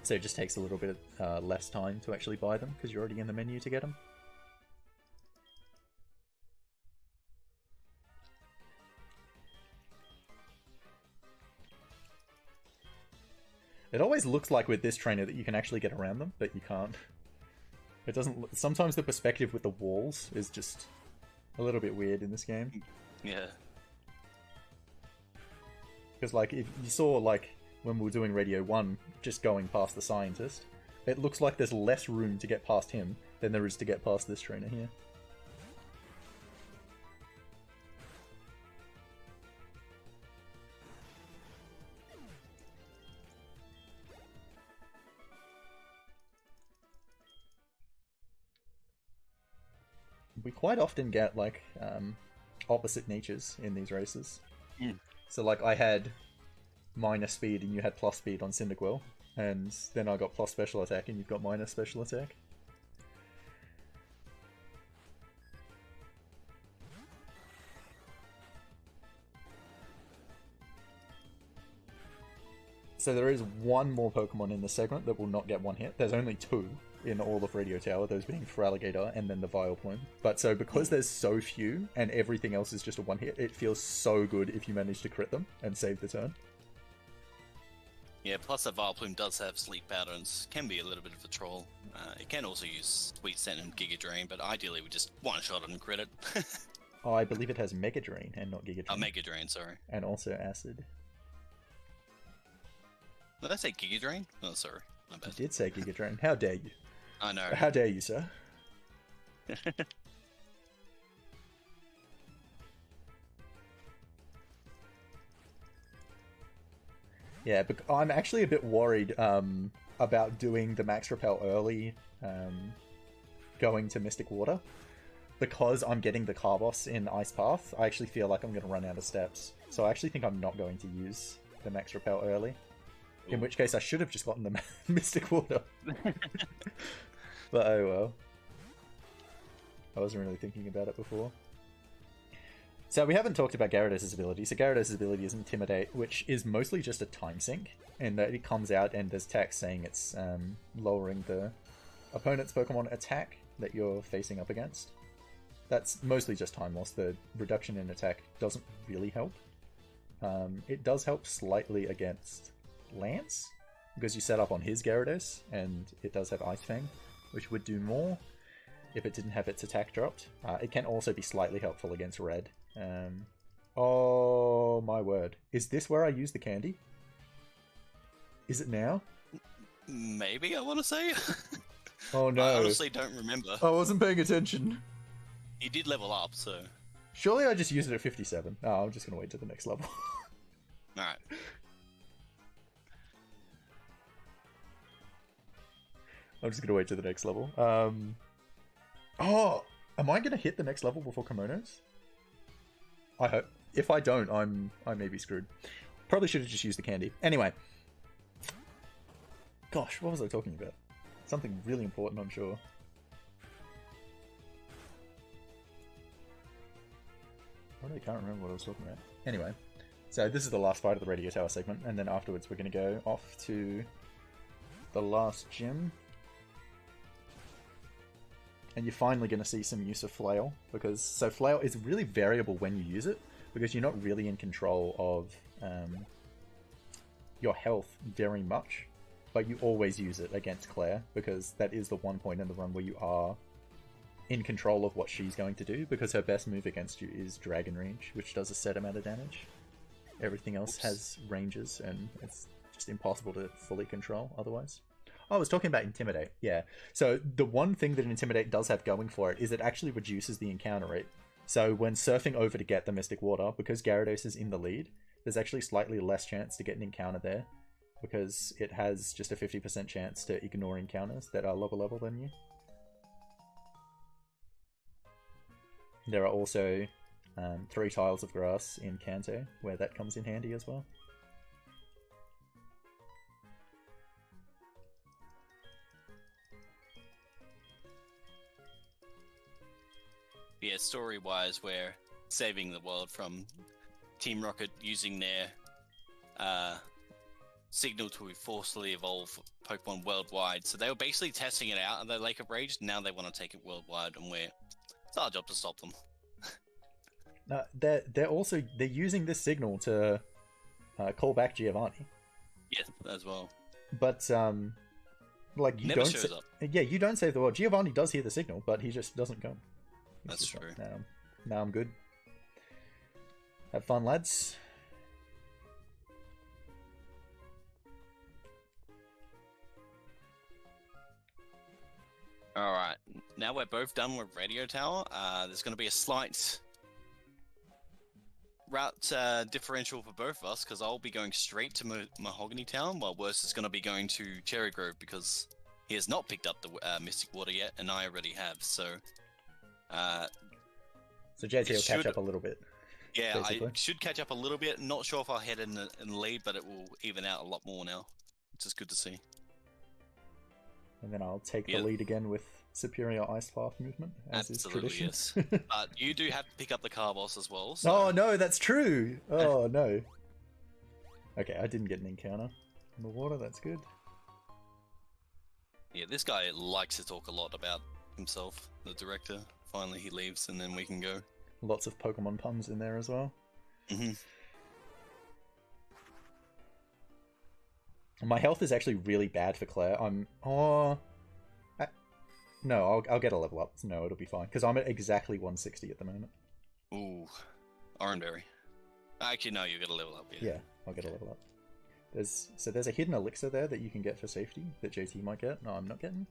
So it just takes a little bit less time to actually buy them, because you're already in the menu to get them. It always looks like with this trainer that you can actually get around them, but you can't. It doesn't. Sometimes the perspective with the walls is just a little bit weird in this game. Yeah. Because, like, if you saw, like, when we were doing Radio 1, just going past the scientist, it looks like there's less room to get past him than there is to get past this trainer here. We quite often get, like, opposite natures in these races. Mm. So, like, I had minus speed and you had plus speed on Cyndaquil, and then I got plus special attack and you've got minus special attack. So there is one more Pokemon in the segment that will not get one hit. There's only 2 in all of Radio Tower, those being Feraligatr and then the Vileplume. But so because there's so few and everything else is just a one hit, it feels so good if you manage to crit them and save the turn. Yeah, plus that Vileplume does have sleep patterns, can be a little bit of a troll. It can also use Sweet Scent and Giga Drain, but ideally we just one shot it and crit it. Oh, I believe it has Mega Drain and not Giga Drain. Oh, Mega Drain, sorry. And also Acid. Did I say Giga Drain? Oh, sorry. My You bad. did say Giga Drain. How dare you? I know. How dare you, sir? Yeah, but I'm actually a bit worried about doing the Max Repel early, going to Mystic Water. Because I'm getting the Carbos in Ice Path, I actually feel like I'm going to run out of steps. So I actually think I'm not going to use the Max Repel early. In which case I should have just gotten the Mystic Water. But oh well. I wasn't really thinking about it before. So we haven't talked about Gyarados' ability. So Gyarados' ability is Intimidate, which is mostly just a time sink. In that it comes out and there's text saying it's lowering the opponent's Pokemon attack that you're facing up against. That's mostly just time loss. The reduction in attack doesn't really help. It does help slightly against Lance, because you set up on his Gyarados, and it does have Ice Fang, which would do more if it didn't have its attack dropped. It can also be slightly helpful against Red. Oh my word. Is this where I use the candy? Is it now? Maybe, I want to say. Oh no. I honestly don't remember. I wasn't paying attention. You did level up, so... Surely I just used it at 57. Oh, I'm just going to wait to the next level. Alright. I'm just going to wait to the next level. Oh! Am I going to hit the next level before Kimonos? I hope. If I don't, I may be screwed. Probably should have just used the candy. Anyway. Gosh, what was I talking about? Something really important, I'm sure. I can't remember what I was talking about. Anyway, so this is the last fight of the Radio Tower segment, and then afterwards we're going to go off to the last gym. And you're finally going to see some use of Flail, because so Flail is really variable when you use it, because you're not really in control of your health very much, but you always use it against Claire, because that is the one point in the run where you are in control of what she's going to do, because her best move against you is Dragon Range, which does a set amount of damage. Everything else has ranges, and it's just impossible to fully control otherwise. Oh, I was talking about Intimidate, yeah. So the one thing that Intimidate does have going for it is it actually reduces the encounter rate. So when surfing over to get the Mystic Water, because Gyarados is in the lead, there's actually slightly less chance to get an encounter there, because it has just a 50% chance to ignore encounters that are lower level than you. There are also 3 tiles of grass in Kanto, where that comes in handy as well. Yeah, story-wise, we're saving the world from Team Rocket using their signal to forcibly evolve Pokemon worldwide. So they were basically testing it out at the Lake of Rage. Now they want to take it worldwide, and it's our job to stop them. They're using this signal to call back Giovanni. Yeah, as well. But like you Never don't shows up. Yeah, you don't save the world. Giovanni does hear the signal, but he just doesn't come. That's true. Like, now I'm good. Have fun, lads. Alright, now we're both done with Radio Tower. There's going to be a slight route differential for both of us, because I'll be going straight to Mahogany Town, while Worst is going to be going to Cherry Grove, because he has not picked up the Mystic Water yet, and I already have, so... So JT will catch up a little bit. Yeah, basically. I should catch up a little bit. Not sure if I'll head in the lead, but it will even out a lot more now, which is good to see. And then I'll take the lead again with superior ice path movement, as Absolutely, is tradition. yes. But you do have to pick up the car boss as well. So... Oh no, that's true! Oh no. Okay, I didn't get an encounter in the water, that's good. Yeah, this guy likes to talk a lot about himself, the director. Finally he leaves and then we can go. Lots of Pokemon puns in there as well. Mm-hmm. My health is actually really bad for Claire. No, I'll get a level up. No, it'll be fine. Because I'm at exactly 160 at the moment. Ooh. Oranberry. Actually, no, you get a level up, yeah. Yeah, I'll get a level up. There's a hidden elixir there that you can get for safety that JT might get. No, I'm not getting.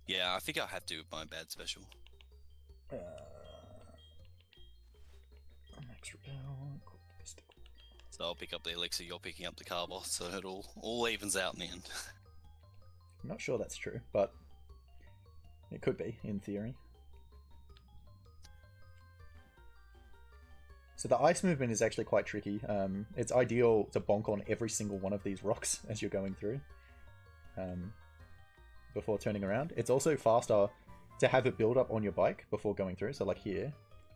Yeah, I think I'll have to with my bad special. Extra power. So I'll pick up the elixir, you're picking up the car boss, so it all evens out in the end. I'm not sure that's true, but it could be, in theory. So the ice movement is actually quite tricky. It's ideal to bonk on every single one of these rocks as you're going through, before turning around. It's also faster to have it build up on your bike before going through. So like here,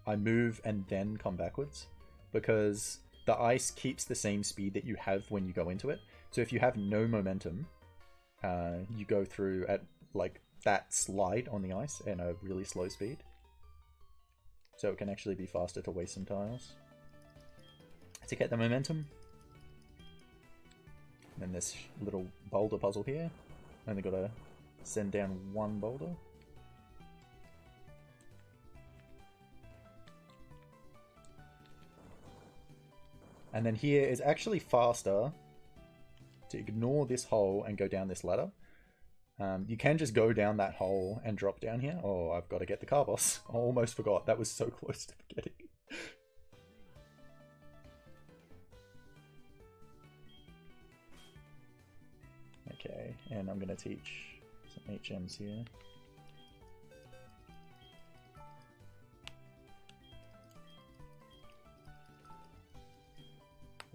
I move and then come backwards, because the ice keeps the same speed that you have when you go into it. So if you have no momentum, you go through at like that slide on the ice in a really slow speed. So it can actually be faster to waste some tiles to get the momentum. And then this little boulder puzzle here. Only got to send down one boulder. And then here is actually faster to ignore this hole and go down this ladder. You can just go down that hole and drop down here. Oh, I've got to get the car boss. I almost forgot. That was so close to forgetting. Okay, and I'm going to teach some HMs here.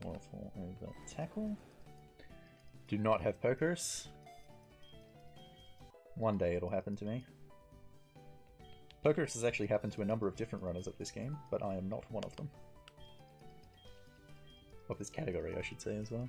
Waffle over tackle. Do not have pokers. One day it'll happen to me. Pokers has actually happened to a number of different runners of this game, but I am not one of them. Of this category, I should say, as well.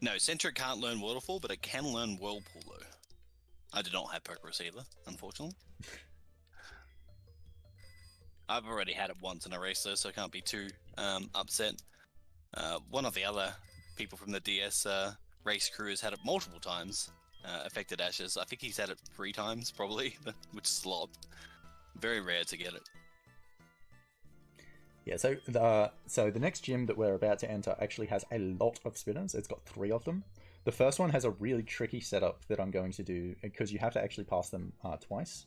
No, Centric can't learn Waterfall, but it can learn Whirlpool, though. I did not have Pokerus either, unfortunately. I've already had it once in a race, though, so I can't be too upset. One of the other people from the DS race crew has had it multiple times, affected Ashes. I think he's had it 3 times, probably, which is a lot. Very rare to get it. Yeah, so the next gym that we're about to enter actually has a lot of spinners. It's got 3 of them. The first one has a really tricky setup that I'm going to do, because you have to actually pass them twice.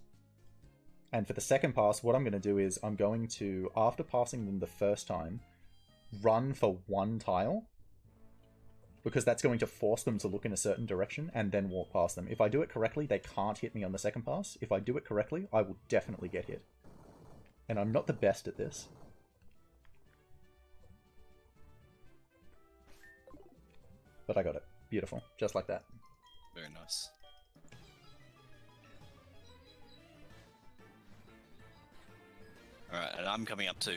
And for the second pass, what I'm going to do is I'm going to, after passing them the first time, run for one tile, because that's going to force them to look in a certain direction and then walk past them. If I do it correctly, they can't hit me on the second pass. If I do it correctly, I will definitely get hit. And I'm not the best at this. But I got it. Beautiful. Just like that. Very nice. Alright, and I'm coming up to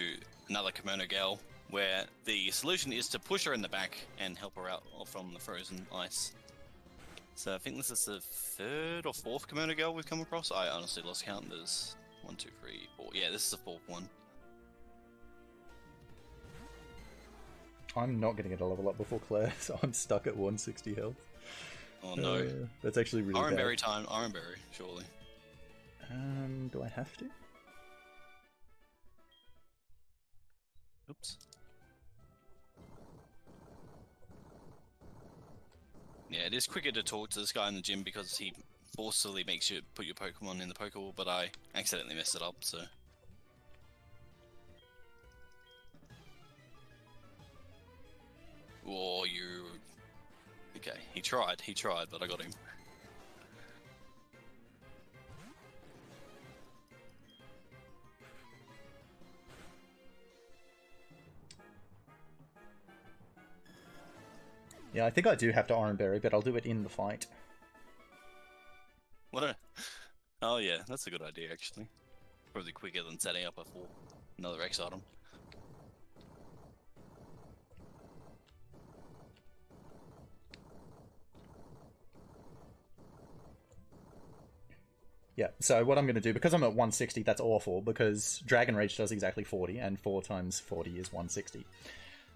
another kimono girl, where the solution is to push her in the back and help her out from the frozen ice. So I think this is the third or fourth kimono girl we've come across. I honestly lost count. There's 1, 2, 3, 4. Yeah, this is the fourth one. I'm not going to get a level up before Claire, so I'm stuck at 160 health. Oh no. That's actually really Iron bad. Berry time. Iron Berry, surely. Do I have to? Oops. Yeah, it is quicker to talk to this guy in the gym because he forcefully makes you put your Pokemon in the Pokeball, but I accidentally messed it up, so... Oh, you... Okay, he tried, but I got him. Yeah, I think I do have to Iron Berry, but I'll do it in the fight. What a... Oh yeah, that's a good idea actually. Probably quicker than setting up another X item. Yeah, so what I'm going to do, because I'm at 160, that's awful, because Dragon Rage does exactly 40, and 4 times 40 is 160.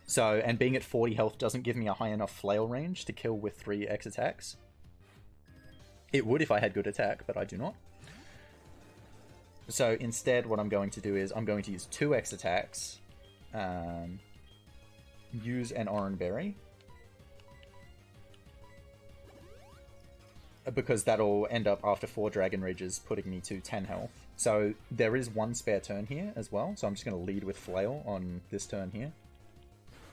So, and being at 40 health doesn't give me a high enough flail range to kill with 3 X attacks. It would if I had good attack, but I do not. So instead, what I'm going to do is I'm going to use 2 X attacks, use an Oran Berry, because that'll end up after 4 Dragon Rages putting me to 10 health. So there is 1 spare turn here as well, so I'm just going to lead with Flail on this turn here.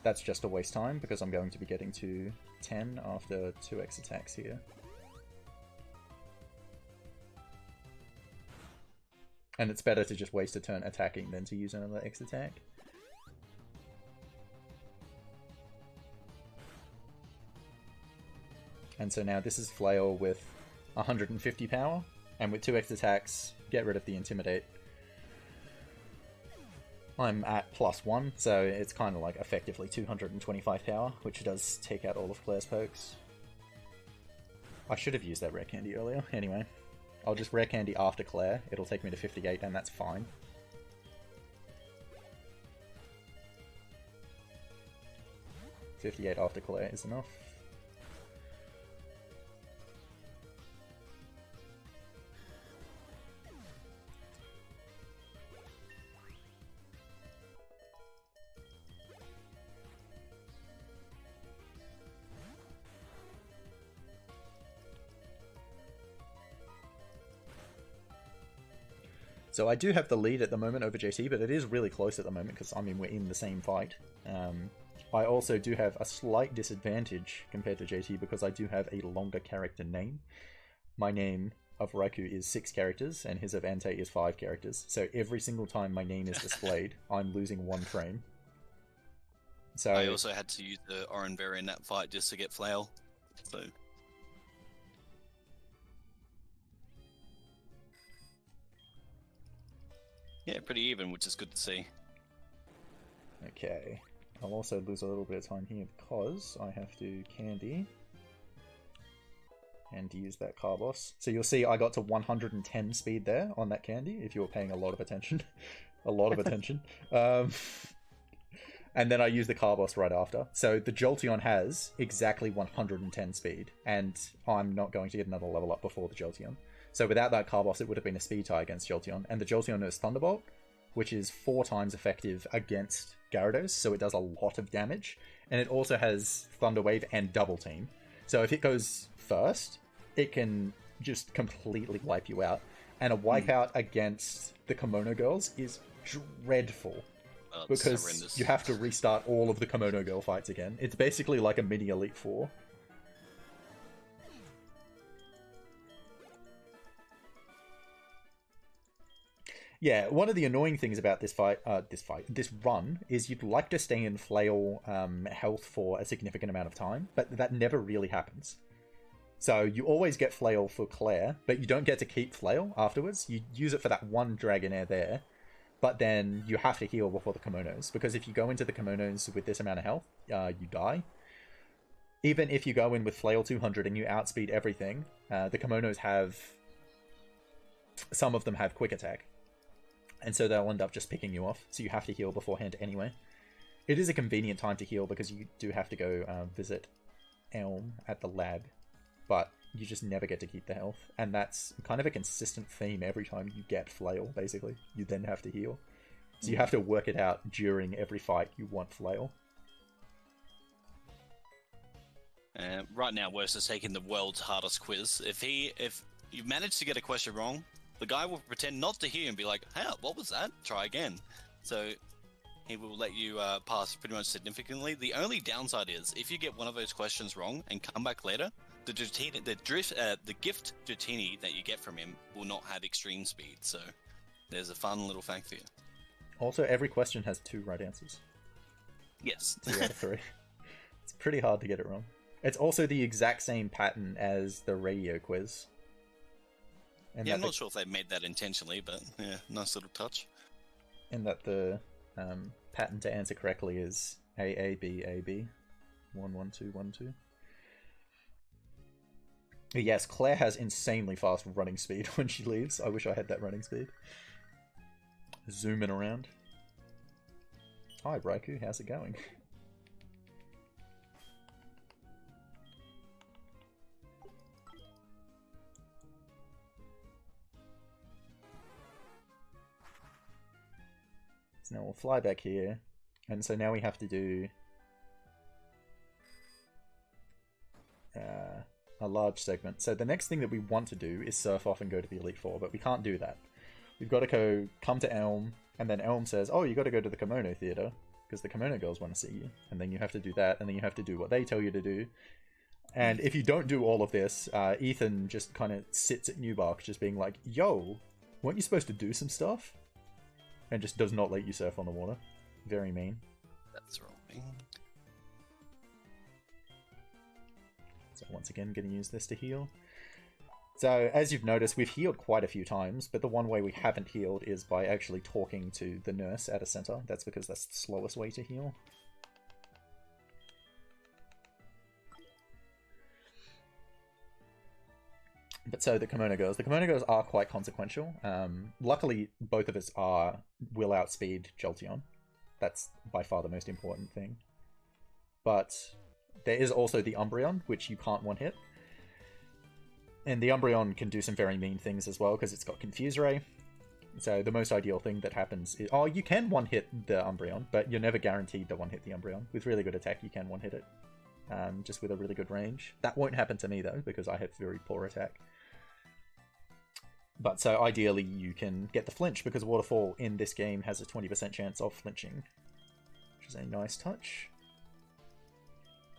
That's just a waste time, because I'm going to be getting to 10 after 2 X attacks here. And it's better to just waste a turn attacking than to use another X attack. And so now this is Flail with 150 power, and with 2 X attacks, get rid of the Intimidate. I'm at +1, so it's kind of like effectively 225 power, which does take out all of Claire's pokes. I should have used that Rare Candy earlier. Anyway, I'll just Rare Candy after Claire. It'll take me to 58, and that's fine. $58 after Claire is enough. So I do have the lead at the moment over JT, but it is really close at the moment because, I mean, we're in the same fight. I also do have a slight disadvantage compared to JT because I do have a longer character name. My name of Raikou is 6 characters, and his of Entei is 5 characters. So every single time my name is displayed, I'm losing 1 frame. So I also had to use the Oran Berry in that fight just to get Flail. So... yeah, pretty even, which is good to see. Okay. I'll also lose a little bit of time here because I have to Candy and use that Carbos. So you'll see I got to 110 speed there on that Candy, if you were paying a lot of attention. A lot of attention. And then I use the Carbos right after. So the Jolteon has exactly 110 speed, and I'm not going to get another level up before the Jolteon. So without that Carbos, it would have been a speed tie against Jolteon. And the Jolteon is Thunderbolt, which is 4 times effective against Gyarados, so it does a lot of damage. And it also has Thunder Wave and Double Team. So if it goes first, it can just completely wipe you out. And a wipeout against the Kimono Girls is dreadful. Oh, it's Because horrendous. you have to restart all of the Kimono Girl fights again. It's basically like a mini Elite Four. Yeah, one of the annoying things about this run, is you'd like to stay in flail health for a significant amount of time, but that never really happens. So you always get flail for Claire, but you don't get to keep flail afterwards. You use it for that one Dragonair there, but then you have to heal before the kimonos, because if you go into the kimonos with this amount of health, you die. Even if you go in with flail 200 and you outspeed everything, the kimonos have... some of them have quick attack. And so they'll end up just picking you off, so you have to heal beforehand anyway. It is a convenient time to heal because you do have to go visit Elm at the lab, but you just never get to keep the health. And that's kind of a consistent theme every time you get flail, basically. You then have to heal. So you have to work it out during every fight you want flail. Right now, Worst is taking the world's hardest quiz. If you manage to get a question wrong, the guy will pretend not to hear and be like, "Hey, what was that? Try again." So he will let you pass pretty much significantly. The only downside is if you get one of those questions wrong and come back later, the gift Dratini that you get from him will not have extreme speed. So there's a fun little fact for you. Also, every question has 2 right answers. Yes. 2 out of 3. It's pretty hard to get it wrong. It's also the exact same pattern as the radio quiz. And yeah, I'm not sure if they made that intentionally, but yeah, nice little touch. And that the pattern to answer correctly is AABAB 11212. Yes, Claire has insanely fast running speed when she leaves. I wish I had that running speed. Zooming around. Hi, Raikou, how's it going? So now we'll fly back here. And so now we have to do a large segment. So the next thing that we want to do is surf off and go to the Elite Four, but we can't do that. We've got to come to Elm, and then Elm says, "Oh, you got to go to the Kimono Theater because the Kimono Girls want to see you." And then you have to do that, and then you have to do what they tell you to do. And if you don't do all of this, Ethan just kind of sits at Newbark, just being like, "Yo, weren't you supposed to do some stuff?" And just does not let you surf on the water. Very mean. That's wrong. So once again, going to use this to heal. So as you've noticed, we've healed quite a few times, but the one way we haven't healed is by actually talking to the nurse at a center. That's because that's the slowest way to heal. But so the Kimono Girls are quite consequential. Luckily, both of us will outspeed Jolteon. That's by far the most important thing. But there is also the Umbreon, which you can't one-hit. And the Umbreon can do some very mean things as well, because it's got Confuse Ray. So the most ideal thing that happens is... Oh, you can one-hit the Umbreon, but you're never guaranteed to one-hit the Umbreon. With really good attack, you can one-hit it. Just with a really good range. That won't happen to me, though, because I have very poor attack. But so ideally you can get the flinch, because Waterfall in this game has a 20% chance of flinching. Which is a nice touch.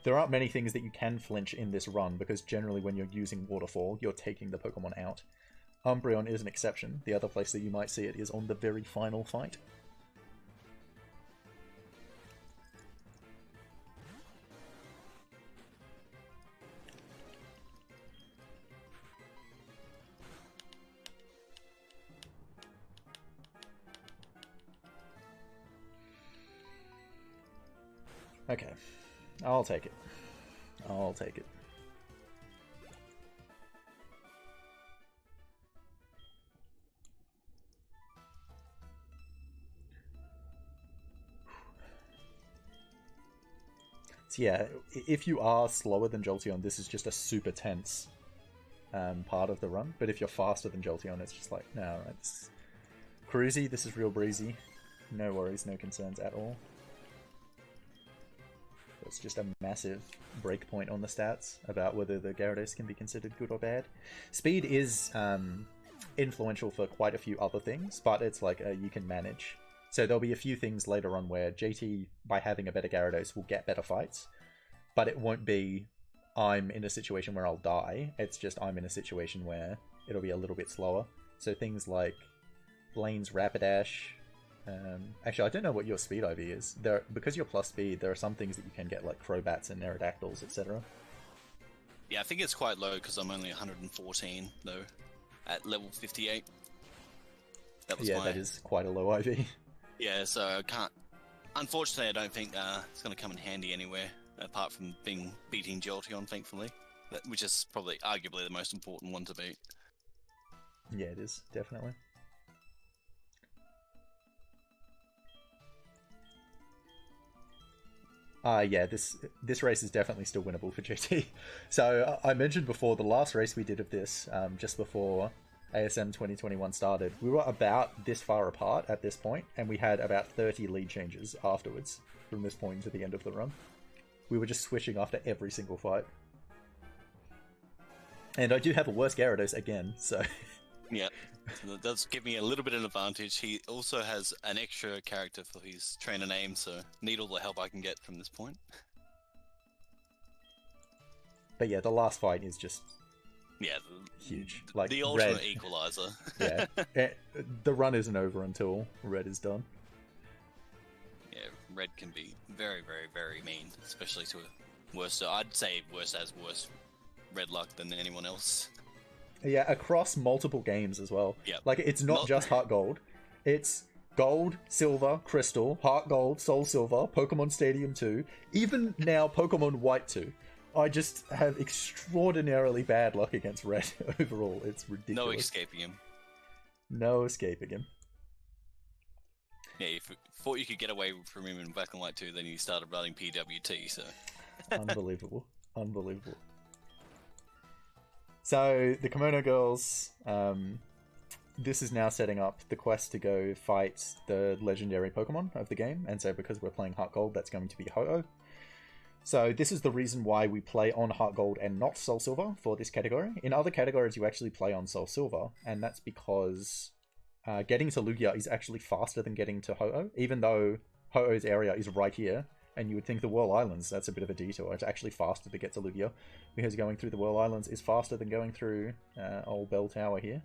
There aren't many things that you can flinch in this run, because generally when you're using Waterfall, you're taking the Pokemon out. Umbreon is an exception. The other place that you might see it is on the very final fight. Okay, I'll take it. I'll take it. So yeah, if you are slower than Jolteon, this is just a super tense part of the run. But if you're faster than Jolteon, it's just like, no, it's cruisy, this is real breezy. No worries, no concerns at all. It's just a massive breakpoint on the stats about whether the Gyarados can be considered good or bad. Speed is influential for quite a few other things, but it's like you can manage. So there'll be a few things later on where JT, by having a better Gyarados, will get better fights, but it won't be I'm in a situation where I'll die. It's just I'm in a situation where it'll be a little bit slower. So things like Blaine's Rapidash. Actually, I don't know what your speed IV is. Because you're plus speed, there are some things that you can get, like Crobats and Aerodactyls, etc. Yeah, I think it's quite low because I'm only 114 though, at level 58. That was that is quite a low IV. Yeah, so I can't. Unfortunately, I don't think it's going to come in handy anywhere apart from beating Jolteon, thankfully, which is probably arguably the most important one to beat. Yeah, it is, definitely. Yeah, this race is definitely still winnable for GT. So I mentioned before, the last race we did of this, just before ASM 2021 started, we were about this far apart at this point, and we had about 30 lead changes afterwards, from this point to the end of the run. We were just switching after every single fight. And I do have a worse Gyarados again, so... Yeah, so that does give me a little bit of an advantage. He also has an extra character for his trainer name, so need all the help I can get from this point. But yeah, the last fight is just huge. Like the ultimate Red. equalizer. Yeah, the run isn't over until Red is done. Yeah, Red can be very, very, very mean, especially to a worse. So I'd say worse Red luck than anyone else. Yeah, across multiple games as well. Yeah. Like, it's not just Heart Gold. It's Gold, Silver, Crystal, Heart Gold, Soul Silver, Pokemon Stadium 2, even now Pokemon White 2. I just have extraordinarily bad luck against Red overall. It's ridiculous. No escaping him. No escaping him. Yeah, if you thought you could get away from him in Black and White 2, then you started running PWT, so... Unbelievable. Unbelievable. So, the Kimono Girls, this is now setting up the quest to go fight the legendary Pokemon of the game, and so because we're playing Heart Gold, that's going to be Ho-Oh. So this is the reason why we play on Heart Gold and not Soul Silver for this category. In other categories, you actually play on Soul Silver, and that's because getting to Lugia is actually faster than getting to Ho-Oh, even though Ho-Oh's area is right here. And you would think the Whirl Islands, that's a bit of a detour. It's actually faster to get to Lugia, because going through the Whirl Islands is faster than going through Old Bell Tower here.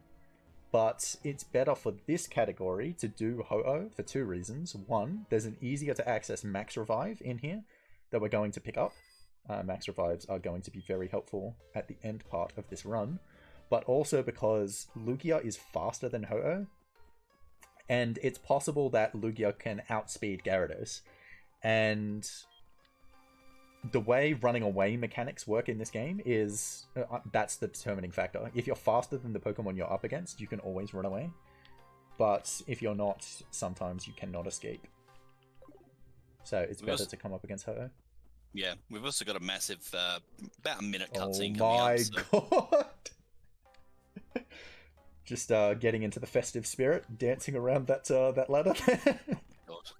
But it's better for this category to do Ho-Oh for two reasons. One, there's an easier to access Max Revive in here that we're going to pick up. Max Revives are going to be very helpful at the end part of this run. But also because Lugia is faster than Ho-Oh, and it's possible that Lugia can outspeed Gyarados. And the way running away mechanics work in this game is that's the determining factor. If you're faster than the Pokemon you're up against, you can always run away. But if you're not, sometimes you cannot escape. So it's better to come up against Ho-Oh. Yeah, we've also got a massive, about a minute Oh cutscene my coming up. god! Just getting into the festive spirit, dancing around that ladder. God.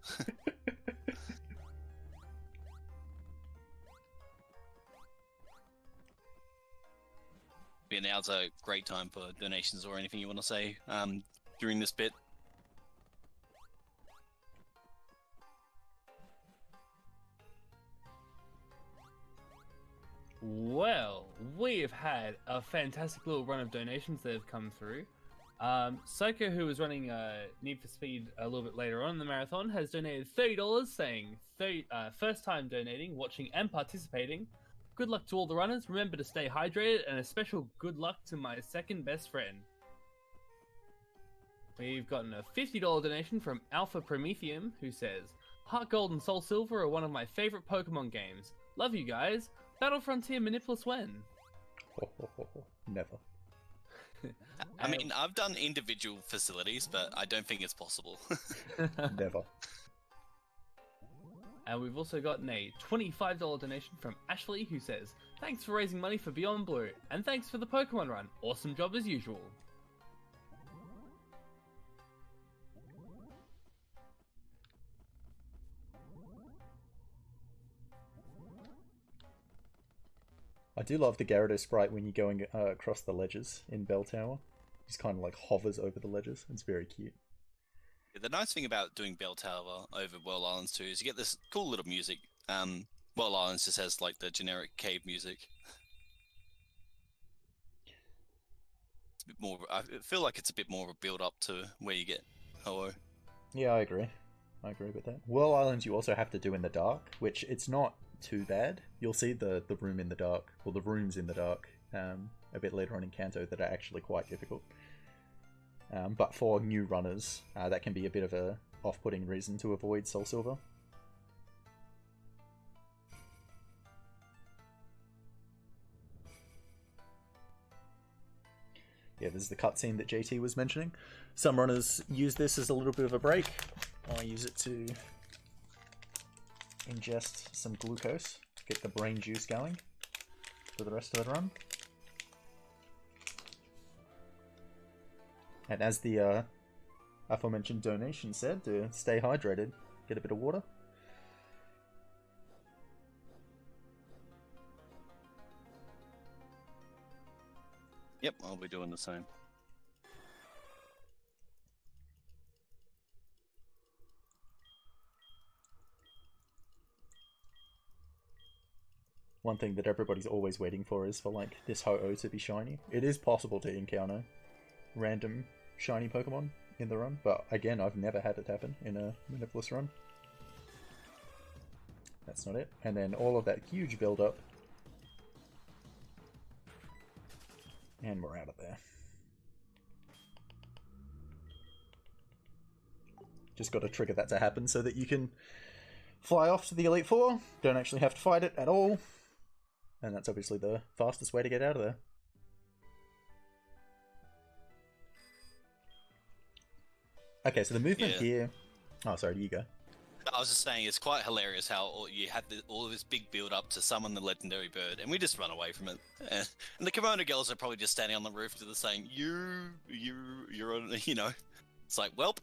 Yeah, now's a great time for donations or anything you want to say during this bit. Well, we have had a fantastic little run of donations that have come through. Psycho, who was running Need for Speed a little bit later on in the marathon, has donated $30, saying, first time donating, watching and participating. Good luck to all the runners. Remember to stay hydrated, and a special good luck to my second best friend. We've gotten a $50 donation from Alpha Prometheum, who says, Heart Gold and Soul Silver are one of my favorite Pokemon games. Love you guys. Battle Frontier Manipless when? Never. I mean, I've done individual facilities, but I don't think it's possible. Never. And we've also gotten a $25 donation from Ashley, who says, thanks for raising money for Beyond Blue, and thanks for the Pokemon run. Awesome job as usual. I do love the Gyarados sprite when you're going across the ledges in Bell Tower. just kind of like hovers over the ledges. It's very cute. The nice thing about doing Bell Tower over World Islands too is you get this cool little music. World Islands just has like the generic cave music. It's a bit more. I feel like it's a bit more of a build up to where you get Ho-Oh. Yeah, I agree. I agree with that. World Islands you also have to do in the dark, which it's not too bad. You'll see the room in the dark, or the rooms in the dark, a bit later on in Kanto that are actually quite difficult. But for new runners, that can be a bit of a off-putting reason to avoid Soul Silver. Yeah, this is the cutscene that JT was mentioning. Some runners use this as a little bit of a break. I use it to ingest some glucose to get the brain juice going for the rest of the run. And as the aforementioned donation said, to stay hydrated, get a bit of water. Yep, I'll be doing the same. One thing that everybody's always waiting for is for like this Ho-Oh to be shiny. It is possible to encounter random shiny Pokemon in the run, but again, I've never had it happen in a Manipless run. That's not it. And then all of that huge build up. And we're out of there. Just got to trigger that to happen so that you can fly off to the Elite Four. Don't actually have to fight it at all. And that's obviously the fastest way to get out of there. Okay, so the movement here... Oh, sorry, you go. I was just saying, it's quite hilarious how you had all of this big build-up to summon the legendary bird, and we just run away from it. And the kimono girls are probably just standing on the roof just saying, you're on, you know. It's like, welp.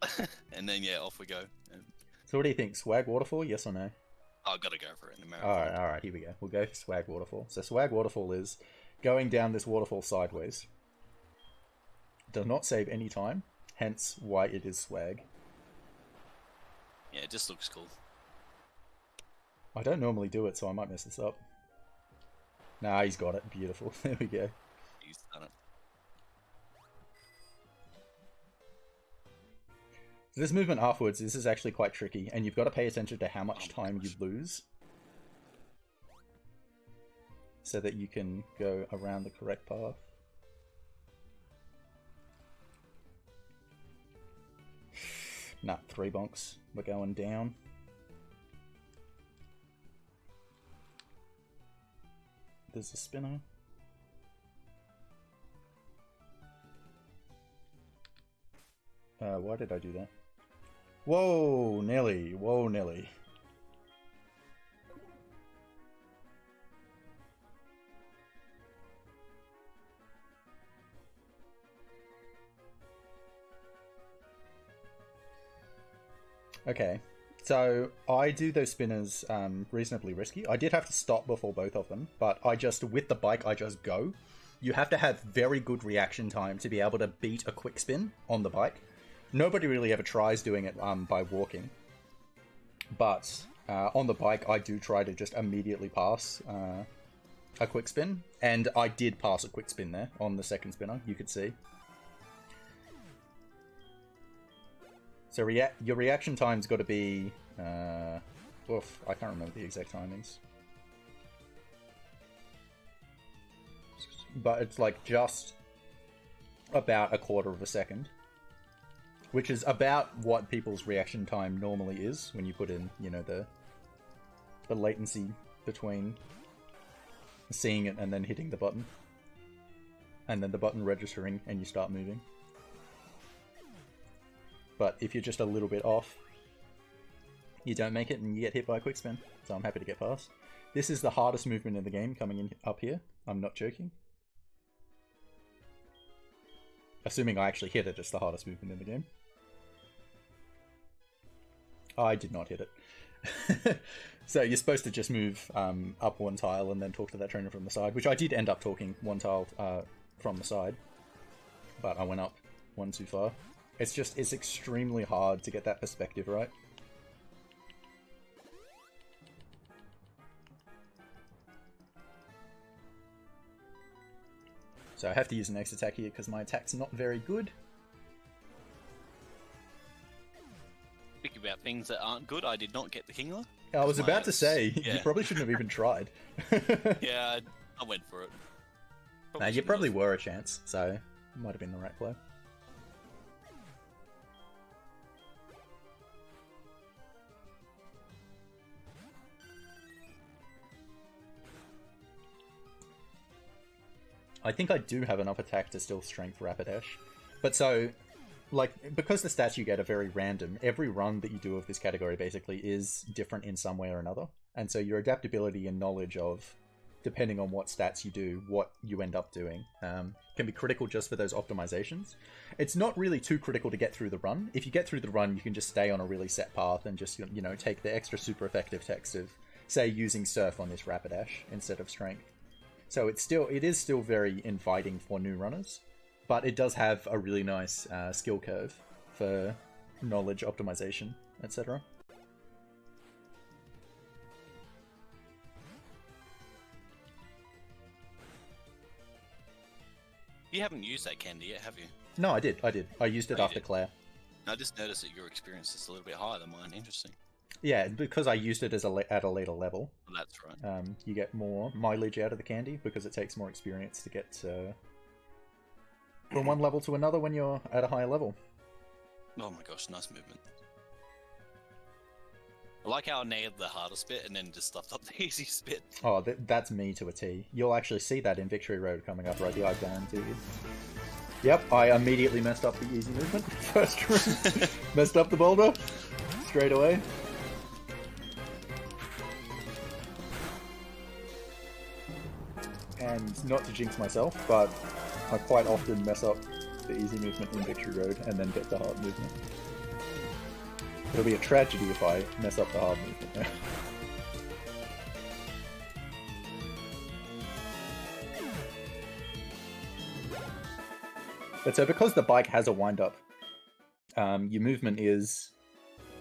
And then, yeah, off we go. So what do you think? Swag Waterfall, yes or no? I've got to go for it in America. Alright, here we go. We'll go for Swag Waterfall. So Swag Waterfall is going down this waterfall sideways. Does not save any time, hence why it is swag. Yeah, it just looks cool. I don't normally do it, so I might mess this up. Nah, he's got it. Beautiful. There we go. He's done it. So this movement afterwards, this is actually quite tricky, and you've got to pay attention to how much time you lose. So that you can go around the correct path. Nah, 3 bonks. We're going down. There's a spinner. Why did I do that? Whoa, Nelly. Whoa, Nelly. Okay, so I do those spinners reasonably risky. I did have to stop before both of them, but with the bike, I just go. You have to have very good reaction time to be able to beat a quick spin on the bike. Nobody really ever tries doing it by walking. But on the bike, I do try to just immediately pass a quick spin. And I did pass a quick spin there on the second spinner, you could see. So your reaction time's got to be... oof, I can't remember the exact timings. But it's like just about a quarter of a second. Which is about what people's reaction time normally is when you put in, you know, the latency between seeing it and then hitting the button. And then the button registering and you start moving. But if you're just a little bit off, you don't make it and you get hit by a quick spin. So I'm happy to get past. This is the hardest movement in the game coming in up here. I'm not joking. Assuming I actually hit it, it's the hardest movement in the game. I did not hit it. So you're supposed to just move up one tile and then talk to that trainer from the side, which I did end up talking one tile from the side. but I went up one too far. It's extremely hard to get that perspective right. So I have to use an X attack here because my attack's not very good. Speaking about things that aren't good, I did not get the Kingler. I was about to say, yeah. you probably shouldn't have even tried. Yeah, I went for it. Nah, you shouldn't probably have. were a chance, so it might have been the right play. I think I do have enough attack to still strength Rapidash. But so, like, because the stats you get are very random, every run that you do of this category basically is different in some way or another. And so your adaptability and knowledge of, depending on what stats you do, what you end up doing, can be critical just for those optimizations. It's not really too critical to get through the run. If you get through the run, you can just stay on a really set path and just, you know, take the extra super effective text of, say, using Surf on this Rapidash instead of Strength. So it is still very inviting for new runners, but it does have a really nice skill curve for knowledge optimization, etc. You haven't used that candy yet, have you? No, I did. I used it Oh, you after did? Claire. I just noticed that your experience is a little bit higher than mine. Interesting. Yeah, because I used it as at a later level. Well, that's right. You get more mileage out of the candy because it takes more experience to get from one level to another when you're at a higher level. Oh my gosh, nice movement. I like how I nailed the hardest bit and then just stuffed up the easiest bit. Oh, that's me to a T. You'll actually see that in Victory Road coming up right here, I guarantee you. Yep, I immediately messed up the easy movement. First round. Messed up the boulder. Straight away. And not to jinx myself, but I quite often mess up the easy movement in Victory Road and then get the hard movement. It'll be a tragedy if I mess up the hard movement. But so because the bike has a wind-up, your movement is...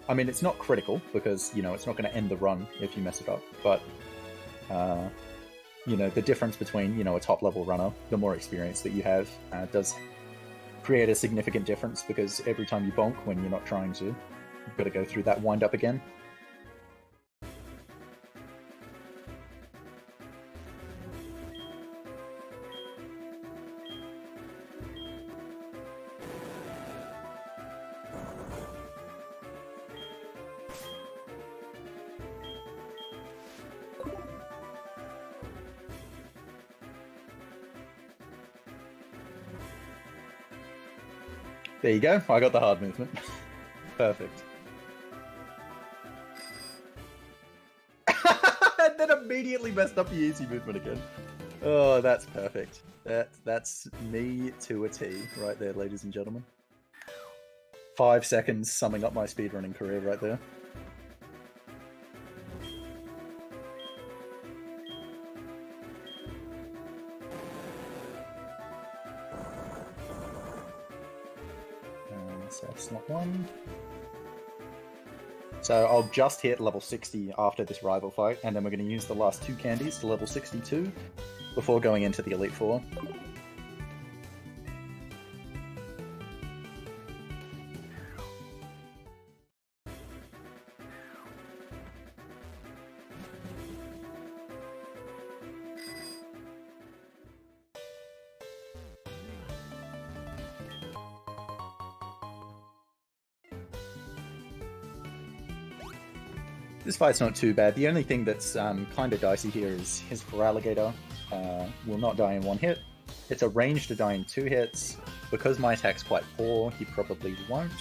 I mean, it's not critical, because, you know, it's not going to end the run if you mess it up, but... you know, the difference between, you know, a top-level runner, the more experience that you have, does create a significant difference, because every time you bonk when you're not trying to, you've got to go through that wind-up again. There you go, I got the hard movement. Perfect. And then immediately messed up the easy movement again. Oh, that's perfect. That's me to a T right there, ladies and gentlemen. 5 seconds summing up my speedrunning career right there. So slot 1. So I'll just hit level 60 after this rival fight, and then we're going to use the last 2 candies to level 62 before going into the Elite Four. This fight's not too bad. The only thing that's kind of dicey here is his Feraligatr will not die in 1 hit. It's a range to die in 2 hits. Because my attack's quite poor, he probably won't.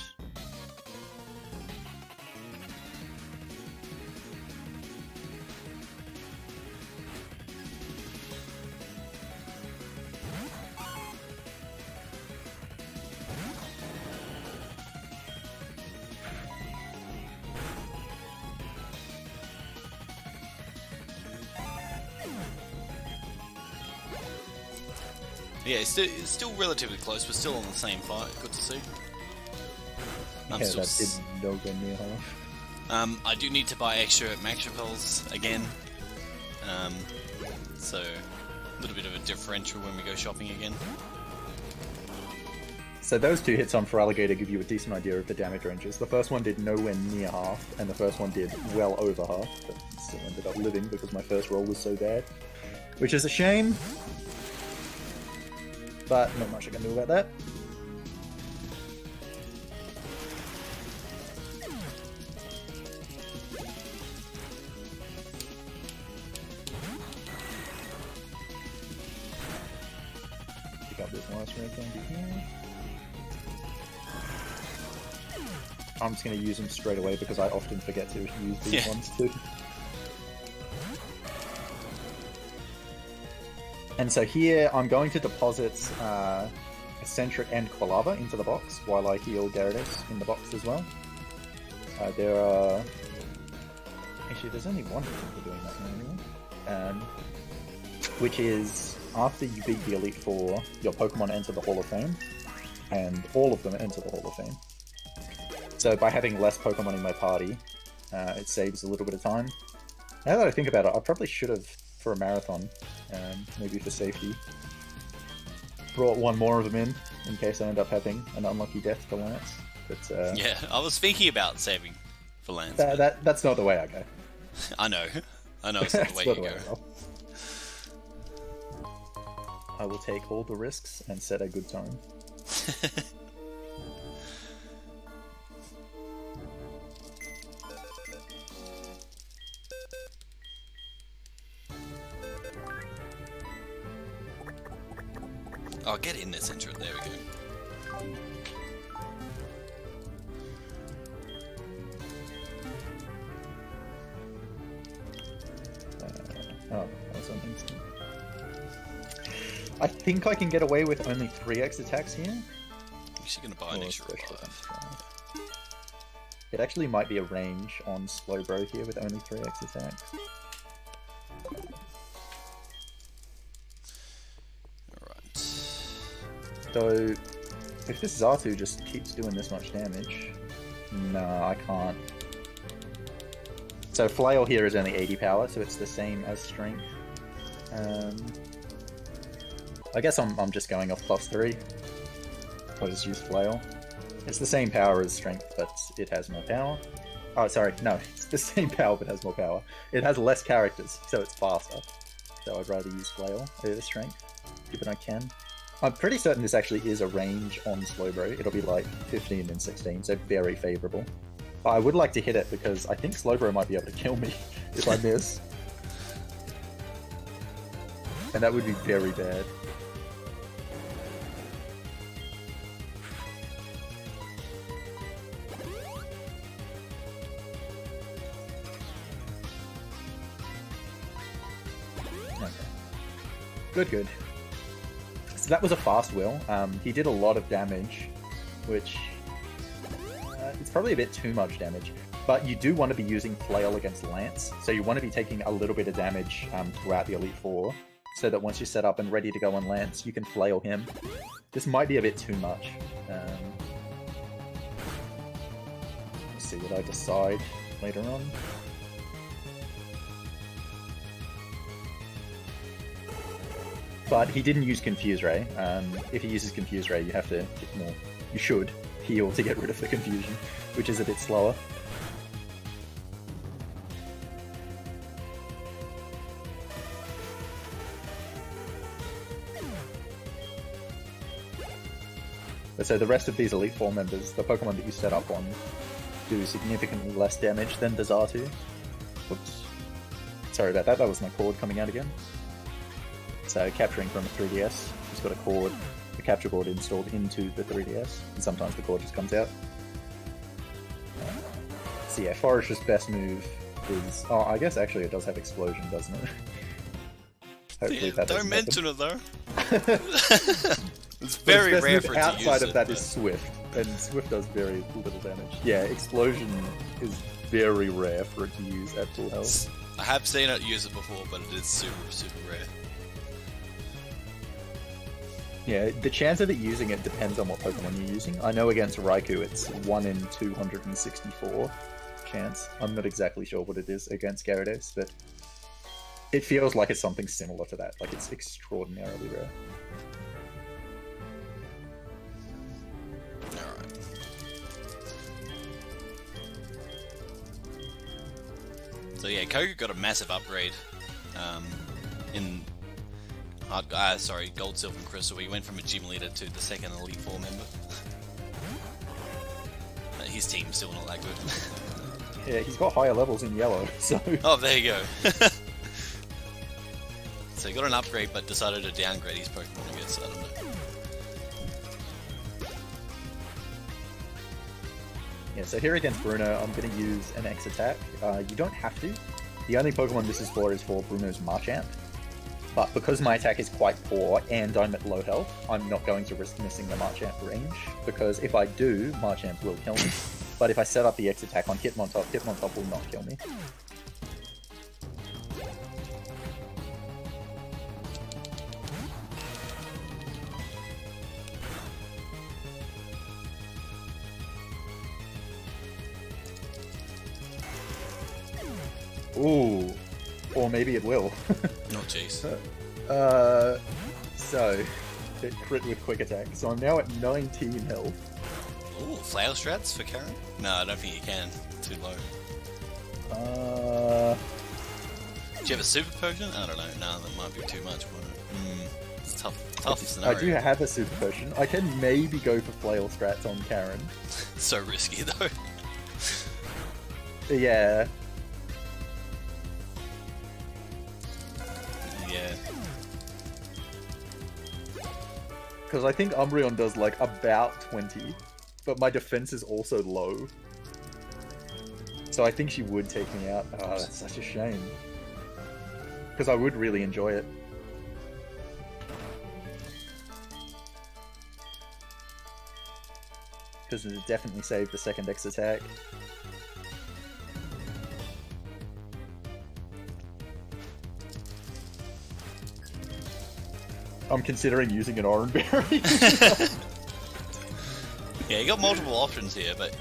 Yeah, it's still relatively close. We're still on the same fight. Good to see. Yeah, that did nowhere near half. I do need to buy extra Magikarps again. So a little bit of a differential when we go shopping again. So those 2 hits on Feraligatr give you a decent idea of the damage ranges. The first one did nowhere near half, and the first one did well over half, but still ended up living because my first roll was so bad. Which is a shame, but not much I can do about that. Pick up this last red thing here. I'm just going to use them straight away because I often forget to use these ones too. And so here I'm going to deposit Eccentric and Quilava into the box while I heal Gyarados in the box as well. There are... Actually, there's only one reason for doing that now, anyway. Which is, after you beat the Elite Four, your Pokemon enter the Hall of Fame, and all of them enter the Hall of Fame. So by having less Pokemon in my party, it saves a little bit of time. Now that I think about it, I probably should have, for a marathon, maybe for safety, brought one more of them in case I end up having an unlucky death to Lance. But, yeah, I was thinking about saving for Lance. That's not the way I go. I know it's not the way you go. I will take all the risks and set a good time. Oh, get in this intro. There we go. Oh, that's on instant. I think I can get away with only 3x attacks here. Is she gonna buy an extra 5? It actually might be a range on Slowbro here with only 3x attacks. So, if this Xatu just keeps doing this much damage, no, I can't. So Flail here is only 80 power, so it's the same as Strength. I guess I'm just going off +3. I'll just use Flail. It's the same power as Strength, but it has more power. Oh, sorry, no, it's the same power but has more power. It has less characters, so it's faster. So I'd rather use Flail over Strength, given I can. I'm pretty certain this actually is a range on Slowbro. It'll be like 15 and 16, so very favourable. But I would like to hit it because I think Slowbro might be able to kill me if I miss. And that would be very bad. Okay. Good. So that was a fast wheel. He did a lot of damage, which it's probably a bit too much damage. But you do want to be using Flail against Lance, so you want to be taking a little bit of damage throughout the Elite Four, so that once you're set up and ready to go on Lance, you can Flail him. This might be a bit too much. Let's see what I decide later on. But he didn't use Confuse Ray. If he uses Confuse Ray, you have to you should heal to get rid of the confusion, which is a bit slower. But so the rest of these Elite Four members, the Pokemon that you set up on, do significantly less damage than the Xatu. Whoops. Sorry about that, that was my cord coming out again. So capturing from a 3DS, it's got a capture board installed into the 3DS, and sometimes the cord just comes out. So yeah, Forager's best move is... Oh, I guess actually it does have Explosion, doesn't it? Hopefully that don't mention it though. It's very rare for it to use outside of that but... is Swift, and Swift does very little damage. Yeah, Explosion is very rare for it to use at full health. I have seen it use it before, but it is super rare. Yeah, the chance of it using it depends on what Pokemon you're using. I know against Raikou it's 1 in 264 chance. I'm not exactly sure what it is against Gyarados, but it feels like it's something similar to that. Like it's extraordinarily rare. Alright. So yeah, Koga got a massive upgrade in Gold, Silver, and Crystal. He went from a gym leader to the second Elite Four member. His team's still not that good. Yeah, he's got higher levels in yellow, so... Oh, there you go. So he got an upgrade, but decided to downgrade his Pokemon, I guess. I don't know. Yeah, so here against Bruno, I'm going to use an X attack. You don't have to. The only Pokemon this is for Bruno's Marchant. But because my attack is quite poor and I'm at low health, I'm not going to risk missing the Marchant range, because if I do, Marchant will kill me. But if I set up the X attack on Hitmontop will not kill me. Ooh, or maybe it will. Oh jeez. So, it crit with quick attack. So I'm now at 19 health. Ooh, flail strats for Karen? No, I don't think you can. Too low. Do you have a super potion? I don't know. No, that might be too much. It's tough scenario. I do have a super potion. I can maybe go for flail strats on Karen. So risky though. Yeah. Yeah. Because I think Umbreon does like about 20, but my defense is also low. So I think she would take me out. Oh, that's such a shame. Because I would really enjoy it. Because it would definitely save the second X attack. I'm considering using an Orange Berry. Yeah, you got multiple options here, but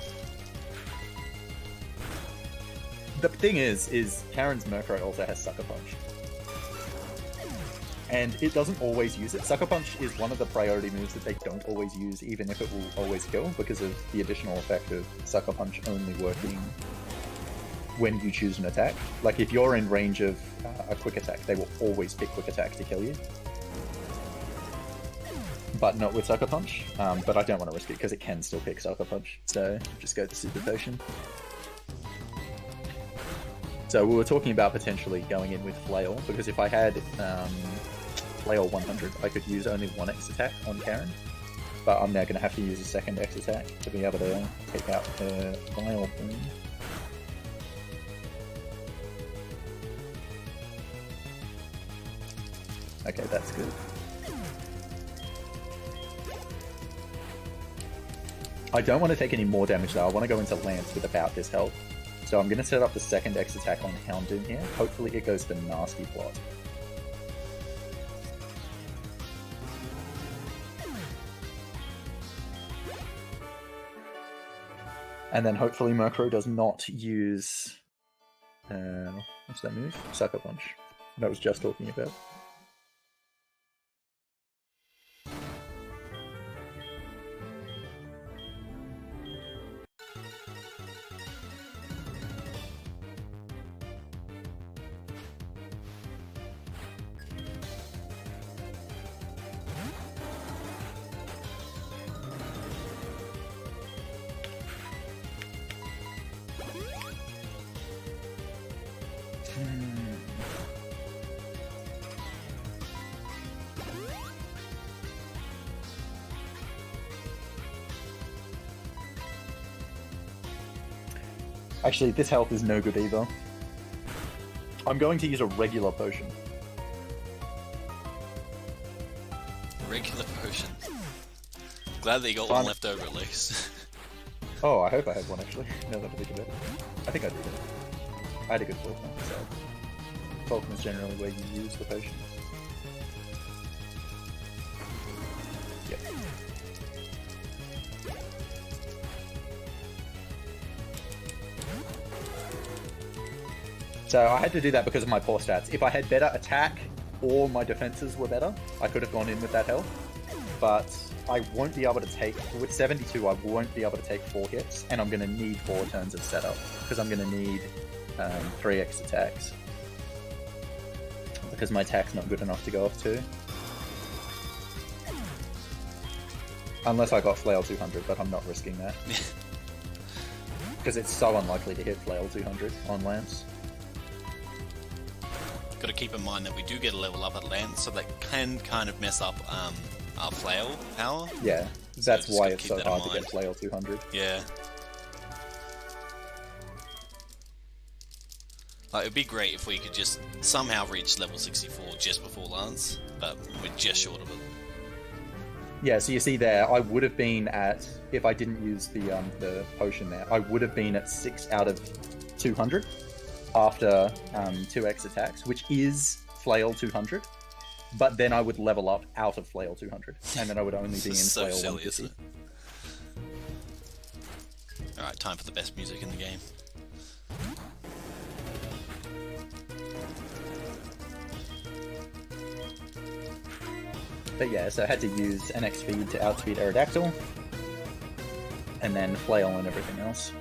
the thing is Karen's Murkrow also has Sucker Punch. And it doesn't always use it. Sucker Punch is one of the priority moves that they don't always use, even if it will always kill, because of the additional effect of Sucker Punch only working when you choose an attack. Like, if you're in range of a Quick Attack, they will always pick Quick Attack to kill you. But not with Sucker Punch. But I don't want to risk it, because it can still pick Sucker Punch. So, just go to Super Potion. So we were talking about potentially going in with Flail, because if I had Flail 100, I could use only one X attack on Karen. But I'm now going to have to use a second X attack to be able to take out her Flail thing. Okay, that's good. I don't want to take any more damage though. I want to go into Lance with about this health. So I'm going to set up the second X attack on Houndoom here. Hopefully it goes for Nasty Plot. And then hopefully Murkrow does not use... what's that move? Sucker Punch. That I was just talking about. Actually, this health is no good either. I'm going to use a regular potion. regular potion. Glad that you got one left over at least. Oh, I hope I had one actually. No, that would be good. I think I did it. I had a good Faulkner, so... Faulkner's generally where you use the potions. So I had to do that because of my poor stats. If I had better attack or my defenses were better, I could have gone in with that health. But I won't be able to take, with 72, I won't be able to take 4 hits, and I'm going to need 4 turns of setup, because I'm going to need 3x attacks. Because my attack's not good enough to go off 2. Unless I got Flail 200, but I'm not risking that. Because it's so unlikely to hit Flail 200 on Lance. Got to keep in mind that we do get a level up at Lance, so that can kind of mess up our Flail power. Yeah, that's just why gotta it's keep so that in hard to mind. get Flail 200. Yeah. Like, it'd be great if we could just somehow reach level 64 just before Lance, but we're just short of it. Yeah, so you see there, I would have been at, if I didn't use the potion there, I would have been at 6 out of 200 after 2x attacks, which is Flail 200, but then I would level up out of Flail 200, and then I would only be in So Flail silly, 150. isn't it? Alright, time for the best music in the game. But yeah, so I had to use NX speed to outspeed Aerodactyl, and then Flail and everything else.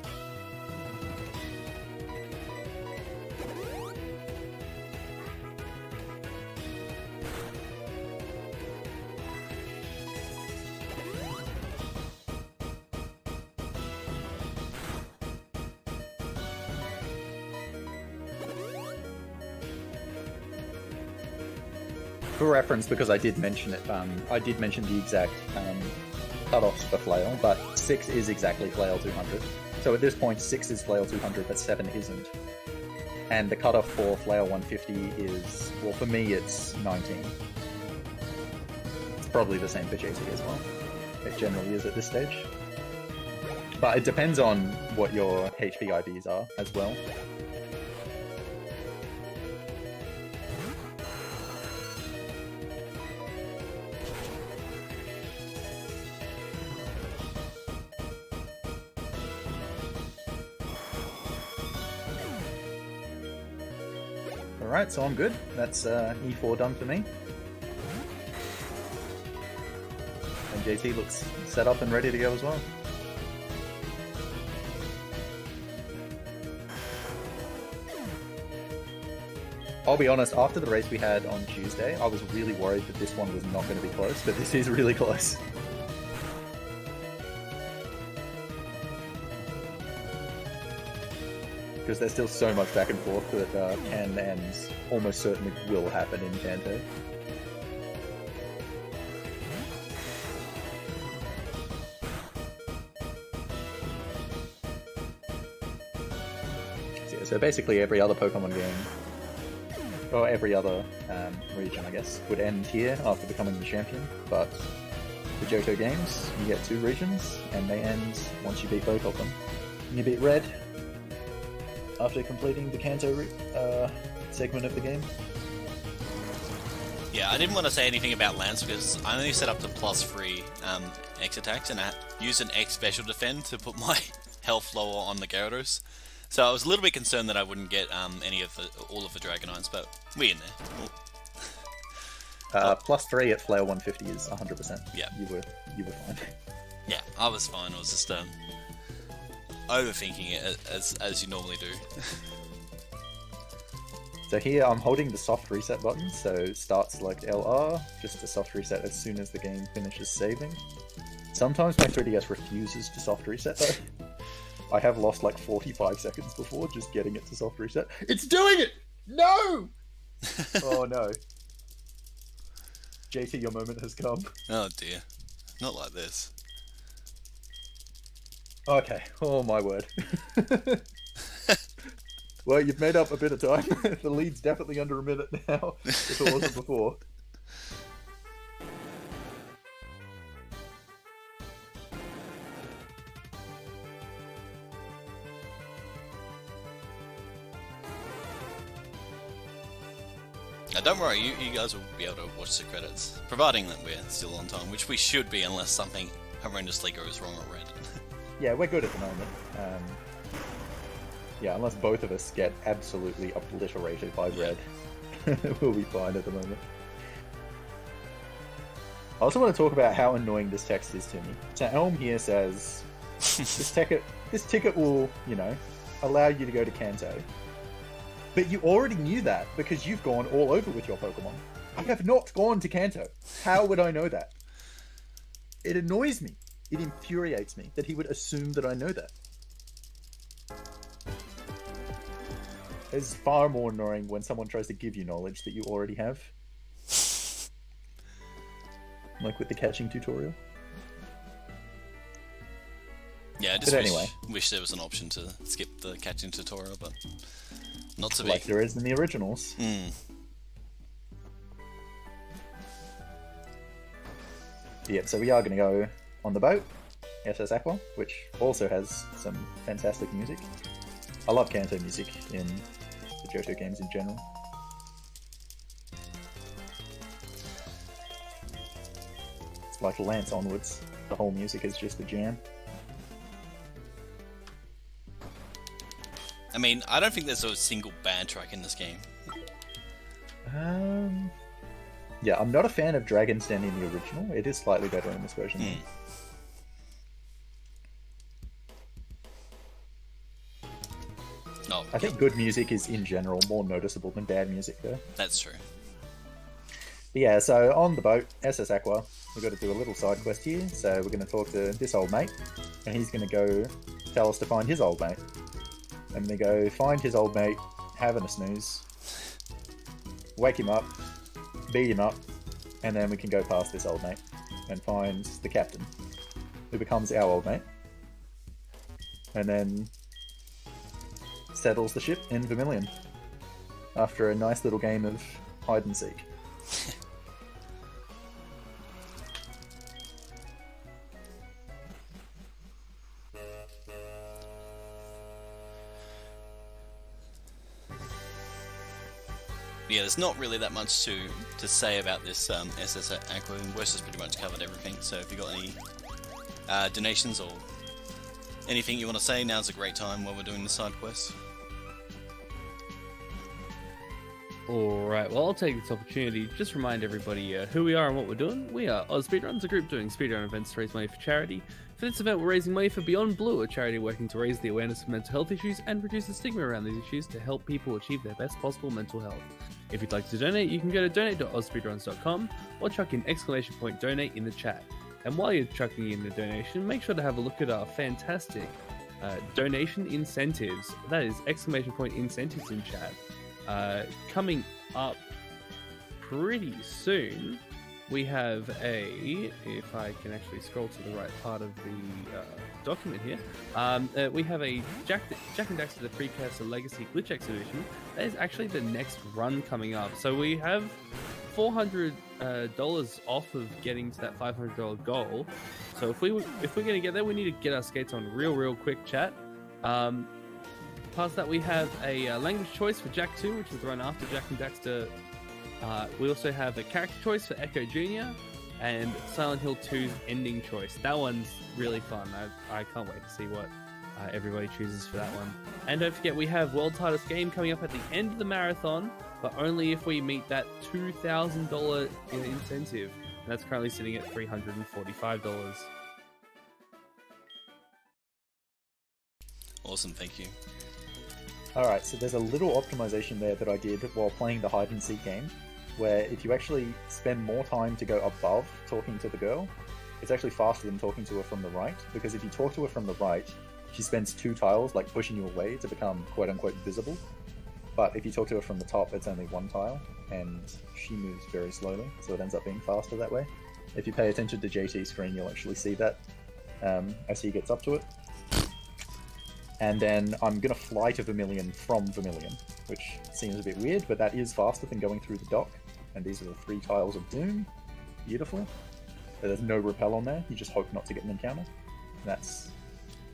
For reference, because I did mention it, I did mention the exact cutoffs for Flail, but 6 is exactly Flail 200. So at this point, 6 is Flail 200, but 7 isn't. And the cutoff for Flail 150 is, well, for me, it's 19. It's probably the same for JT as well. It generally is at this stage. But it depends on what your HP IVs are as well. Alright, so I'm good. That's E4 done for me. And JT looks set up and ready to go as well. I'll be honest, after the race we had on Tuesday, I was really worried that this one was not going to be close, but this is really close. Because there's still so much back and forth that can and almost certainly will happen in Kanto. So basically every other Pokemon game, or every other region I guess, would end here after becoming the champion, but the Johto games, you get 2 regions, and they end once you beat both of them. And you beat Red after completing the Kanto segment of the game. Yeah, I didn't want to say anything about Lance because I only set up to +3 X attacks, and I used an X special defend to put my health lower on the Gyarados. So I was a little bit concerned that I wouldn't get all of the Dragonites, but we're in there. +3 at Flail 150 is 100%. Yeah. You were fine. Yeah, I was fine. I was just overthinking it as you normally do. So here I'm holding the soft reset button, so start select LR, just to soft reset as soon as the game finishes saving. Sometimes my 3DS refuses to soft reset though. I have lost like 45 seconds before just getting it to soft reset. It's doing it! No! Oh no. JT, your moment has come. Oh dear. Not like this. Okay, oh my word. Well, you've made up a bit of time. The lead's definitely under a minute now, if it wasn't before. Now don't worry, you guys will be able to watch the credits, providing that we're still on time, which we should be unless something horrendously goes wrong at Red. Yeah, we're good at the moment. Yeah, unless both of us get absolutely obliterated by red, we'll be fine at the moment. I also want to talk about how annoying this text is to me. So Elm here says, this ticket will, you know, allow you to go to Kanto. But you already knew that because you've gone all over with your Pokemon. I have not gone to Kanto. How would I know that? It annoys me. It infuriates me that he would assume that I know that. It's far more annoying when someone tries to give you knowledge that you already have. Like with the catching tutorial. Yeah, I just anyway. wish there was an option to skip the catching tutorial, but not to be. Like there is in the originals. Yeah, so we are going to go on the boat, SS Aqua, which also has some fantastic music. I love Kanto music in the Johto games in general. It's like Lance onwards. The whole music is just a jam. I mean, I don't think there's a single bad track in this game. Yeah, I'm not a fan of Dragon's Den in the original. It is slightly better in this version. No, I think good music is, in general, more noticeable than bad music, though. that's true. But yeah, so on the boat, SS Aqua, we've got to do a little side quest here. So we're going to talk to this old mate, and he's going to go tell us to find his old mate. And we go find his old mate, having a snooze, wake him up, beat him up, and then we can go past this old mate and find the captain, who becomes our old mate, and then settles the ship in Vermilion after a nice little game of hide and seek. Yeah, there's not really that much to say about this SS Aqua. Wes has pretty much covered everything, so if you've got any donations or anything you want to say, now's a great time while we're doing the side quest. Alright, well I'll take this opportunity to just remind everybody who we are and what we're doing. We are AusSpeedruns, a group doing speedrun events to raise money for charity. For this event we're raising money for Beyond Blue, a charity working to raise the awareness of mental health issues and reduce the stigma around these issues to help people achieve their best possible mental health. If you'd like to donate, you can go to donate.ausspeedruns.com or chuck in !donate in the chat. And while you're chucking in the donation, make sure to have a look at our fantastic donation incentives. That is !incentives in chat. Coming up pretty soon, we have if I can actually scroll to the right part of the document here, we have a Jack and Daxter the Precursor Legacy Glitch Exhibition. That is actually the next run coming up. So we have $400 off of getting to that $500 goal. So if we're going to get there, we need to get our skates on real quick, chat. Past that, we have a language choice for Jack 2, which is the run after Jack and Daxter. We also have a character choice for Echo Jr. and Silent Hill 2's ending choice. That one's really fun. I can't wait to see what everybody chooses for that one. And don't forget, we have World Tightest Game coming up at the end of the marathon, but only if we meet that $2,000 incentive. And that's currently sitting at $345. Awesome, thank you. Alright, so there's a little optimization there that I did while playing the hide and seek game, where if you actually spend more time to go above talking to the girl, it's actually faster than talking to her from the right, because if you talk to her from the right, she spends 2 tiles, like pushing you away to become quote-unquote visible. But if you talk to her from the top, it's only 1 tile, and she moves very slowly, so it ends up being faster that way. If you pay attention to JT's screen, you'll actually see that as he gets up to it. And then I'm going to fly to Vermilion from Vermilion, which seems a bit weird, but that is faster than going through the dock. And these are the 3 tiles of doom. Beautiful. There's no repel on there, you just hope not to get an encounter. That's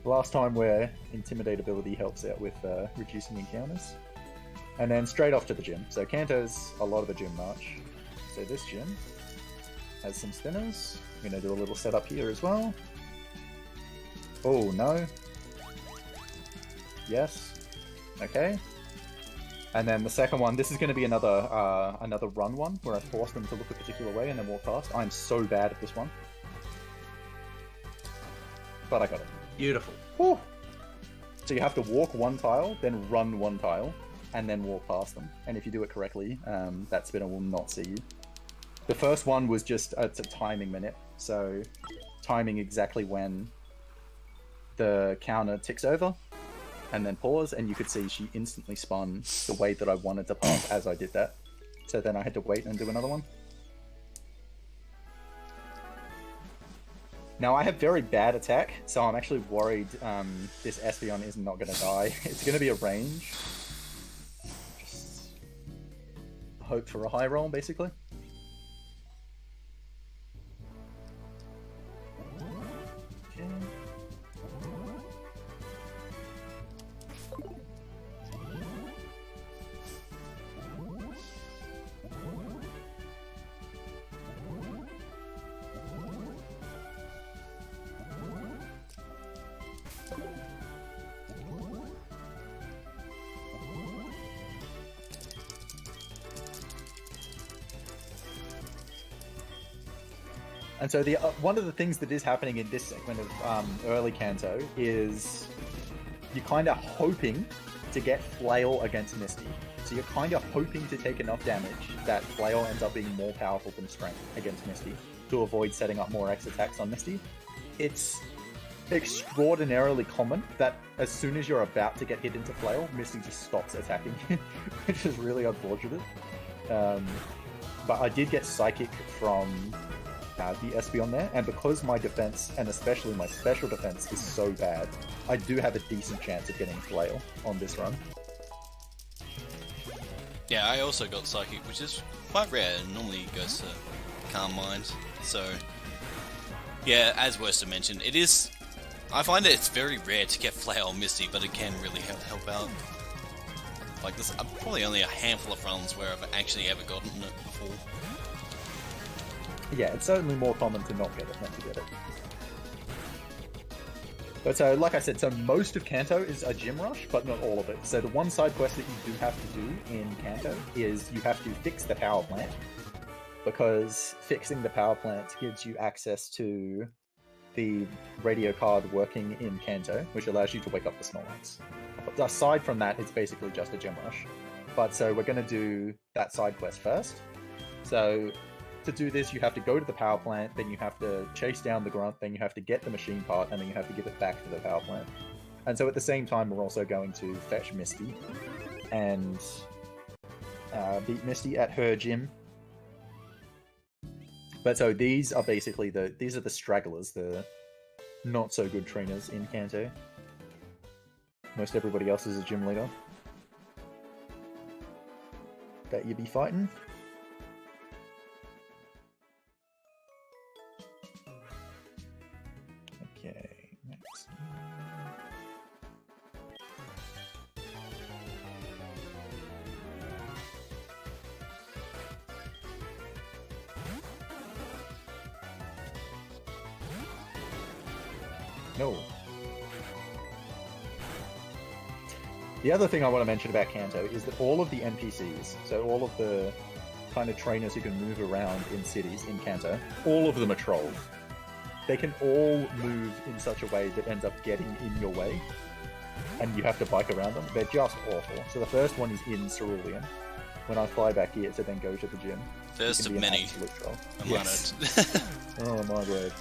the last time where Intimidatability helps out with reducing encounters. And then straight off to the gym. So Kanto's a lot of a gym march. So this gym has some spinners. I'm going to do a little setup here as well. Oh no. Yes. Okay. And then the second one, this is going to be another run one, where I force them to look a particular way and then walk past. I'm so bad at this one. But I got it. Beautiful. Whew. So you have to walk one tile, then run one tile, and then walk past them. And if you do it correctly, that spinner will not see you. The first one was just, it's a timing minute. So timing exactly when the counter ticks over, and then pause, and you could see she instantly spun the way that I wanted to pass as I did that. So then I had to wait and do another one. Now I have very bad attack, so I'm actually worried this Espeon is not going to die. It's going to be a range. Just hope for a high roll, basically. Okay. And so the one of the things that is happening in this segment of early Kanto is you're kind of hoping to get Flail against Misty. So you're kind of hoping to take enough damage that Flail ends up being more powerful than Strength against Misty to avoid setting up more X attacks on Misty. It's extraordinarily common that as soon as you're about to get hit into Flail, Misty just stops attacking, which is really unfortunate. But I did get Psychic from the Espeon there, and because my defense, and especially my special defense, is so bad, I do have a decent chance of getting Flail on this run. Yeah, I also got Psychic, which is quite rare. Normally it goes to Calm Mind. So, yeah, as Worcester mentioned, it is... I find that it's very rare to get Flail Misty, but it can really help out. Like, there's probably only a handful of runs where I've actually ever gotten it before. Yeah, it's certainly more common to not get it than to get it. But so, like I said, so most of Kanto is a gym rush, but not all of it. So the one side quest that you do have to do in Kanto is you have to fix the power plant, because fixing the power plant gives you access to the radio card working in Kanto, which allows you to wake up the Snorlax. But aside from that, it's basically just a gym rush. But so we're going to do that side quest first. So to do this, you have to go to the power plant, then you have to chase down the grunt, then you have to get the machine part, and then you have to give it back to the power plant. And so at the same time, we're also going to fetch Misty and beat Misty at her gym. But so these are basically the stragglers, the not so good trainers in Kanto. Most everybody else is a gym leader that you be fighting. Okay, next. No. The other thing I want to mention about Kanto is that all of the NPCs, so all of the kind of trainers who can move around in cities in Kanto, all of them are trolls. They can all move in such a way that ends up getting in your way, and you have to bike around them. They're just awful. So the first one is in Cerulean, when I fly back here to then go to the gym. First of many. I'm yes. Oh my word.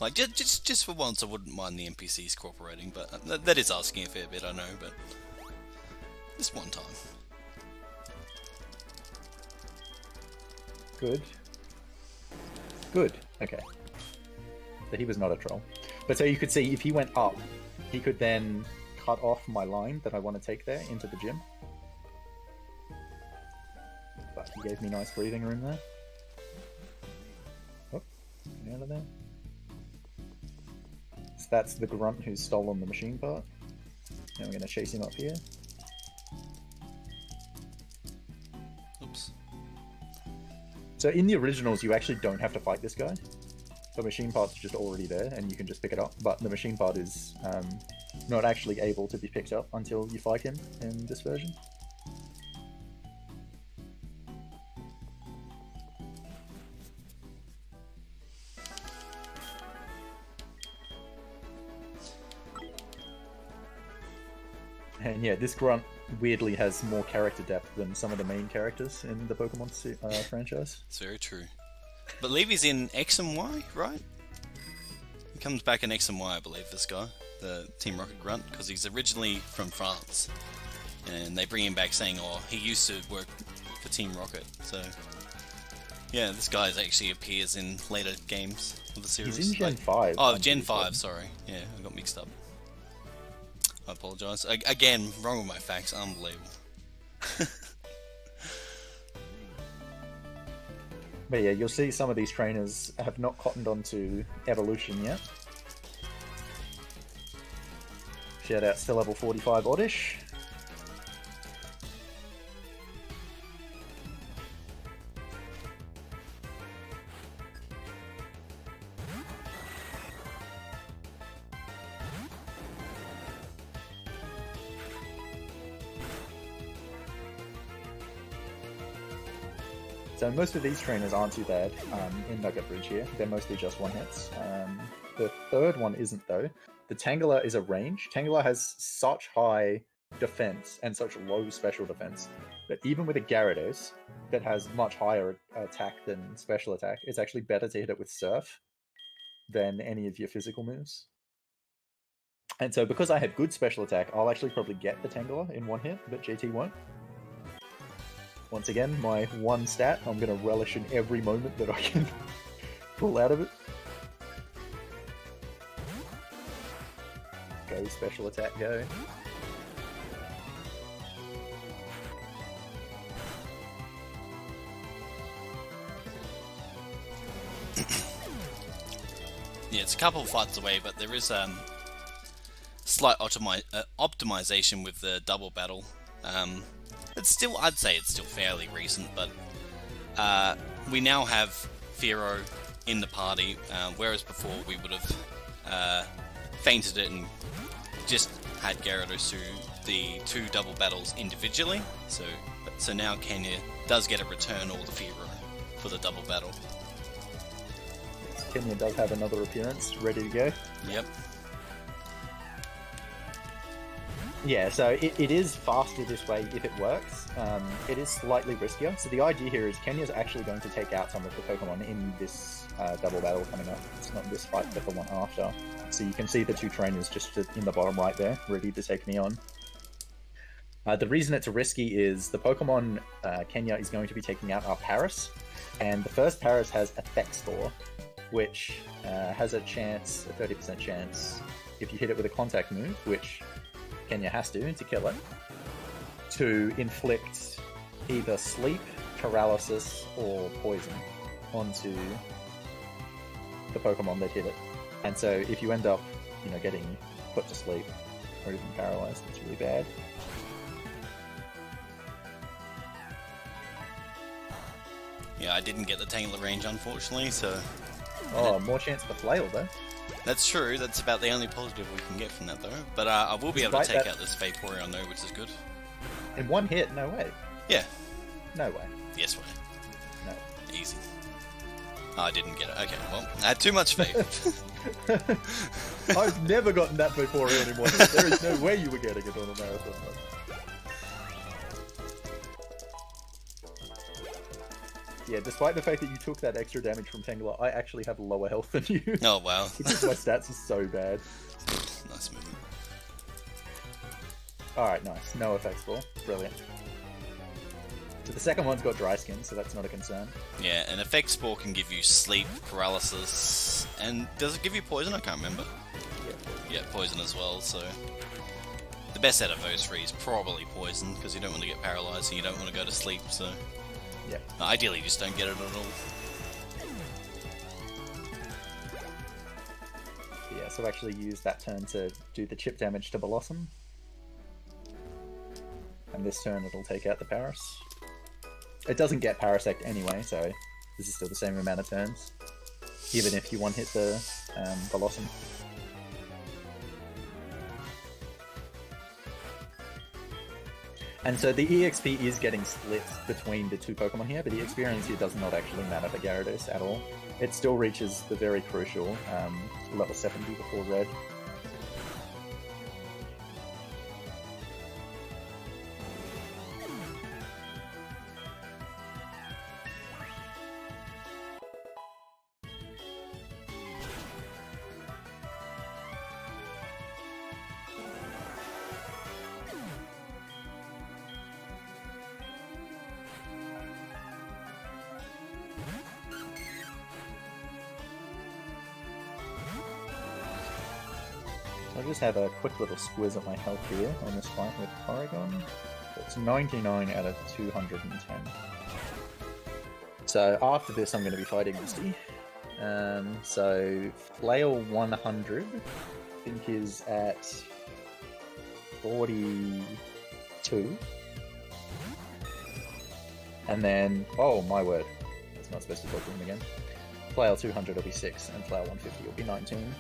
Like, just for once, I wouldn't mind the NPCs cooperating, but that is asking a fair bit, I know, but this one time. Good. Good. Okay. So he was not a troll. But so you could see, if he went up, he could then cut off my line that I want to take there into the gym. But he gave me nice breathing room there. Oh, get out of there. So that's the grunt who's stolen the machine part. Now we're going to chase him up here. Oops. So in the originals, you actually don't have to fight this guy. The machine part's just already there, and you can just pick it up. But the machine part is not actually able to be picked up until you fight him in this version. And yeah, this grunt weirdly has more character depth than some of the main characters in the Pokemon franchise. It's very true. But believe he's in X and Y, right? He comes back in X and Y, I believe, this guy, the Team Rocket grunt, because he's originally from France. And they bring him back saying, oh, he used to work for Team Rocket. So, yeah, this guy actually appears in later games of the series. He's in Gen 5. Oh, Gen 5, sorry. Yeah, I got mixed up. I apologise. Again, wrong with my facts. Unbelievable. But yeah, you'll see some of these trainers have not cottoned onto evolution yet. Shoutouts to level 45 Oddish. So most of these trainers aren't too bad in Nugget Bridge here. They're mostly just one hits. The third one isn't though. The Tangela is a range. Tangela has such high defense and such low special defense that even with a Gyarados that has much higher attack than special attack, it's actually better to hit it with Surf than any of your physical moves. And so because I had good special attack, I'll actually probably get the Tangela in one hit, but JT won't. Once again, my one stat, I'm going to relish in every moment that I can pull out of it. Go, special attack, go. Yeah, it's a couple of fights away, but there is slight optimization with the double battle. It's still, I'd say it's still fairly recent, but we now have Spearow in the party, whereas before we would have fainted it and just had Gyarados do the two double battles individually. So now Kenya does get a return all the Spearow for the double battle. Kenya does have another appearance ready to go. Yep. Yeah, so it is faster this way if it works. It is slightly riskier. So the idea here is Kenya's actually going to take out some of the Pokemon in this double battle coming up. It's not this fight, but the one after. So you can see the two trainers just in the bottom right there, ready to take me on. The reason it's risky is the Pokemon Kenya is going to be taking out are Paris. And the first Paris has Effect Score, which has a chance, a 30% chance, if you hit it with a contact move, which Kenya has to kill it, to inflict either sleep, paralysis, or poison onto the Pokemon that hit it. And so if you end up, getting put to sleep or even paralyzed, it's really bad. Yeah, I didn't get the Tangela range, unfortunately, so... Oh, more chance for Flail, though. That's true, that's about the only positive we can get from that, though. But I will be able to take out this Vaporeon, though, which is good. In one hit? No way. Yeah. No way. Yes way. No. Easy. Oh, I didn't get it. Okay, well, I had too much faith. I've never gotten that Vaporeon in one hit. There is no way you were getting it on a marathon. Yeah, despite the fact that you took that extra damage from Tangela, I actually have lower health than you. Oh, wow. Because my stats are so bad. Nice movement. Alright, nice. No effects ball. Brilliant. So the second one's got dry skin, so that's not a concern. Yeah, an effect spore can give you sleep, paralysis, and does it give you poison? I can't remember. Yeah, poison as well, so... The best out of those three is probably poison, because you don't want to get paralyzed and you don't want to go to sleep, so... Yeah. Ideally, just don't get it at all. Yeah, so actually use that turn to do the chip damage to Blossom. And this turn it'll take out the Paris. It doesn't get Parasect anyway, so this is still the same amount of turns. Even if you one-hit the Blossom. And so the EXP is getting split between the two Pokemon here, but the experience here does not actually matter for Gyarados at all. It still reaches the very crucial level 70 before Red. I'll just have a quick little squiz at my health here on this fight with Porygon. It's 99 out of 210. So after this I'm going to be fighting Misty. So Flail 100 I think is at 42. And then, oh my word, it's not supposed to talk to him again. Flail 200 will be 6 and Flail 150 will be 19.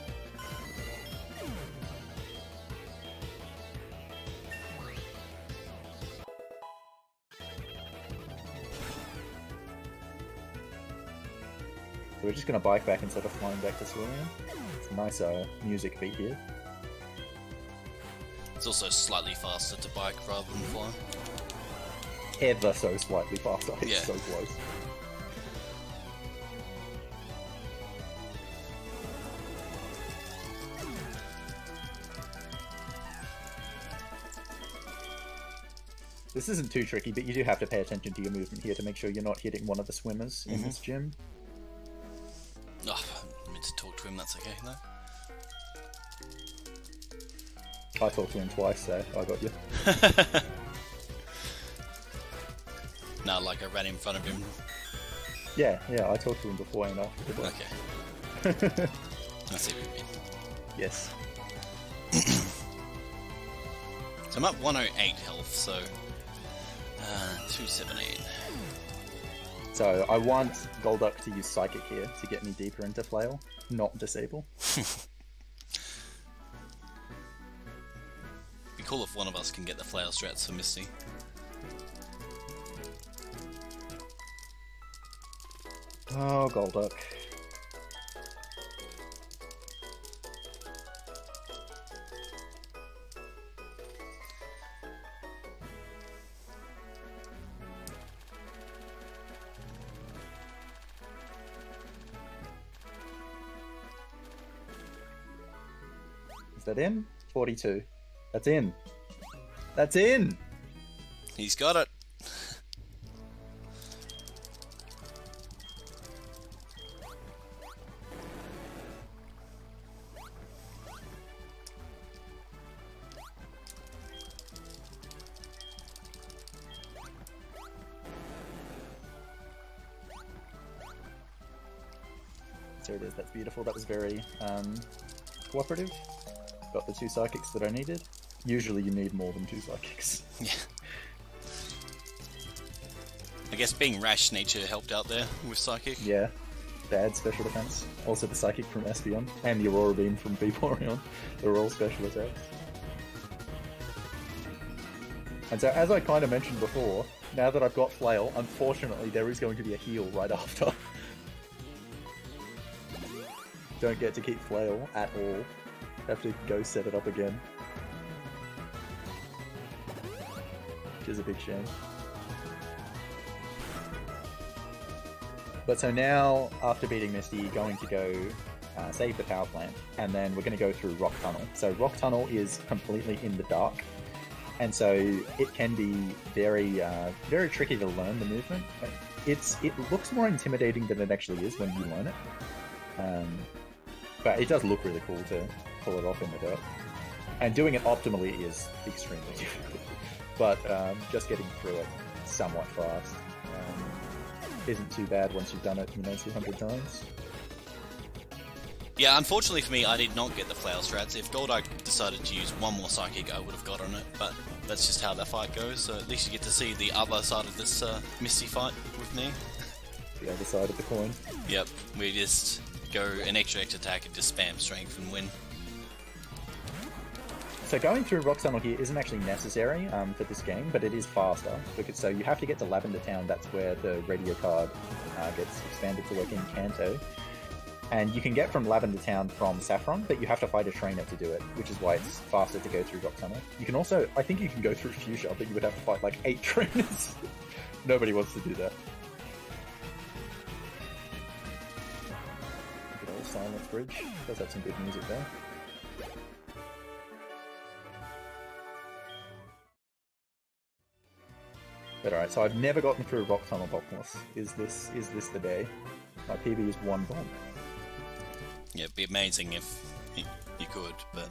So we're just going to bike back instead of flying back to Cerulean. It's a nice music beat here. It's also slightly faster to bike rather than fly. Ever so slightly faster, it's Yeah. so close. This isn't too tricky, but you do have to pay attention to your movement here to make sure you're not hitting one of the swimmers in this gym. Oh, I meant to talk to him, that's okay, no? I talked to him twice, so I got you. No, like I ran in front of him. Yeah, I talked to him before and after the Okay. I see what you mean. Yes. So I'm at 108 health, so 278. So I want Golduck to use Psychic here to get me deeper into Flail, not Disable. Be cool if one of us can get the flail strats for Misty. Oh, Golduck. Is that in? 42. That's in. That's in! He's got it. There it is, that's beautiful. That was very cooperative. Got the 2 Psychics that I needed. Usually you need more than 2 Psychics. Yeah. I guess being rash nature helped out there with Psychic. Yeah. Bad special defense. Also the Psychic from Espeon and the Aurora Beam from Vaporeon. They're all special attacks. And so as I kind of mentioned before, now that I've got Flail, unfortunately there is going to be a heal right after. Don't get to keep Flail at all. Have to go set it up again. Which is a big shame. But so now, after beating Misty, going to go save the power plant, and then we're going to go through Rock Tunnel. So Rock Tunnel is completely in the dark, and so it can be very, very tricky to learn the movement. It looks more intimidating than it actually is when you learn it. But it does look really cool to pull it off in the dark. And doing it optimally is extremely difficult. But just getting through it somewhat fast isn't too bad once you've done it, 200 times. Yeah, unfortunately for me, I did not get the flail strats. If Golduck decided to use one more Psychic, I would have got on it, but that's just how that fight goes, so at least you get to see the other side of this Misty fight with me. The other side of the coin. Yep, we just go an extra attack and just spam strength and win. So going through Rock Tunnel here isn't actually necessary for this game, but it is faster. So you have to get to Lavender Town, that's where the radio card gets expanded to work in Kanto. And you can get from Lavender Town from Saffron, but you have to fight a trainer to do it, which is why it's faster to go through Rock Tunnel. You can also, I think you can go through Fuchsia, but you would have to fight like 8 trainers. Nobody wants to do that. Good old Silence Bridge. Does have some good music there. But alright, so I've never gotten through Rock Tunnel Bottomless. Is this the day? My PB is 1 bomb. Yeah, it'd be amazing if you could, but...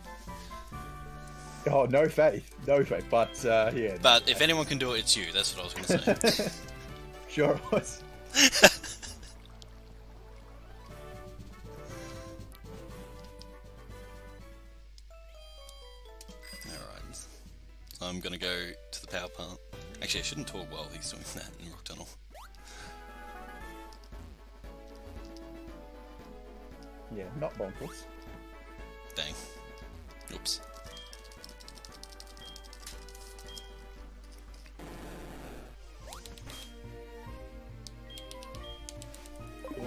Oh, no faith. No faith, but yeah. But if anyone can do it, it's you. That's what I was going to say. Sure it was. Alright. So I'm going to go to the power plant. Actually, I shouldn't talk while he's doing that in Rock Tunnel. Yeah, not bonkers. Dang. Oops. Ooh.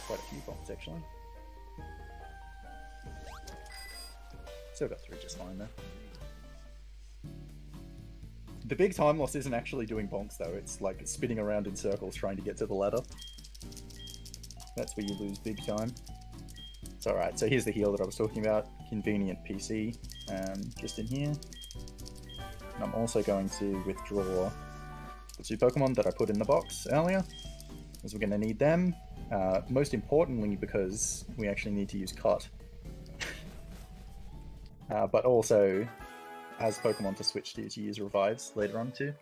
Quite a few bombs, actually. Still got through just fine, though. The big time loss isn't actually doing bonks, though. It's like spinning around in circles trying to get to the ladder. That's where you lose big time. It's alright, so here's the heal that I was talking about. Convenient PC, just in here. And I'm also going to withdraw the 2 Pokemon that I put in the box earlier, because we're going to need them. Most importantly, because we actually need to use Cut. But also, as Pokemon to switch to use Revives later on too.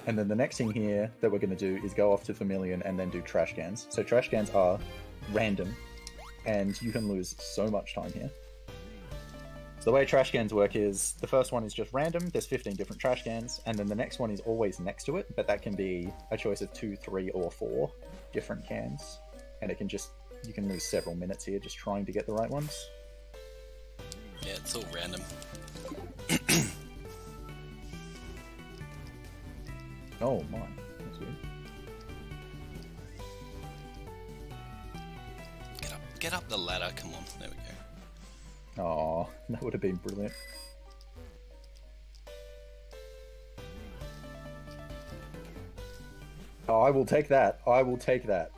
And then the next thing here that we're going to do is go off to Vermilion and then do Trash Cans. So Trash Cans are random, and you can lose so much time here. So the way Trash Cans work is, the first one is just random, there's 15 different Trash Cans, and then the next one is always next to it, but that can be a choice of 2, 3, or 4 different cans. And it can just, you can lose several minutes here just trying to get the right ones. Yeah, it's all random. Oh my, that's weird. Get up the ladder, come on, there we go. Aw, that would have been brilliant. Oh, I will take that. I will take that.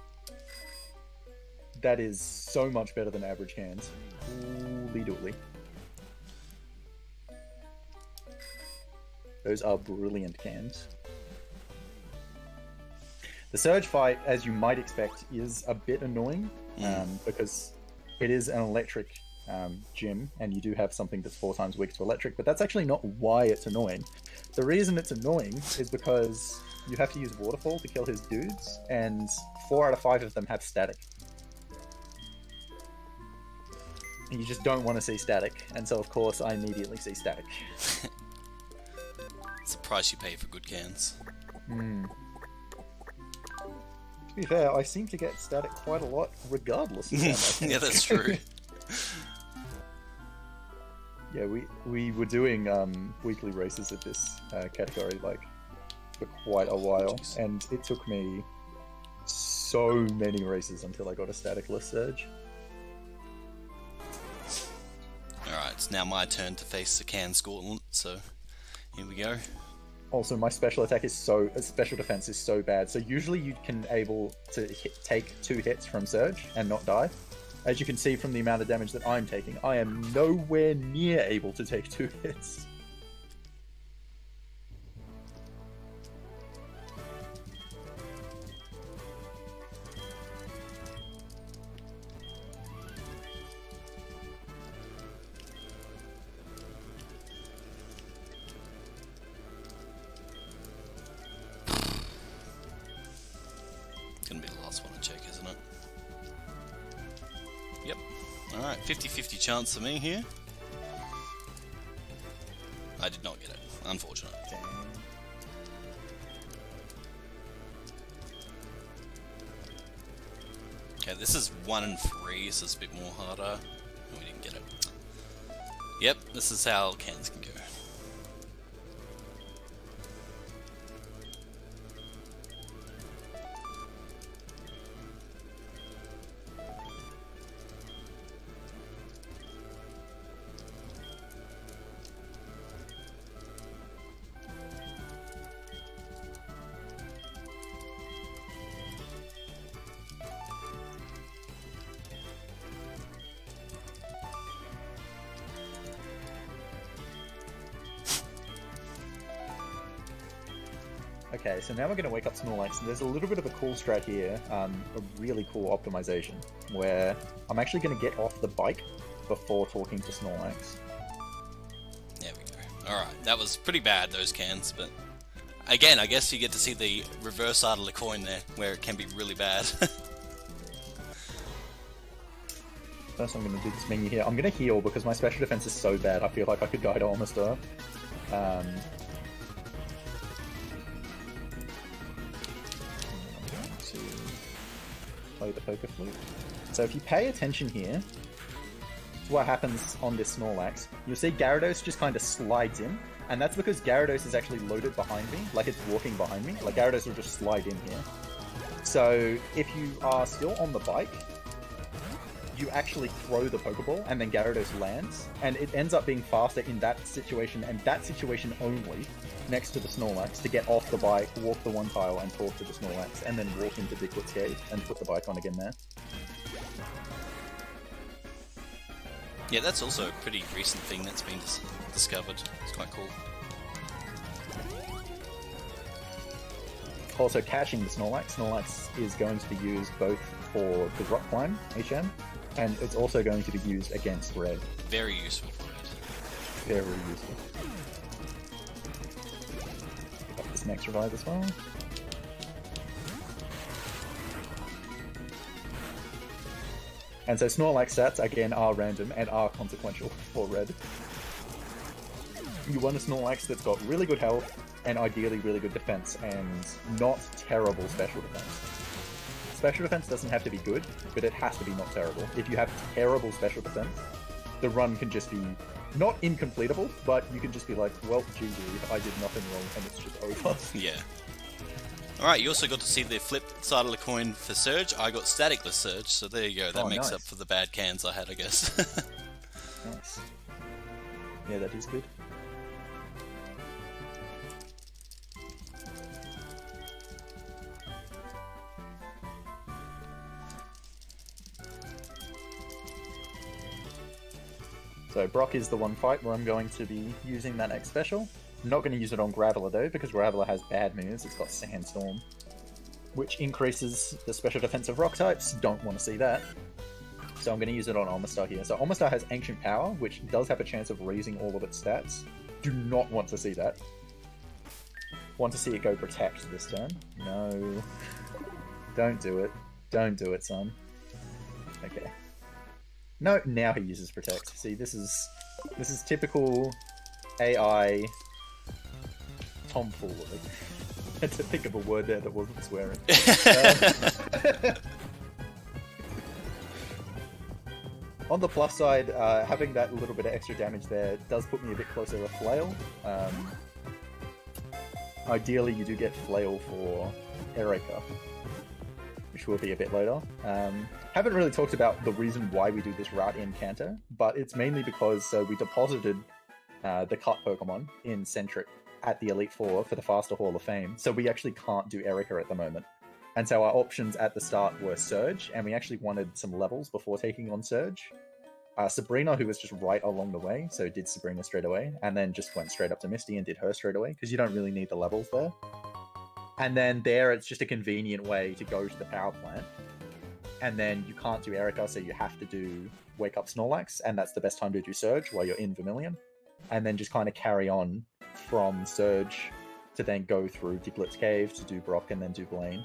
That is so much better than average cans. Holy dooly. Those are brilliant cans. The Surge fight, as you might expect, is a bit annoying, because it is an electric gym, and you do have something that's 4 times weak to electric, but that's actually not why it's annoying. The reason it's annoying is because you have to use Waterfall to kill his dudes, and 4 out of 5 of them have static. And you just don't want to see static, and so of course I immediately see static. It's the price you pay for good cans. To be fair, I seem to get static quite a lot regardless of how much. Yeah, that's true. Yeah, we were doing weekly races of this category like for quite a while, and it took me so many races until I got a statikless Surge. Alright, it's now my turn to face the Can's Gauntlet, so here we go. Also, my special attack is special defense is so bad, so usually you can able to take 2 hits from Surge and not die. As you can see from the amount of damage that I'm taking, I am nowhere near able to take 2 hits. Gonna be the last one to check, isn't it? Yep. Alright, 50-50 chance for me here. I did not get it. Unfortunate. Okay, this is 1 and 3, so it's a bit more harder. We didn't get it. Yep, this is how cans can go. Okay, so now we're going to wake up Snorlax, and there's a little bit of a cool strat here, a really cool optimization, where I'm actually going to get off the bike before talking to Snorlax. There we go. Alright, that was pretty bad, those cans, but again, I guess you get to see the reverse side of the coin there, where it can be really bad. First I'm going to do this menu here. I'm going to heal because my special defense is so bad, I feel like I could die to Omastar. Play the poker flute. So if you pay attention here to what happens on this Snorlax, you'll see Gyarados just kind of slides in, and that's because Gyarados is actually loaded behind me, like it's walking behind me. Like Gyarados will just slide in here. So if you are still on the bike, you actually throw the Pokeball, and then Gyarados lands, and it ends up being faster in that situation, and that situation only, next to the Snorlax, to get off the bike, walk the one tile, and talk to the Snorlax, and then walk into Diglett Cave and put the bike on again there. Yeah, that's also a pretty recent thing that's been discovered. It's quite cool. Also, catching the Snorlax. Snorlax is going to be used both for the Rock Climb, HM, and it's also going to be used against Red. Very useful for Red. Very useful. Pick up this next revive as well. And so Snorlax stats, again, are random and are consequential for Red. You want a Snorlax that's got really good health, and ideally really good defense, and not terrible special defense. Special defense doesn't have to be good, but it has to be not terrible. If you have terrible special defense, the run can just be not incompletable, but you can just be like, well, GG, I did nothing wrong, and it's just over. Yeah. Alright, you also got to see the flip side of the coin for Surge. I got staticless Surge, so there you go. That makes up for the bad cans I had, I guess. Nice. Yeah, that is good. So Brock is the one fight where I'm going to be using that next special. I'm not going to use it on Graveler though, because Graveler has bad moves. It's got Sandstorm, which increases the special defense of rock types. Don't want to see that. So I'm going to use it on Omastar here. So Omastar has Ancient Power, which does have a chance of raising all of its stats. Do not want to see that. Want to see it go Protect this turn. No. Don't do it. Don't do it, son. Okay. No, now he uses Protect. See, this is typical AI tomfoolery. I had to think of a word there that wasn't swearing. On the plus side, having that little bit of extra damage there does put me a bit closer to Flail. Ideally, you do get Flail for Erika, which will be a bit later. Haven't really talked about the reason why we do this route in Kanto, but it's mainly because we deposited the cut Pokemon in Centric at the Elite Four for the Faster Hall of Fame, so we actually can't do Erika at the moment. And so our options at the start were Surge, and we actually wanted some levels before taking on Surge. Sabrina, who was just right along the way, so did Sabrina straight away, and then just went straight up to Misty and did her straight away, because you don't really need the levels there. And then there, it's just a convenient way to go to the power plant. And then you can't do Erika, so you have to do Wake Up Snorlax, and that's the best time to do Surge while you're in Vermilion. And then just kind of carry on from Surge to then go through Diglett's Cave to do Brock and then do Blaine.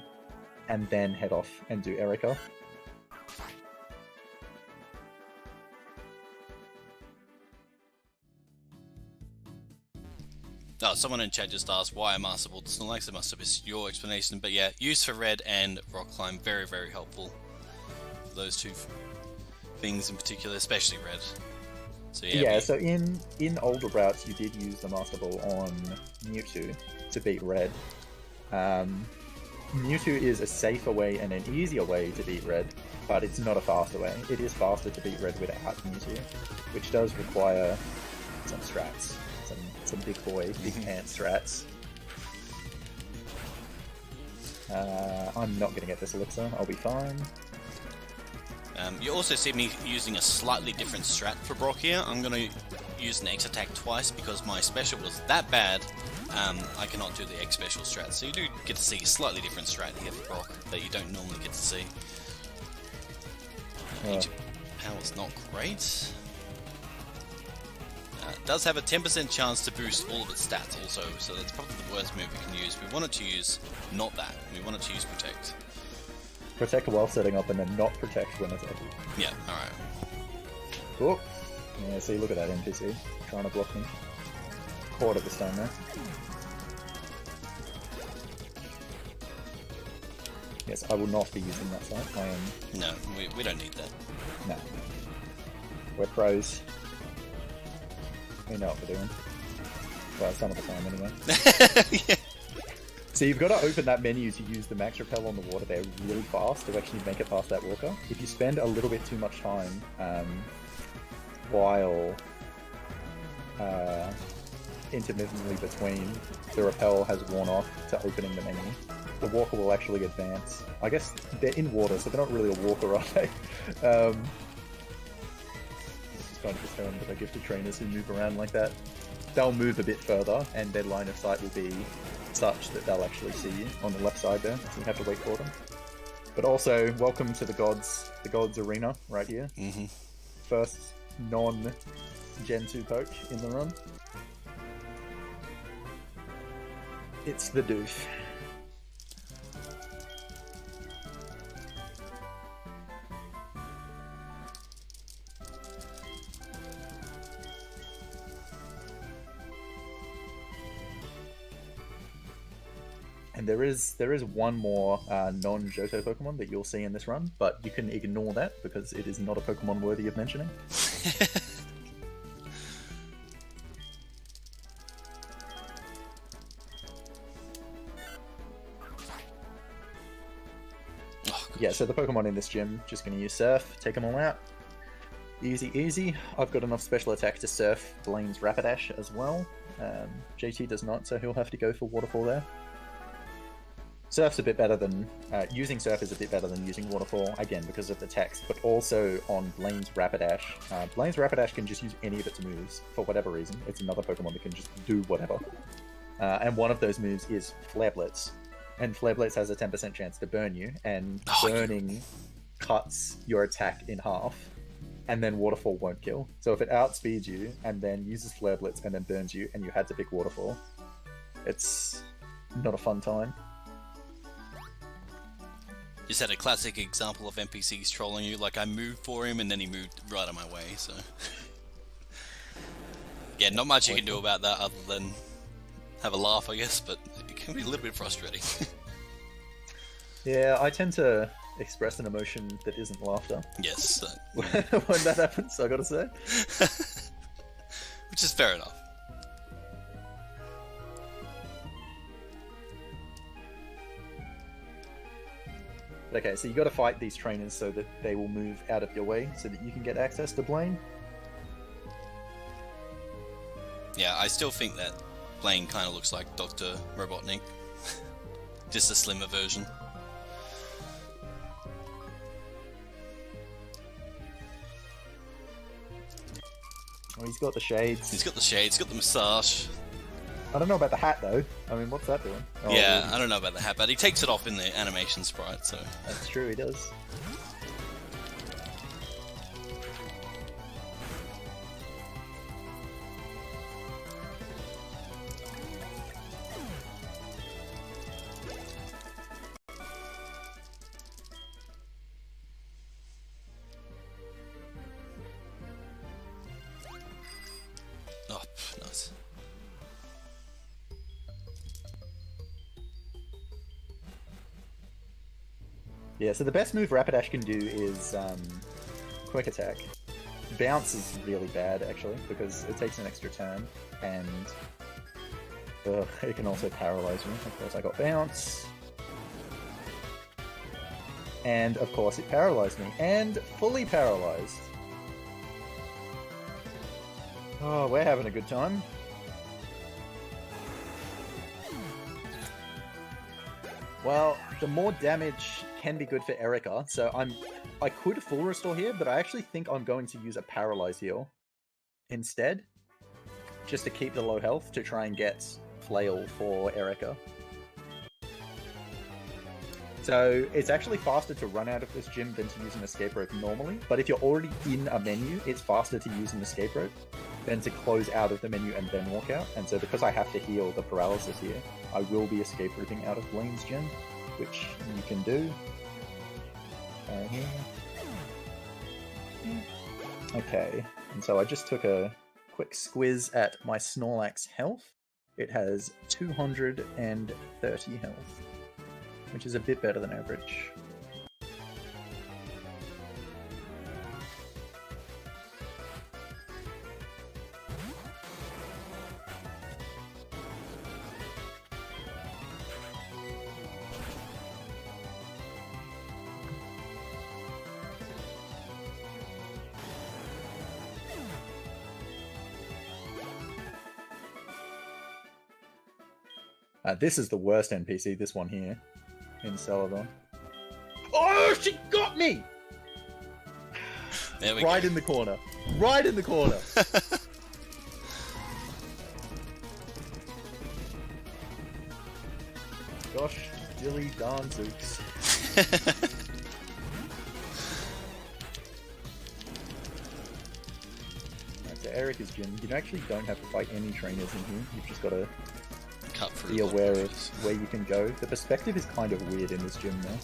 And then head off and do Erika. Oh, someone in chat just asked why I Master Ball the Snorlax. It must have been your explanation, but yeah, used for Red and Rock Climb, very, very helpful. those two things in particular, especially red. So Yeah, so in older routes, you did use the Master Ball on Mewtwo to beat red. Mewtwo is a safer way and an easier way to beat red, but it's not a faster way. It is faster to beat red without Mewtwo, which does require some strats, some big boy, big pants strats. I'm not going to get this elixir, I'll be fine. You also see me using a slightly different strat for Brock here. I'm going to use an X attack twice because my special was that bad. I cannot do the X special strat, so you do get to see a slightly different strat here for Brock that you don't normally get to see. Power's not great. It does have a 10% chance to boost all of its stats also, so that's probably the worst move we can use. We want it to use not that, we want it to use Protect. Protect while setting up and then not protect when it's empty. Yeah, alright. Cool. Yeah, see, look at that NPC trying to block me. Caught it this time though. Yes, I will not be using that site. I am. No, we don't need that. No. We're pros. We know what we're doing. Well, some of the time anyway. Yeah. So you've got to open that menu to use the max repel on the water there really fast to actually make it past that walker. If you spend a little bit too much time while intermittently between the repel has worn off to opening the menu, the walker will actually advance. I guess they're in water, so they're not really a walker, are they? This is kind of a term that I give to trainers who move around like that. They'll move a bit further, and their line of sight will be such that they'll actually see you on the left side there, so you have to wait for them. But also, welcome to the Gods Arena right here. Mm-hmm. First non-Gen 2 poke in the run. It's the doof. And there is one more non-Johto Pokemon that you'll see in this run, but you can ignore that because it is not a Pokemon worthy of mentioning. Yeah, so the Pokemon in this gym, just going to use Surf, take them all out. Easy, easy. I've got enough special attack to Surf Blaine's Rapidash as well. JT does not, so he'll have to go for Waterfall there. Surf's a bit better than... using Surf is a bit better than using Waterfall, again, because of the text, but also on Blaine's Rapidash. Blaine's Rapidash can just use any of its moves, for whatever reason. It's another Pokemon that can just do whatever. And one of those moves is Flare Blitz. And Flare Blitz has a 10% chance to burn you, and burning cuts your attack in half, and then Waterfall won't kill. So if it outspeeds you, and then uses Flare Blitz, and then burns you, and you had to pick Waterfall, it's not a fun time. Just had a classic example of NPCs trolling you, like I moved for him and then he moved right out of my way, so... Yeah, not much you can do about that other than have a laugh, I guess, but it can be a little bit frustrating. Yeah, I tend to express an emotion that isn't laughter. Yes. When that happens, I gotta say. Which is fair enough. Okay, so you got to fight these trainers so that they will move out of your way so that you can get access to Blaine. Yeah, I still think that Blaine kind of looks like Dr. Robotnik. Just a slimmer version. Oh, he's got the shades. He's got the shades, he's got the moustache. I don't know about the hat though. I mean, what's that doing? Oh, yeah, I don't know about the hat, but he takes it off in the animation sprite, so... That's true, he does. Oh, nice. Yeah, so the best move Rapidash can do is Quick Attack. Bounce is really bad, actually, because it takes an extra turn, and it can also paralyze me. Of course, I got Bounce. And, of course, it paralyzed me. And fully paralyzed. Oh, we're having a good time. Well, the more damage can be good for Erika, so I could full restore here, but I actually think I'm going to use a paralyze heal instead, just to keep the low health to try and get Flail for Erika. So it's actually faster to run out of this gym than to use an escape rope normally, but if you're already in a menu, it's faster to use an escape rope than to close out of the menu and then walk out. And so because I have to heal the paralysis here, I will be escape routing out of Blaine's gym, which you can do. Here. Okay, and so I just took a quick squiz at my Snorlax health. It has 230 health, which is a bit better than average. This is the worst NPC, this one here, in Celadon. Oh, she got me! There we right go. in the corner. Right in the corner. Gosh, dilly darn zooks. Right, so Erika's gym. You actually don't have to fight any trainers in here. You've just got to Cut through be the aware of bushes. where you can go. The perspective is kind of weird in this gym now.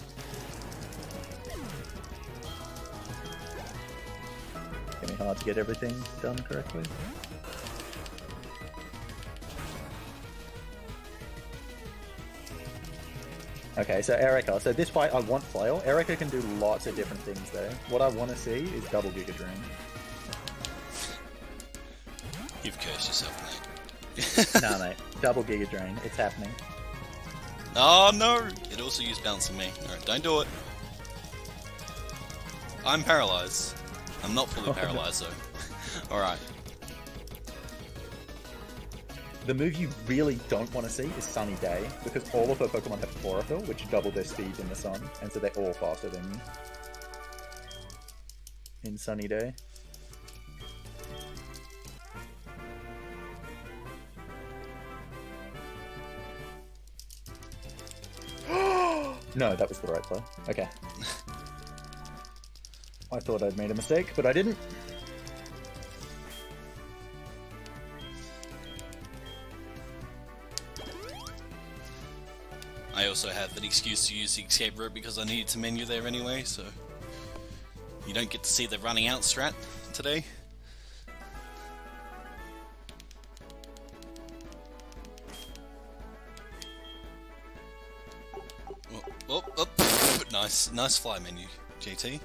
It's gonna be hard to get everything done correctly. Okay, so Erika. So this fight I want Flail. Erika can do lots of different things though. What I want to see is double Giga Drain. You've cursed yourself, mate. Nah, mate. Double Giga Drain. It's happening. Oh no! It also used bounce on me. Alright, don't do it. I'm paralyzed. I'm not fully paralyzed though. Alright. The move you really don't want to see is Sunny Day, because all of her Pokemon have Chlorophyll, which double their speed in the sun, and so they're all faster than you. In Sunny Day. No, that was the right play. Okay. I thought I'd made a mistake, but I didn't. I also have an excuse to use the escape route because I needed to menu there anyway, so you don't get to see the running out strat today. Nice fly menu, JT.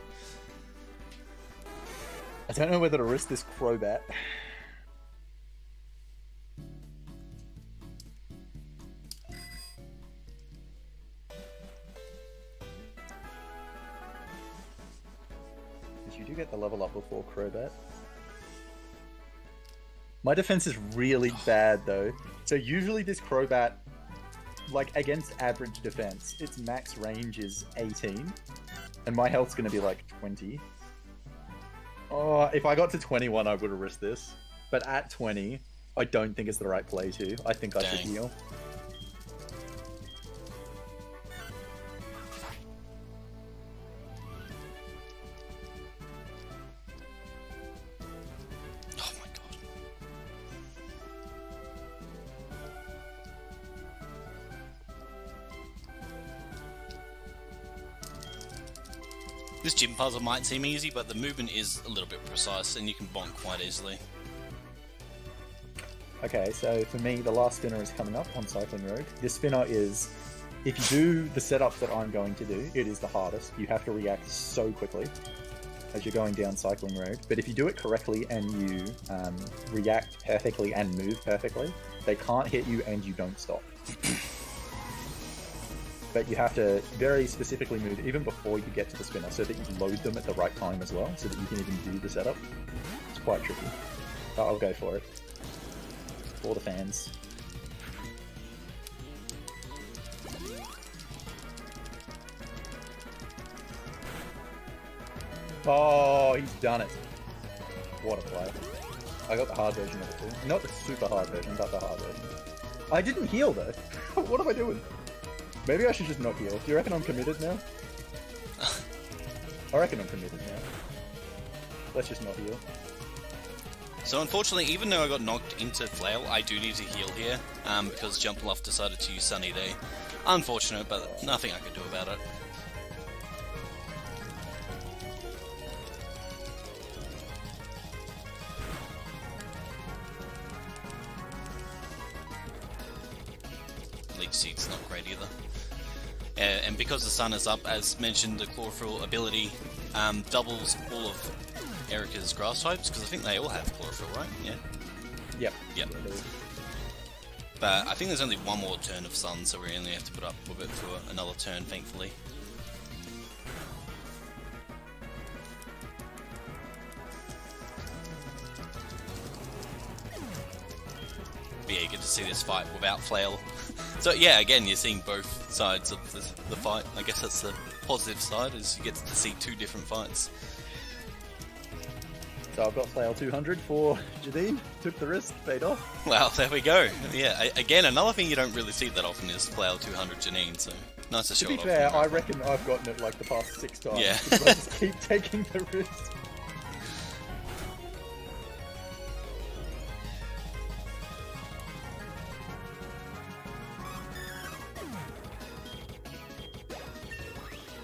I don't know whether to risk this Crobat. Because you do get the level up before Crobat. My defense is really bad though. So usually this Crobat, like against average defense, its max range is 18. And my health's gonna be like 20. Oh, if I got to 21, I would have risked this. But at 20, I don't think it's the right play to. I think I should Dang. heal. Oh my god. This gym puzzle might seem easy, but the movement is a little bit precise and you can bonk quite easily. Okay, so for me, the last spinner is coming up on Cycling Road. This spinner is if you do the setups that I'm going to do, it is the hardest. You have to react so quickly as you're going down Cycling Road. But if you do it correctly and you react perfectly and move perfectly, they can't hit you and you don't stop. But you have to very specifically move even before you get to the spinner so that you load them at the right time as well, so that you can even do the setup. It's quite tricky. But I'll go for it. For the fans. Oh, he's done it. What a play. I got the hard version of it too. Not the super hard version, but the hard version. I didn't heal though. What am I doing? Maybe I should just not heal. Do you reckon I'm committed now? I reckon I'm committed now. Let's just not heal. So unfortunately, even though I got knocked into Flail, I do need to heal here, because Jump Luff decided to use Sunny Day. Unfortunate, but nothing I could do about it. Leech Seed's not great either. And because the sun is up, as mentioned, the Chlorophyll ability doubles all of Erika's grass types, because I think they all have Chlorophyll, right? Yeah? Yep. Yep. But I think there's only one more turn of sun, so we only have to put up with it for another turn, thankfully. But yeah, you get to see this fight without Flail. So yeah, again, you're seeing both sides of the fight. I guess that's the positive side, is you get to see two different fights. So I've got Flail 200 for Jadine. Took the risk, paid off. Well, there we go. Yeah, again, another thing you don't really see that often is Flail 200 Janine, so nice to show it off. To be fair, I reckon I've gotten it like the past 6 times. Yeah. Because I just keep taking the risk.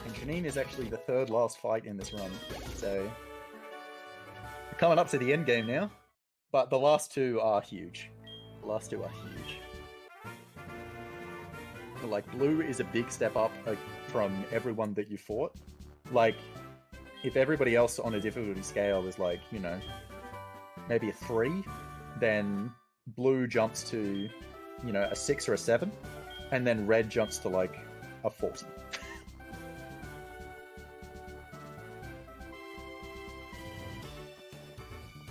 And Janine is actually the third last fight in this run, so we're coming up to the end game now. But the last two are huge. The last two are huge. Like, blue is a big step up from everyone that you fought. Like, if everybody else on a difficulty scale is like, you know, maybe a 3, then blue jumps to, you know, a 6 or a 7, and then red jumps to like a 40.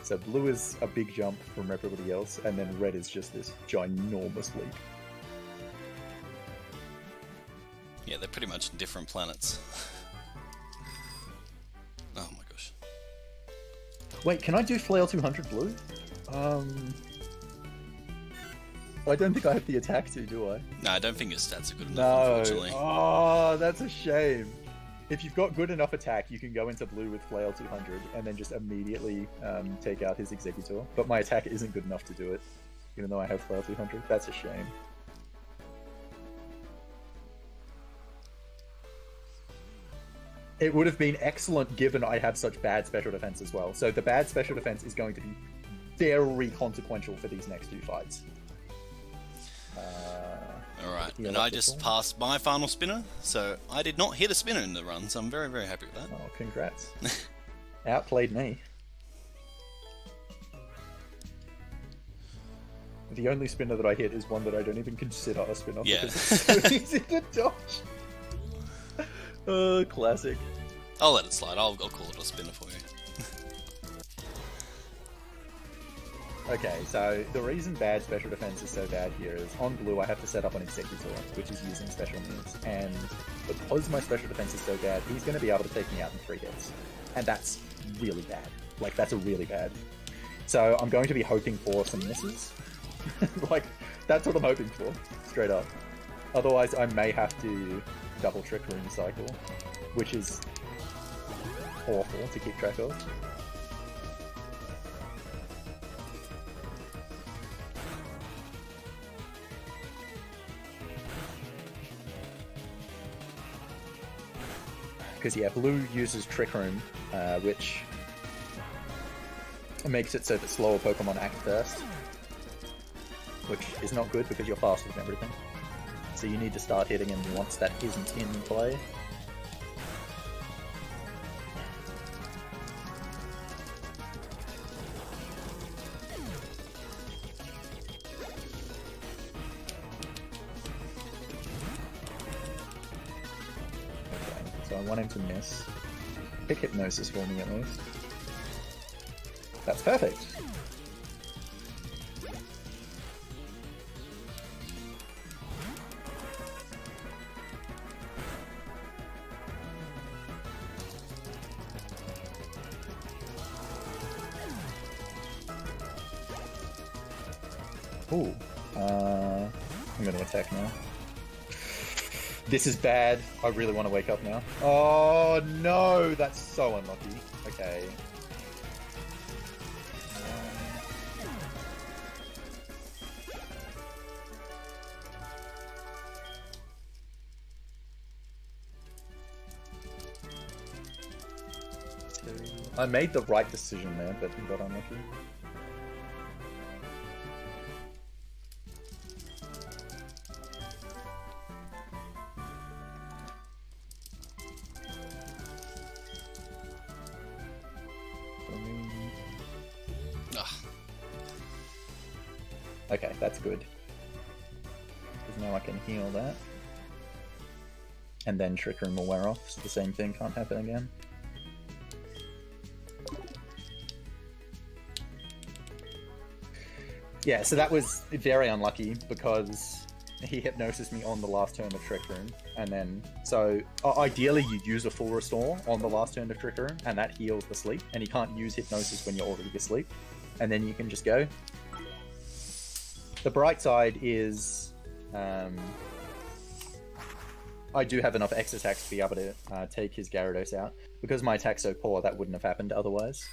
So blue is a big jump from everybody else, and then red is just this ginormous leap. Yeah, they're pretty much different planets. Oh my gosh. Wait, can I do Flail 200 blue? I don't think I have the attack to, do I? No, I don't think your stats are good enough, No. unfortunately. Oh, that's a shame. If you've got good enough attack, you can go into blue with Flail 200 and then just immediately take out his Executor. But my attack isn't good enough to do it, even though I have Flail 200. That's a shame. It would have been excellent given I have such bad special defense as well. So the bad special defense is going to be very consequential for these next 2 fights. Alright, yeah, and I just passed my final spinner, so I did not hit a spinner in the run, so I'm very, very happy with that. Oh, congrats. Outplayed me. The only spinner that I hit is one that I don't even consider a spinner. Yeah. Because it's so easy to dodge. Oh, classic. I'll let it slide, I'll call it a spinner for you. Okay, so the reason bad special defense is so bad here is on blue I have to set up an Executor, which is using special moves, and because my special defense is so bad, he's going to be able to take me out in 3 hits. And that's really bad. Like, that's a really bad. So I'm going to be hoping for some misses. Like, that's what I'm hoping for, straight up. Otherwise, I may have to double Trick Room cycle, which is awful to keep track of. Because, yeah, blue uses Trick Room, which makes it so that slower Pokemon act first. Which is not good because you're faster than everything. So you need to start hitting him once that isn't in play. So I want him to miss. Pick Hypnosis for me at least. That's perfect. Ooh. I'm gonna attack now. This is bad. I really want to wake up now. Oh no, that's so unlucky. Okay. I made the right decision there, but got unlucky. Okay, that's good. Because now I can heal that. And then Trick Room will wear off, so the same thing can't happen again. Yeah, so that was very unlucky because he hypnosised me on the last turn of Trick Room. And then, so ideally you use a full restore on the last turn of Trick Room, and that heals the sleep. And you can't use hypnosis when you're already asleep. And then you can just go. The bright side is I do have enough X attacks to be able to take his Gyarados out. Because my attack's so poor, that wouldn't have happened otherwise.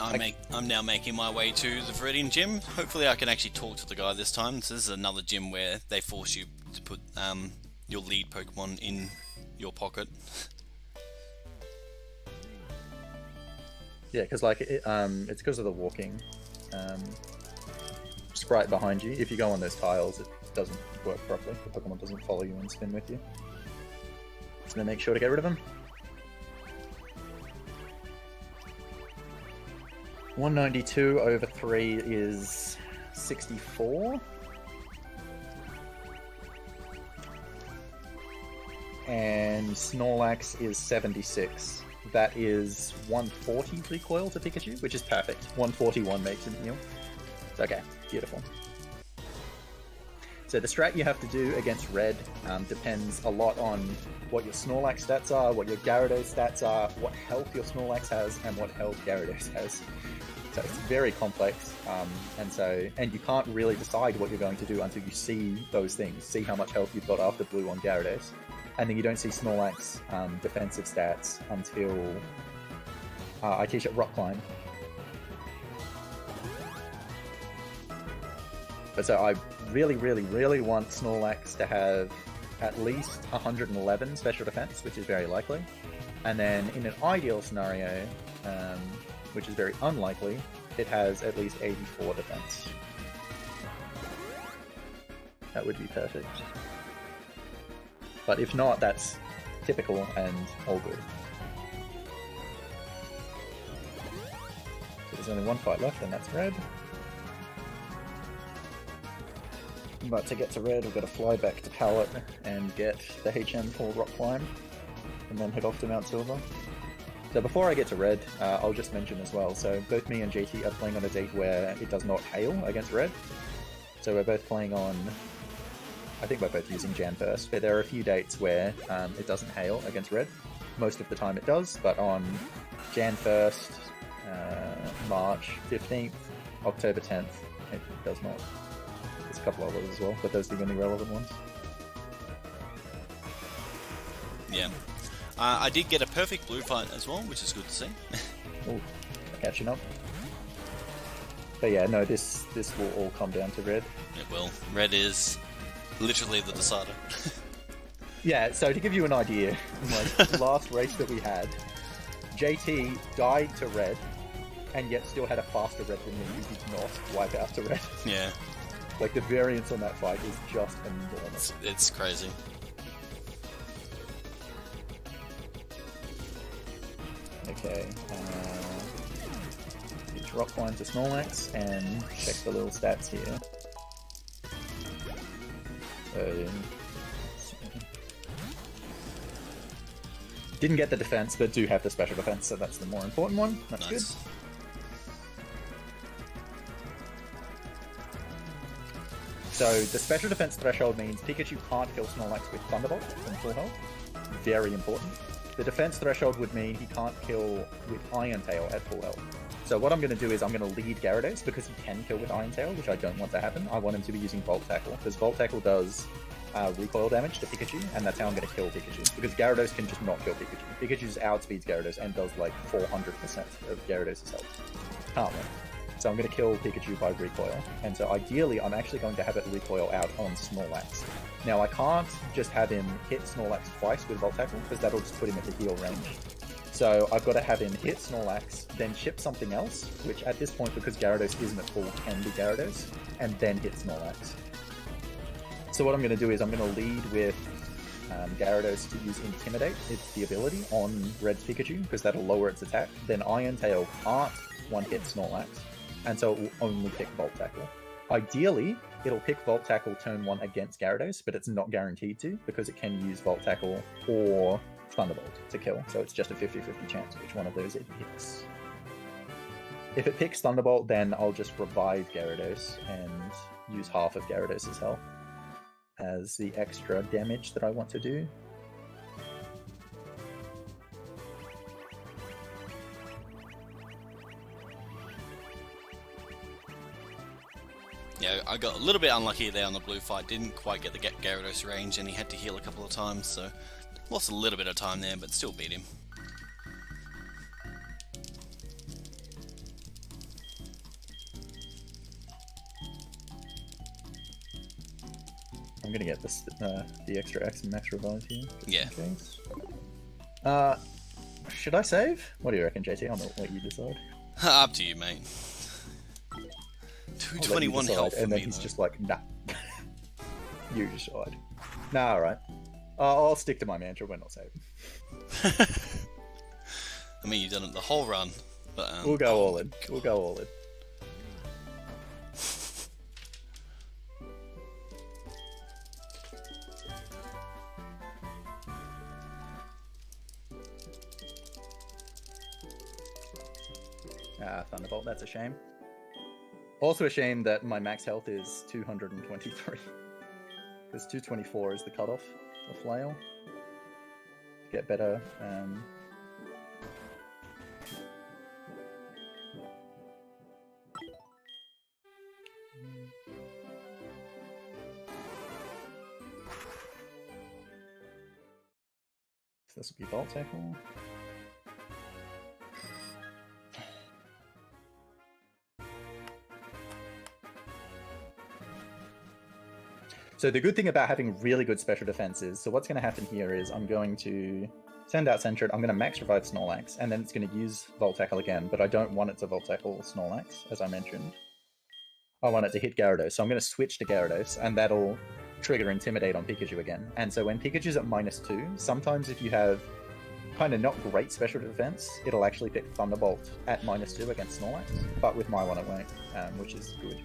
Alright, I'm now making my way to the Viridian Gym. Hopefully I can actually talk to the guy this time. So this is another gym where they force you to put your lead Pokemon in your pocket. Yeah, because like it's because of the walking. Just right behind you. If you go on those tiles, it doesn't work properly. The Pokemon doesn't follow you and spin with you. Just gonna make sure to get rid of him. 192 over 3 is 64. And Snorlax is 76. That is 140 recoil to Pikachu, which is perfect. 141 makes him heal. It's okay, beautiful. So the strat you have to do against Red depends a lot on what your Snorlax stats are, what your Gyarados stats are, what health your Snorlax has, and what health Gyarados has. So it's very complex, and you can't really decide what you're going to do until you see those things, see how much health you've got after Blue on Gyarados. And then you don't see Snorlax defensive stats until I teach at Rock Climb. But so I really, really, really want Snorlax to have at least 111 special defense, which is very likely. And then in an ideal scenario, which is very unlikely, it has at least 84 defense. That would be perfect. But if not, that's typical and all good. So there's only one fight left, and that's Red. But to get to Red, we've got to fly back to Pallet and get the HM for Rock Climb, and then head off to Mount Silver. So before I get to Red, I'll just mention as well, so both me and JT are playing on a date where it does not hail against Red. So we're both playing on, I think we're both using Jan 1st, but there are a few dates where it doesn't hail against Red. Most of the time it does, but on Jan 1st, March 15th, October 10th, it does not. There's a couple others as well, but those are the only relevant ones. Yeah. I did get a perfect blue fight as well, which is good to see. Oh, catching up. But yeah, no, this will all come down to red. It will. Red is literally the decider. Yeah, so to give you an idea, like the last race that we had, JT died to red, and yet still had a faster red than me who did not wipe out to red. Yeah, Like the variance on that fight is just enormous. it's crazy. Okay, drop line to Snorlax and check the little stats here. Didn't get the defense, but do have the special defense, so that's the more important one. That's good. So the special defense threshold means Pikachu can't kill Snorlax with Thunderbolt from full health. Very important. The defense threshold would mean he can't kill with Iron Tail at full health. So what I'm going to do is I'm going to lead Gyarados because he can kill with Iron Tail, which I don't want to happen. I want him to be using Volt Tackle, because Volt Tackle does recoil damage to Pikachu, and that's how I'm going to kill Pikachu. Because Gyarados can just not kill Pikachu. Pikachu just outspeeds Gyarados and does like 400% of Gyarados' health. Can't win. So I'm going to kill Pikachu by recoil. And so ideally, I'm actually going to have it recoil out on Snorlax. Now I can't just have him hit Snorlax twice with Volt Tackle, because that'll just put him at the heal range. So I've got to have him hit Snorlax, then chip something else, which at this point, because Gyarados isn't at full, can be Gyarados, and then hit Snorlax. So what I'm going to do is I'm going to lead with Gyarados to use Intimidate, it's the ability, on Red's Pikachu, because that'll lower its attack. Then Iron Tail can't one-hit Snorlax, and so it will only pick Volt Tackle. Ideally, it'll pick Volt Tackle turn 1 against Gyarados, but it's not guaranteed to, because it can use Volt Tackle or Thunderbolt to kill, so it's just a 50-50 chance which one of those it hits. If it picks Thunderbolt, then I'll just revive Gyarados and use half of Gyarados' health as the extra damage that I want to do. Yeah, I got a little bit unlucky there on the blue fight. Didn't quite get the Gyarados range, and he had to heal a couple of times, so lost a little bit of time there, but still beat him. I'm gonna get this the extra X and max revive here. Yeah. Should I save? What do you reckon, JT? I'll let you decide. Up to you, mate. I'll let you 221 decide, health for and then me, he's though. just like, nah. You decide. Nah, alright. I'll stick to my mantra, we're not saving. I mean, you've done it the whole run, but We'll go all in. We'll go all in. Thunderbolt, that's a shame. Also a shame that my max health is 223. Because 224 is the cutoff for Flail. Get better. So this will be Volt Tackle. So the good thing about having really good special defense is, so what's going to happen here is I'm going to send out Centred, I'm going to max revive Snorlax, and then it's going to use Volt Tackle again, but I don't want it to Volt Tackle Snorlax, as I mentioned. I want it to hit Gyarados, so I'm going to switch to Gyarados, and that'll trigger Intimidate on Pikachu again. And so when Pikachu's at -2, sometimes if you have kind of not great special defense, it'll actually pick Thunderbolt at -2 against Snorlax, but with my one it won't, which is good.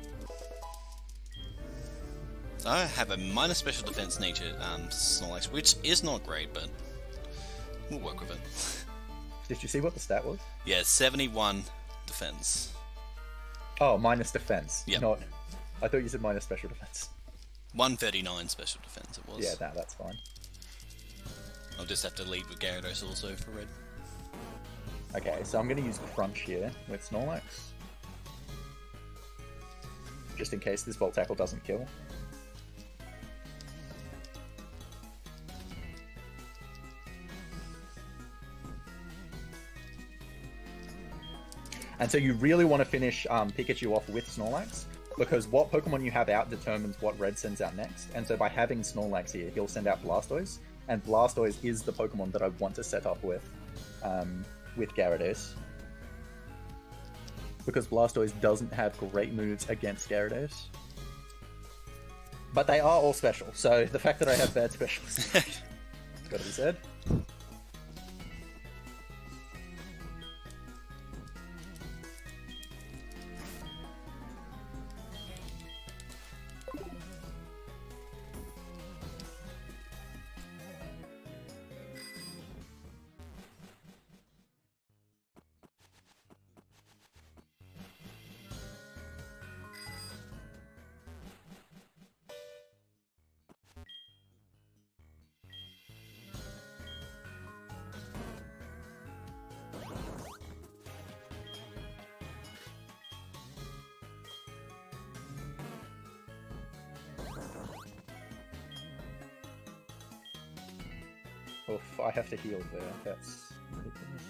I have a minor special defense nature Snorlax, which is not great, but we'll work with it. Did you see what the stat was? Yeah, 71 defense. Oh, minus defense. Yep. Not. I thought you said minus special defense. 139 special defense it was. Yeah, that's fine. I'll just have to lead with Gyarados also for red. Okay, so I'm going to use the Crunch here with Snorlax. Just in case this Volt Tackle doesn't kill. And so you really want to finish Pikachu off with Snorlax, because what Pokemon you have out determines what Red sends out next. And so by having Snorlax here, he'll send out Blastoise, and Blastoise is the Pokemon that I want to set up with Gyarados. Because Blastoise doesn't have great moves against Gyarados. But they are all special, so the fact that I have bad specials it's got to be said. Oof, I have to heal there. That's ridiculous.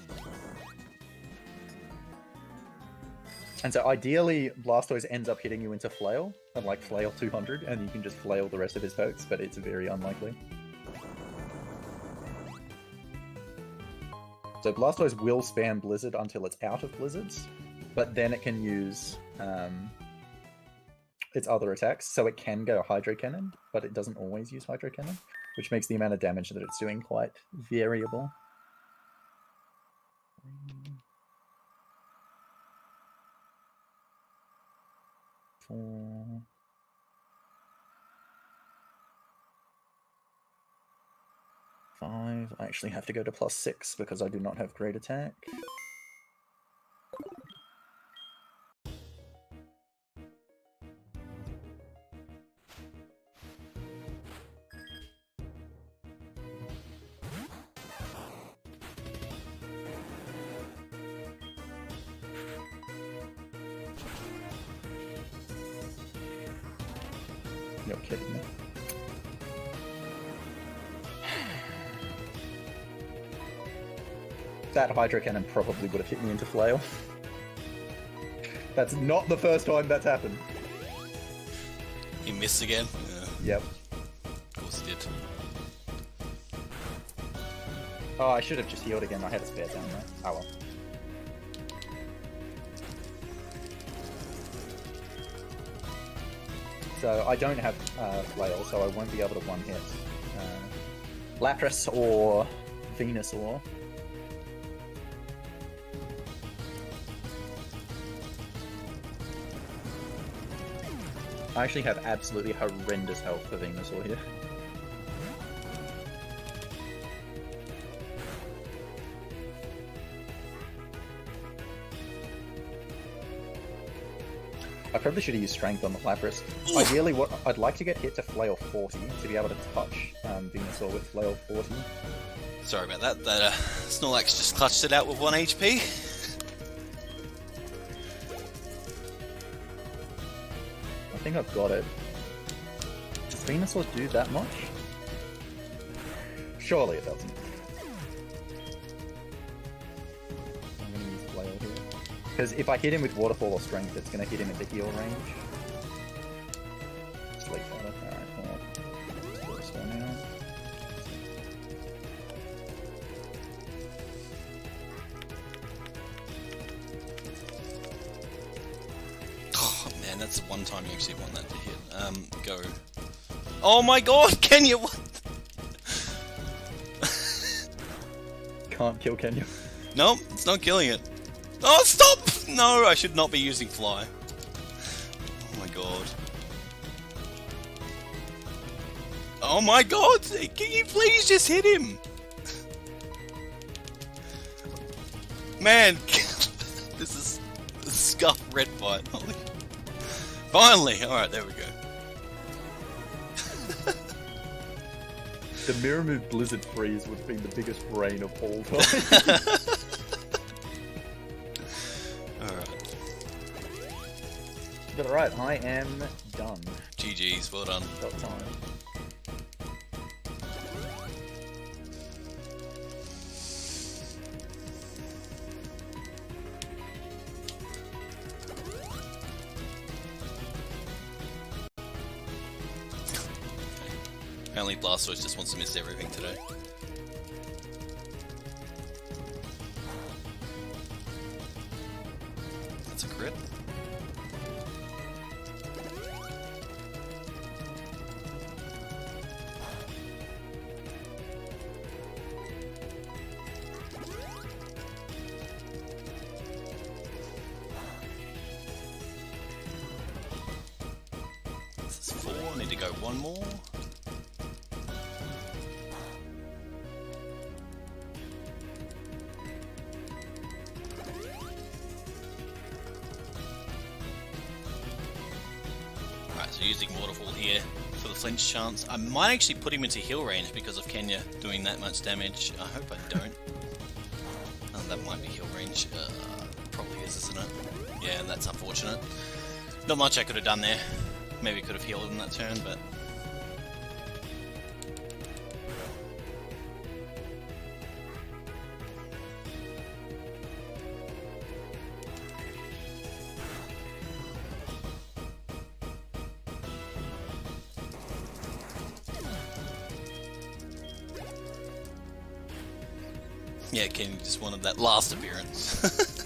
And so ideally, Blastoise ends up hitting you into Flail, and like Flail 200, and you can just flail the rest of his pokes, but it's very unlikely. So Blastoise will spam Blizzard until it's out of Blizzards, but then it can use its other attacks, so it can go Hydro Cannon, but it doesn't always use Hydro Cannon, which makes the amount of damage that it's doing quite variable. 4. 5. I actually have to go to +6 because I do not have great attack. You're kidding me. That Hydro Cannon probably would have hit me into Flail. That's not the first time that's happened. He missed again? Yep. Of course he did. Oh, I should have just healed again. I had a spare down there. Oh well. So I don't have Flail, so I won't be able to one-hit Lapras or Venusaur. I actually have absolutely horrendous health for Venusaur here. I probably should have used Strength on the Lapras. Ideally, what I'd like to get hit to Flail 40 to be able to touch Venusaur with Flail 40. Sorry about that. That Snorlax just clutched it out with 1 HP. I think I've got it. Does Venusaur do that much? Surely it doesn't. I'm going to use Flail here. Because if I hit him with Waterfall or Strength, it's going to hit him into heal range. Sleep Fighter. Alright, well, let's go now. Oh man, that's the one time you actually want that to hit. Go. Oh my god, Kenya, what? Can't kill Kenya. Nope, it's not killing it. Oh, stop! No, I should not be using Fly. Oh my god. Oh my god! Can you please just hit him? Man, this is a scuff red fight. Holy. Finally! Alright, there we go. The Mirror Move Blizzard Freeze would have been the biggest brain of all time. Alright. But alright, I am done. GG's, well done. Got time. Apparently Blastoise just wants to miss everything today. That's a crit. This is 4, need to go one more. So using Waterfall here for the flinch chance. I might actually put him into heal range because of Kenya doing that much damage. I hope I don't. Oh, that might be heal range. Probably is, isn't it? Yeah, that's unfortunate. Not much I could have done there. Maybe could have healed in that turn, but... Yeah, Kenny just wanted that last appearance.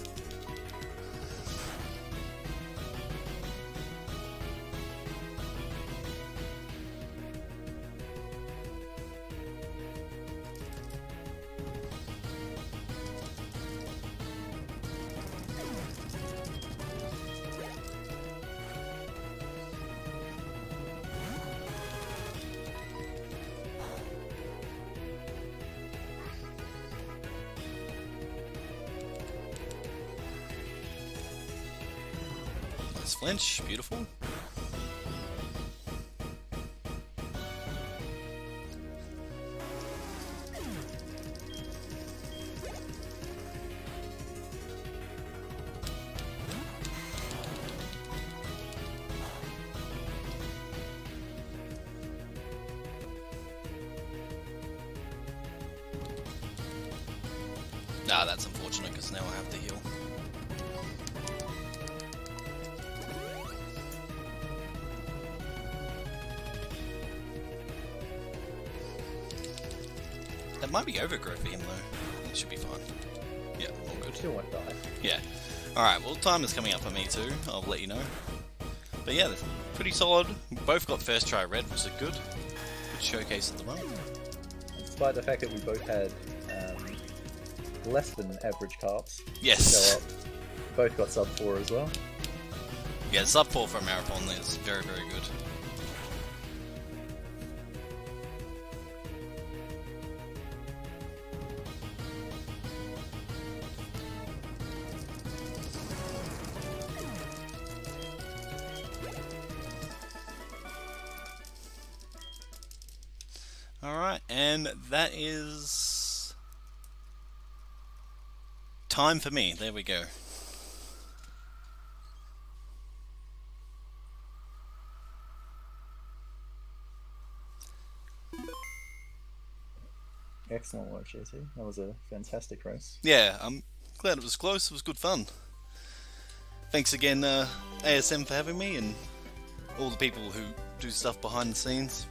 Flinch, beautiful. Ah, that's unfortunate because now I have to heal. That might be overgrowth for him though. It should be fine. Yeah, all good. Still won't die. Yeah. Alright, well time is coming up for me too. I'll let you know. But yeah, pretty solid. Both got first try red, which is good. Good showcase at the moment. Despite the fact that we both had less than average carps Yes. go up, both got sub 4 as well. Yeah, sub 4 for a marathon is very, very good. Alright, and that is time for me. There we go. Excellent work, JT. That was a fantastic race. Yeah, I'm glad it was close. It was good fun. Thanks again, ASM, for having me, and all the people who do stuff behind the scenes.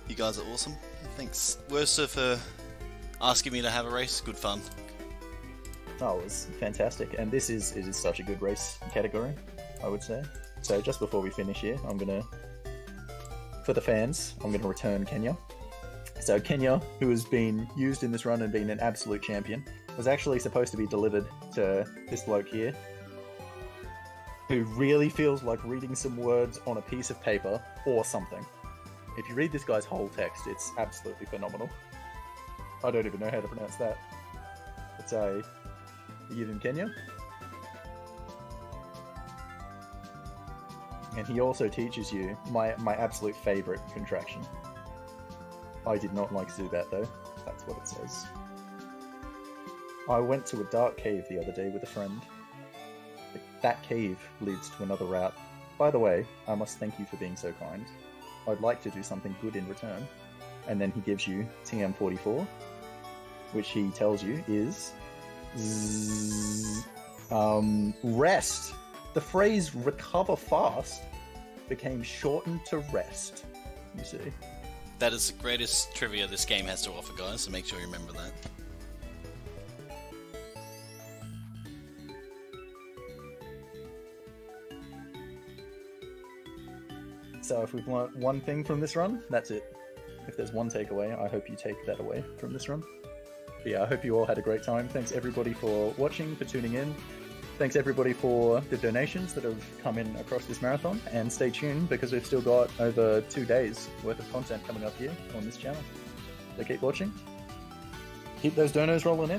You guys are awesome. Thanks, Worcester, for asking me to have a race. Good fun. Oh, it was fantastic, and it is such a good race category, I would say. So just before we finish here, for the fans, I'm gonna return Kenya. So Kenya, who has been used in this run and been an absolute champion, was actually supposed to be delivered to this bloke here, who really feels like reading some words on a piece of paper or something. If you read this guy's whole text, it's absolutely phenomenal. I don't even know how to pronounce that. But you give him Kenya. And he also teaches you my absolute favourite contraction. I did not like to do that though. That's what it says. I went to a dark cave the other day with a friend. That cave leads to another route. By the way, I must thank you for being so kind. I'd like to do something good in return. And then he gives you TM44, which he tells you is rest. The phrase recover fast became shortened to rest, you see. That is the greatest trivia this game has to offer, guys, so make sure you remember that. So if we've learnt one thing from this run, that's it. If there's one takeaway, I hope you take that away from this run. But yeah, I hope you all had a great time. Thanks everybody for watching, for tuning in. Thanks everybody for the donations that have come in across this marathon. And stay tuned because we've still got over 2 days worth of content coming up here on this channel. So keep watching. Keep those donos rolling in.